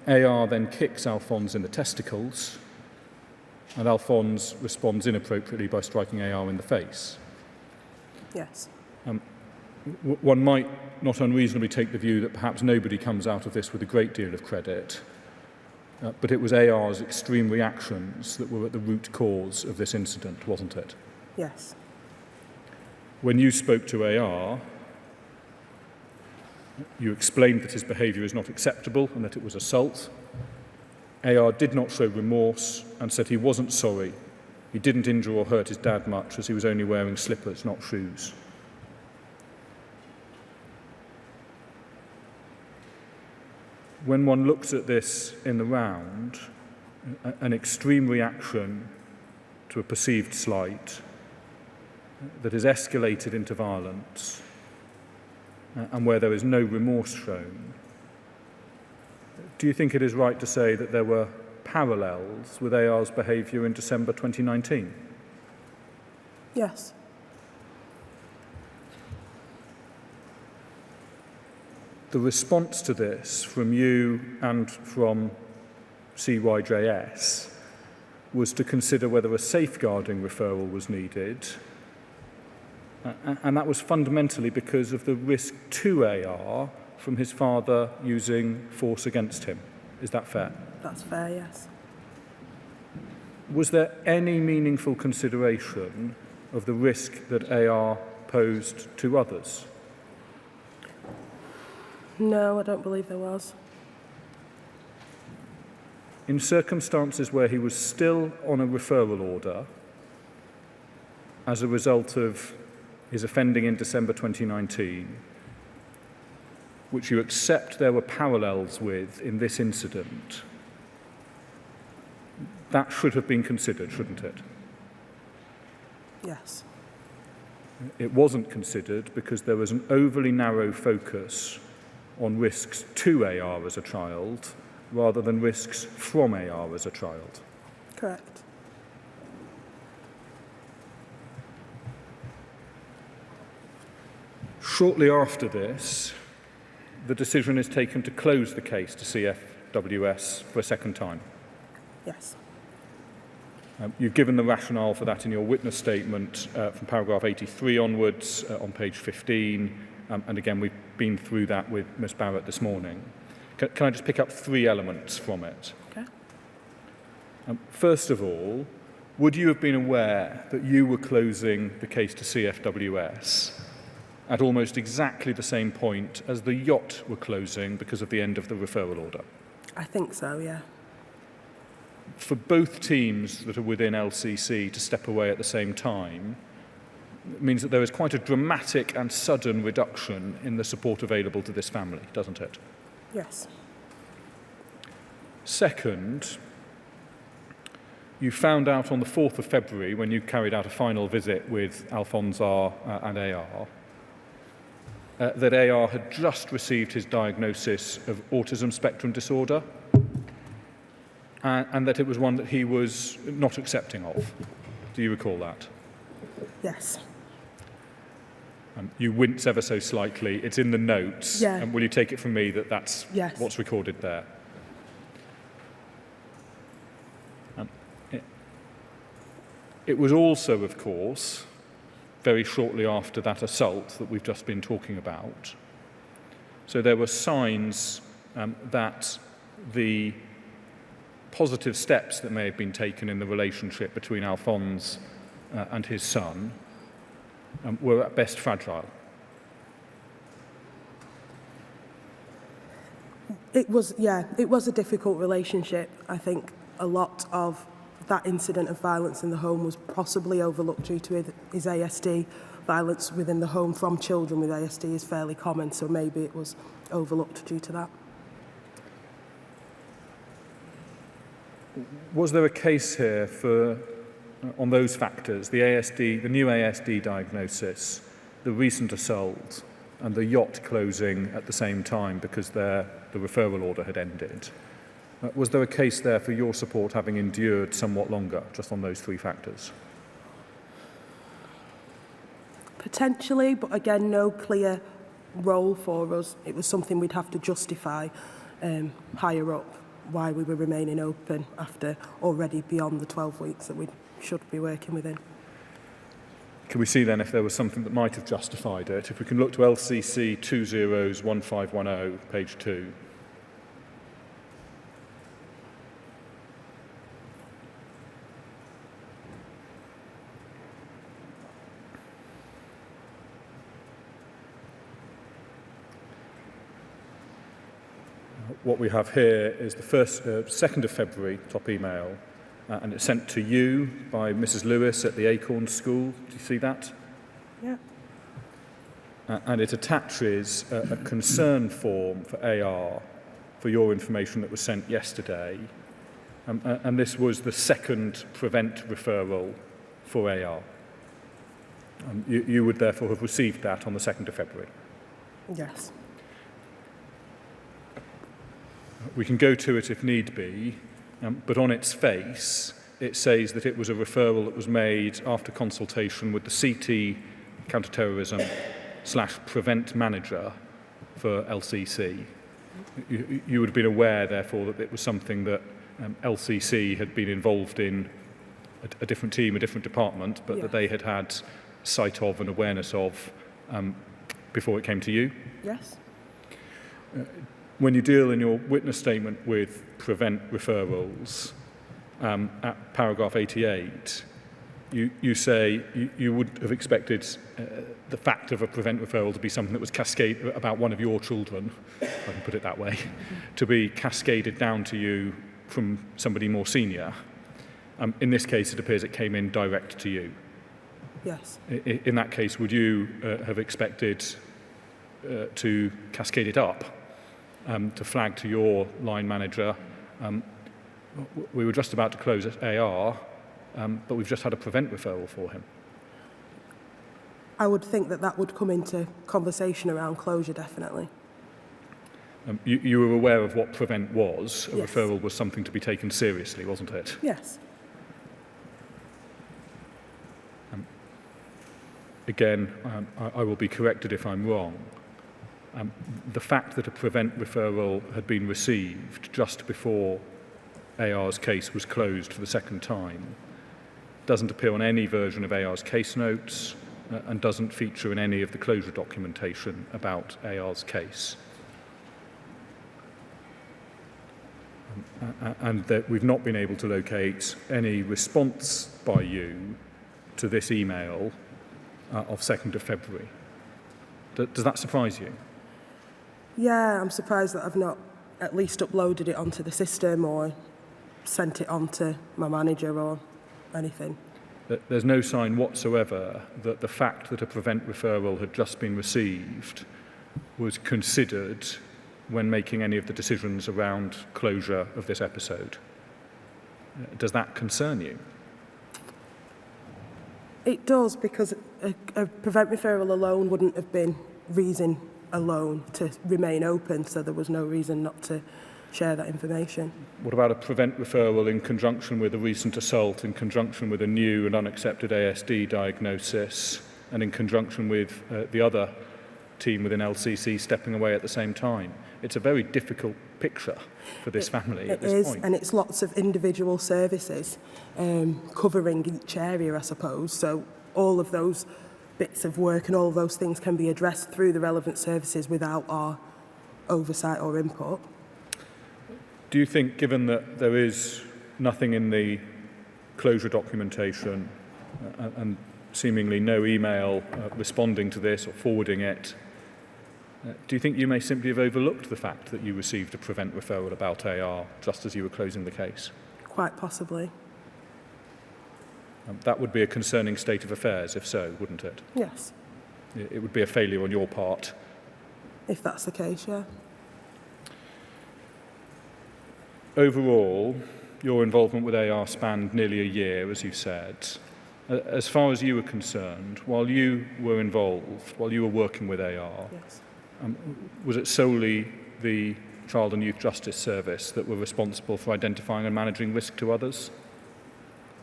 AR then kicks Alphonse in the testicles, and Alphonse responds inappropriately by striking AR in the face. Yes. One might not unreasonably take the view that perhaps nobody comes out of this with a great deal of credit, but it was AR's extreme reactions that were at the root cause of this incident, wasn't it? Yes. When you spoke to AR, you explained that his behaviour is not acceptable and that it was assault. AR did not show remorse and said he wasn't sorry. He didn't injure or hurt his dad much as he was only wearing slippers, not shoes. When one looks at this in the round, an extreme reaction to a perceived slight that has escalated into violence and where there is no remorse shown, do you think it is right to say that there were parallels with AR's behaviour in December 2019? Yes. The response to this from you and from CYJS was to consider whether a safeguarding referral was needed, and that was fundamentally because of the risk to AR from his father using force against him. Is that fair? That's fair, yes. Was there any meaningful consideration of the risk that AR posed to others? No, I don't believe there was. In circumstances where he was still on a referral order as a result of his offending in December 2019, which you accept there were parallels with in this incident, that should have been considered, shouldn't it? Yes. It wasn't considered because there was an overly narrow focus on risks to AR as a child rather than risks from AR as a child. Correct. Shortly after this, the decision is taken to close the case to CFWS for a second time. Yes. You've given the rationale for that in your witness statement from paragraph 83 onwards on page 15, and again we've been through that with Ms Barrett this morning. Can I just pick up 3 elements from it? Okay. First of all, would you have been aware that you were closing the case to CFWS at almost exactly the same point as the yacht were closing because of the end of the referral order? I think so, yeah. For both teams that are within LCC to step away at the same time, it means that there is quite a dramatic and sudden reduction in the support available to this family, doesn't it? Yes. Second, you found out on the 4th of February, when you carried out a final visit with Alphonse R and AR, that AR had just received his diagnosis of autism spectrum disorder, and that it was one that he was not accepting of. Do you recall that? Yes. You wince ever so slightly. It's in the notes. Yeah. And will you take it from me that that's Yes. what's recorded there? It was also, of course, very shortly after that assault that we've just been talking about. So there were signs that the positive steps that may have been taken in the relationship between Alphonse and his son were at best fragile. It was a difficult relationship. I think a lot of that incident of violence in the home was possibly overlooked due to his ASD. Violence within the home from children with ASD is fairly common, so maybe it was overlooked due to that. Was there a case here for, on those factors, the new ASD diagnosis, the recent assault, and the yacht closing at the same time because the referral order had ended? Was there a case there for your support having endured somewhat longer, just on those 3 factors? Potentially, but again, no clear role for us. It was something we'd have to justify higher up why we were remaining open after already beyond the 12 weeks that we should be working within. Can we see then if there was something that might have justified it? If we can look to LCC 201510, page 2. What we have here is the 2nd of February top email, and it's sent to you by Mrs. Lewis at the Acorn School. Do you see that? Yeah. And it attaches a concern form for AR for your information that was sent yesterday. And this was the second prevent referral for AR. You would therefore have received that on the 2nd of February. Yes. We can go to it if need be, but on its face, it says that it was a referral that was made after consultation with the CT counterterrorism / prevent manager for LCC. You would have been aware, therefore, that it was something that LCC had been involved in a different team, a different department, but that they had sight of and awareness of before it came to you? Yes. When you deal in your witness statement with prevent referrals, at paragraph 88, you say you would have expected the fact of a prevent referral to be something that was cascaded about one of your children, if I can put it that way, to be cascaded down to you from somebody more senior. In this case, it appears it came in direct to you. Yes. In that case, would you have expected to cascade it up, to flag to your line manager, we were just about to close at AR, but we've just had a prevent referral for him? I would think that that would come into conversation around closure, definitely. You were aware of what Prevent was. A Yes. referral was something to be taken seriously, wasn't it? Yes. Again, I will be corrected if I'm wrong. The fact that a Prevent referral had been received just before AR's case was closed for the second time doesn't appear on any version of AR's case notes and doesn't feature in any of the closure documentation about AR's case. And that we've not been able to locate any response by you to this email of 2nd of February. Does that surprise you? Yeah, I'm surprised that I've not at least uploaded it onto the system or sent it on to my manager or anything. There's no sign whatsoever that the fact that a Prevent referral had just been received was considered when making any of the decisions around closure of this episode. Does that concern you? It does, because a Prevent referral alone wouldn't have been reason alone to remain open, so there was no reason not to share that information. What about a Prevent referral in conjunction with a recent assault, in conjunction with a new and unaccepted ASD diagnosis, and in conjunction with the other team within LCC stepping away at the same time? It's a very difficult picture for this family at this point. And it's lots of individual services covering each area, I suppose. So all of those bits of work and all of those things can be addressed through the relevant services without our oversight or input. Do you think, given that there is nothing in the closure documentation and seemingly no email responding to this or forwarding it, do you think you may simply have overlooked the fact that you received a Prevent referral about AR just as you were closing the case? Quite possibly. That would be a concerning state of affairs, if so, wouldn't it? Yes, It would be a failure on your part. if that's the case, yeah. Overall, your involvement with AR spanned nearly a year, as you said. As far as you were concerned, while you were involved, while you were working with AR, Yes. was it solely the Child and Youth Justice Service that were responsible for identifying and managing risk to others?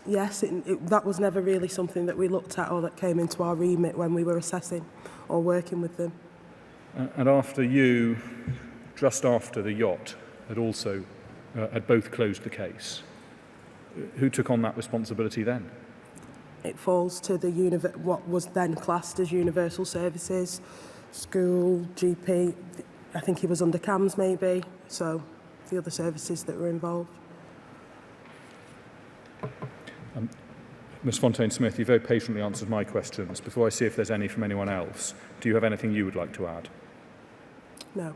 Yes, that was never really something that we looked at or that came into our remit when we were assessing or working with them. And after you, just after the yacht, had both closed the case, who took on that responsibility then? It falls to what was then classed as universal services, school, GP. I think he was under CAMS maybe, so the other services that were involved. Ms Fontaine-Smith, you very patiently answered my questions. Before I see if there's any from anyone else, do you have anything you would like to add? No.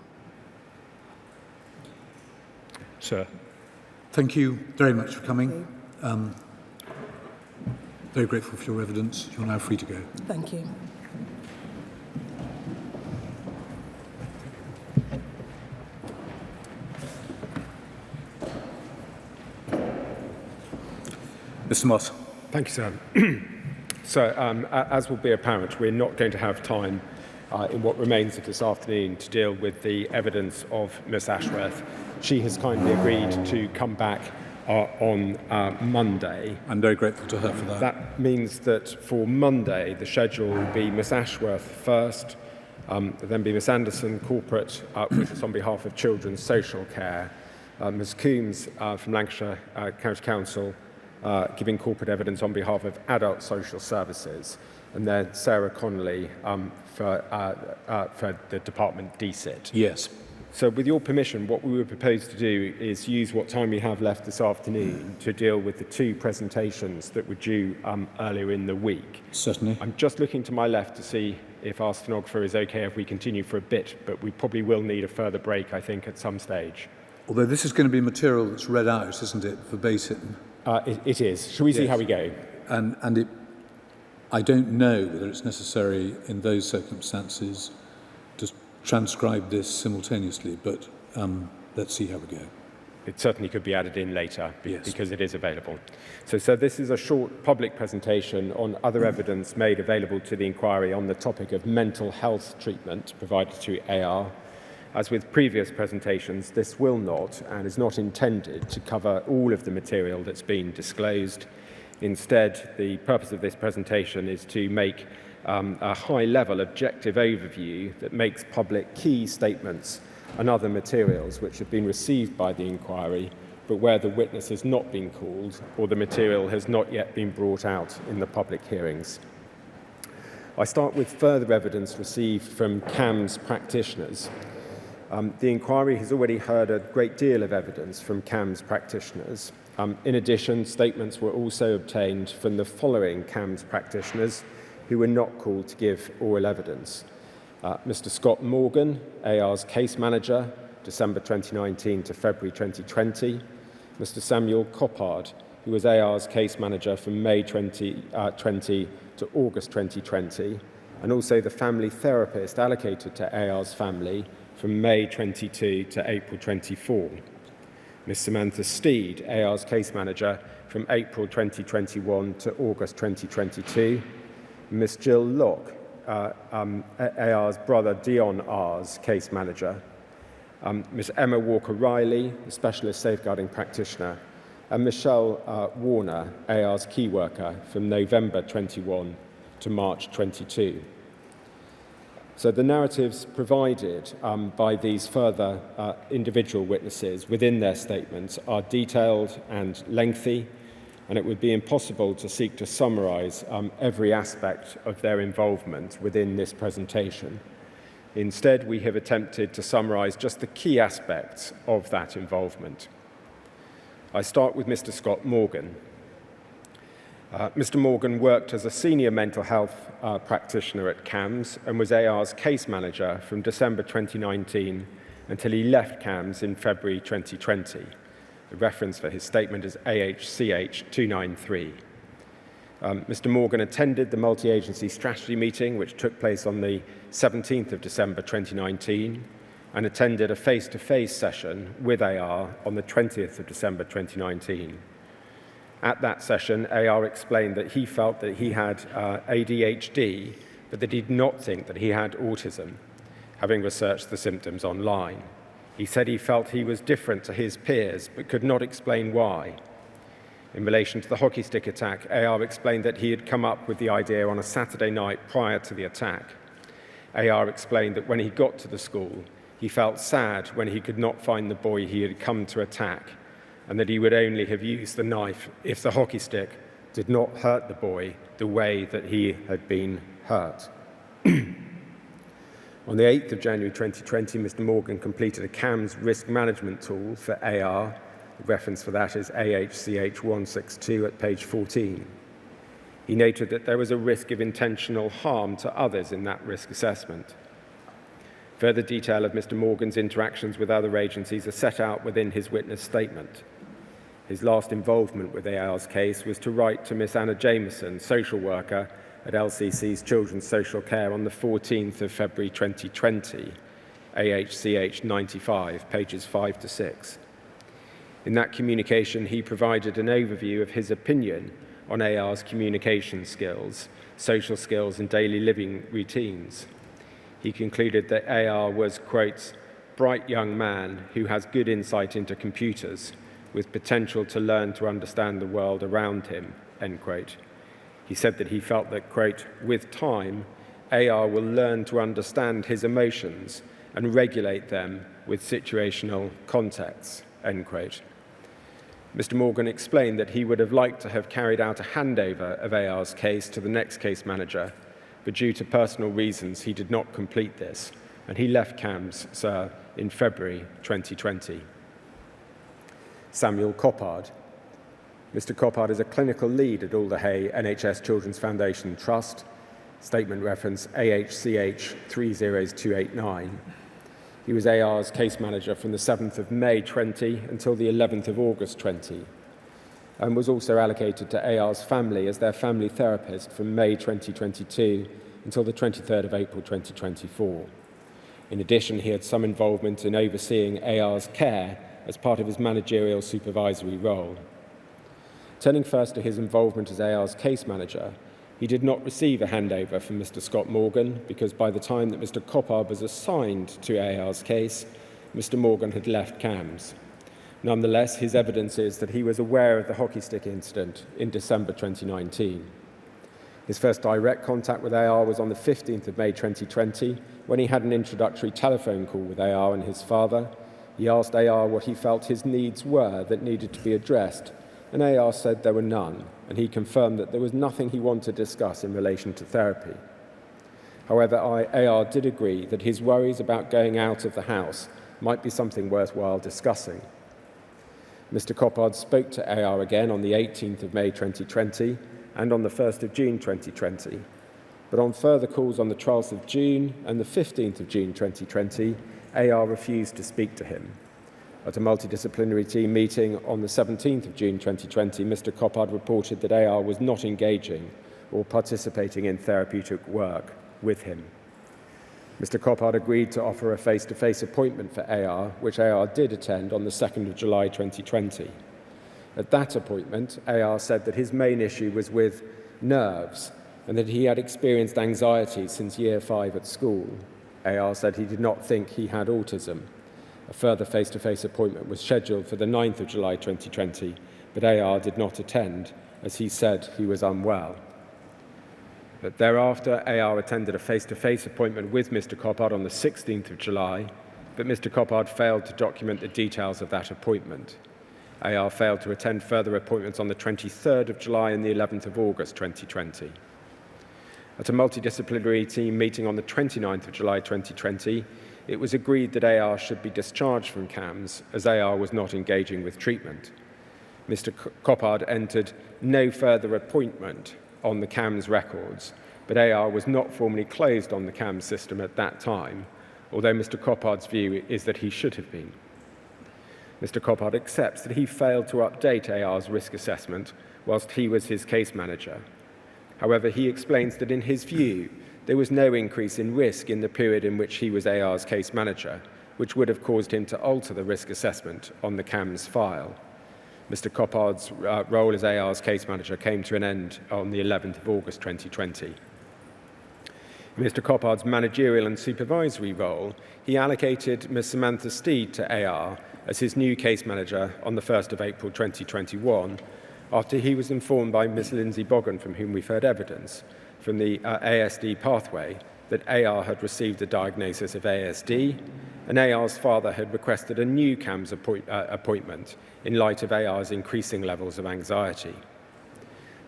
Sir. Thank you very much for coming. Very grateful for your evidence. You're now free to go. Thank you. Mr. Moss. Thank you, sir. So, as will be apparent, we're not going to have time in what remains of this afternoon to deal with the evidence of Miss Ashworth. She has kindly agreed to come back on Monday. I'm very grateful to her for that. That means that for Monday, the schedule will be Miss Ashworth first, then be Miss Anderson, corporate, which is on behalf of Children's Social Care, Ms Coombs from Lancashire County Council, giving corporate evidence on behalf of Adult Social Services, and then Sarah Connolly for the Department DSIT. Yes. So with your permission, what we would propose to do is use what time we have left this afternoon to deal with the two presentations that were due earlier in the week. Certainly. I'm just looking to my left to see if our stenographer is okay if we continue for a bit, but we probably will need a further break, I think, at some stage. Although this is going to be material that's read out, isn't it, verbatim? It is. Shall we see how we go? And I don't know whether it's necessary in those circumstances to transcribe this simultaneously, but let's see how we go. It certainly could be added in later Yes. because it is available. So this is a short public presentation on other evidence made available to the inquiry on the topic of mental health treatment provided to AR. As with previous presentations, this will not and is not intended to cover all of the material that's been disclosed. Instead, the purpose of this presentation is to make a high-level objective overview that makes public key statements and other materials which have been received by the inquiry, but where the witness has not been called or the material has not yet been brought out in the public hearings. I start with further evidence received from CAMS practitioners. The inquiry has already heard a great deal of evidence from CAMS practitioners. In addition, statements were also obtained from the following CAMS practitioners who were not called to give oral evidence. Mr. Scott Morgan, AR's case manager, December 2019 to February 2020. Mr. Samuel Coppard, who was AR's case manager from May 2020 to August 2020, and also the family therapist allocated to AR's family from May 22 to April 24. Ms. Samantha Steed, AR's case manager from April 2021 to August 2022. Ms. Jill Locke, AR's brother Dion R's case manager. Ms. Emma Walker-Riley, a specialist safeguarding practitioner. And Michelle Warner, AR's key worker from November 21 to March 22. So the narratives provided by these further individual witnesses within their statements are detailed and lengthy, and it would be impossible to seek to summarise every aspect of their involvement within this presentation. Instead, we have attempted to summarise just the key aspects of that involvement. I start with Mr. Scott Morgan. Mr. Morgan worked as a senior mental health practitioner at CAMS and was AR's case manager from December 2019 until he left CAMS in February 2020. The reference for his statement is AHCH 293. Mr. Morgan attended the multi-agency strategy meeting, which took place on the 17th of December 2019, and attended a face-to-face session with AR on the 20th of December 2019. At that session, AR explained that he felt that he had ADHD, but that he did not think that he had autism, having researched the symptoms online. He said he felt he was different to his peers, but could not explain why. In relation to the hockey stick attack, AR explained that he had come up with the idea on a Saturday night prior to the attack. AR explained that when he got to the school, he felt sad when he could not find the boy he had come to attack, and that he would only have used the knife if the hockey stick did not hurt the boy the way that he had been hurt. On the 8th of January 2020, Mr. Morgan completed a CAMS risk management tool for AR. The reference for that is AHCH 162 at page 14. He noted that there was a risk of intentional harm to others in that risk assessment. Further detail of Mr. Morgan's interactions with other agencies are set out within his witness statement. His last involvement with AR's case was to write to Miss Anna Jameson, social worker at LCC's Children's Social Care on the 14th of February 2020, AHCH 95, pages 5 to 6. In that communication, he provided an overview of his opinion on AR's communication skills, social skills, and daily living routines. He concluded that AR was, quote, bright young man who has good insight into computers with potential to learn to understand the world around him, end quote. He said that he felt that, quote, with time, AR will learn to understand his emotions and regulate them with situational contexts, end quote. Mr. Morgan explained that he would have liked to have carried out a handover of AR's case to the next case manager, but due to personal reasons, he did not complete this, and he left CAMS in February 2020. Samuel Coppard. Mr. Coppard is a clinical lead at Alder-Hey NHS Children's Foundation Trust, statement reference AHCH 30289. He was AR's case manager from the 7th of May 20 until the 11th of August 20, and was also allocated to AR's family as their family therapist from May 2022 until the 23rd of April 2024. In addition, he had some involvement in overseeing AR's care as part of his managerial supervisory role. Turning first to his involvement as AR's case manager, He did not receive a handover from Mr. Scott Morgan because by the time that Mr. Coppard was assigned to AR's case, Mr. Morgan had left CAMS. Nonetheless, his evidence is that he was aware of the hockey stick incident in December 2019. His first direct contact with AR was on the 15th of May 2020, when he had an introductory telephone call with AR and his father. He asked AR what he felt his needs were that needed to be addressed, and AR said there were none, and he confirmed that there was nothing he wanted to discuss in relation to therapy. However, AR did agree that his worries about going out of the house might be something worthwhile discussing. Mr. Coppard spoke to AR again on the 18th of May 2020 and on the 1st of June 2020. But on further calls on the 12th of June and the 15th of June 2020, AR refused to speak to him. At a multidisciplinary team meeting on the 17th of June 2020, Mr. Coppard reported that AR was not engaging or participating in therapeutic work with him. Mr. Coppard agreed to offer a face-to-face appointment for AR, which AR did attend on the 2nd of July 2020. At that appointment, AR said that his main issue was with nerves and that he had experienced anxiety since year 5 at school. AR said he did not think he had autism. A further face-to-face appointment was scheduled for the 9th of July 2020, but AR did not attend as he said he was unwell. But thereafter, AR attended a face-to-face appointment with Mr. Coppard on the 16th of July, but Mr. Coppard failed to document the details of that appointment. AR failed to attend further appointments on the 23rd of July and the 11th of August 2020. At a multidisciplinary team meeting on the 29th of July 2020, it was agreed that AR should be discharged from CAMS as AR was not engaging with treatment. Mr. Coppard entered no further appointment on the CAMS records, but AR was not formally closed on the CAMS system at that time, although Mr. Coppard's view is that he should have been. Mr. Coppard accepts that he failed to update AR's risk assessment whilst he was his case manager. However, he explains that in his view, there was no increase in risk in the period in which he was AR's case manager, which would have caused him to alter the risk assessment on the CAMS file. Mr. Coppard's role as AR's case manager came to an end on the 11th of August 2020. In Mr. Coppard's managerial and supervisory role, he allocated Ms. Samantha Steed to AR as his new case manager on the 1st of April 2021, after he was informed by Ms. Lindsay Boggan, from whom we've heard evidence, from the ASD pathway, that AR had received a diagnosis of ASD, and AR's father had requested a new CAMS appointment in light of AR's increasing levels of anxiety.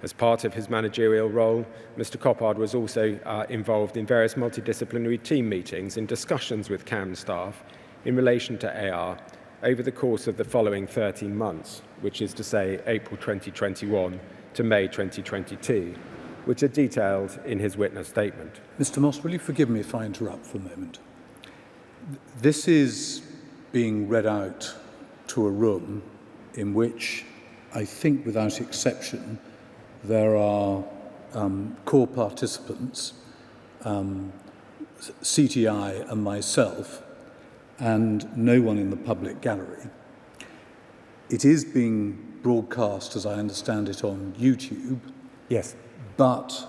As part of his managerial role, Mr. Coppard was also involved in various multidisciplinary team meetings and discussions with CAMS staff in relation to AR over the course of the following 13 months, which is to say April 2021 to May 2022, which are detailed in his witness statement. Mr. Moss, will you forgive me if I interrupt for a moment? This is being read out to a room in which, I think without exception, there are core participants, CTI and myself, and no one in the public gallery. It is being broadcast, as I understand it, on YouTube. Yes. But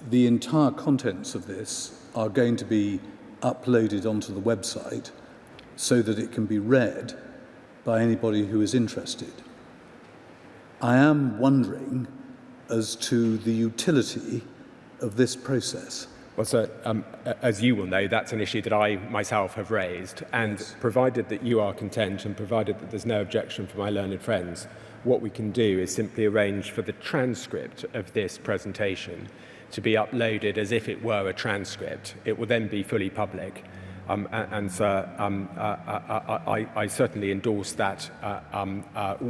the entire contents of this are going to be uploaded onto the website so that it can be read by anybody who is interested. I am wondering as to the utility of this process. Well, sir, as you will know, that's an issue that I myself have raised, and Yes. provided that you are content and provided that there's no objection from my learned friends, what we can do is simply arrange for the transcript of this presentation to be uploaded as if it were a transcript. It will then be fully public. Sir, I certainly endorse that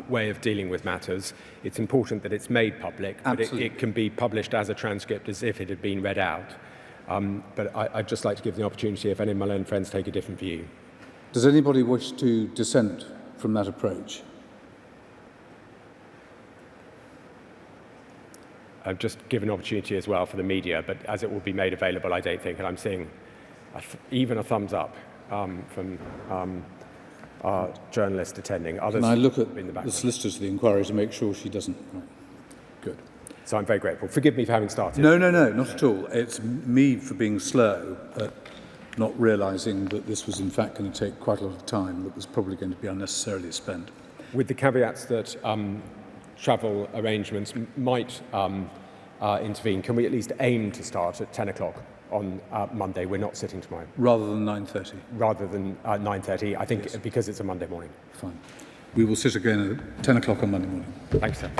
way of dealing with matters. It's important that it's made public, but it can be published as a transcript as if it had been read out. But I'd just like to give the opportunity if any of my learned friends take a different view. Does anybody wish to dissent from that approach? I've just given an opportunity as well for the media, but as it will be made available, I don't think, and I'm seeing even a thumbs up from our journalist attending. Others Can I look at in the the background. solicitors of the inquiry to make sure she doesn't? Right. Good. So I'm very grateful. Forgive me for having started. No, not at all. It's me for being slow at not realising that this was in fact going to take quite a lot of time that was probably going to be unnecessarily spent. With the caveats that travel arrangements might intervene, can we at least aim to start at 10 o'clock on Monday? We're not sitting tomorrow. Rather than 9:30. Rather than 9:30, I think, yes. Because it's a Monday morning. Fine. We will sit again at 10 o'clock on Monday morning. Thanks, sir.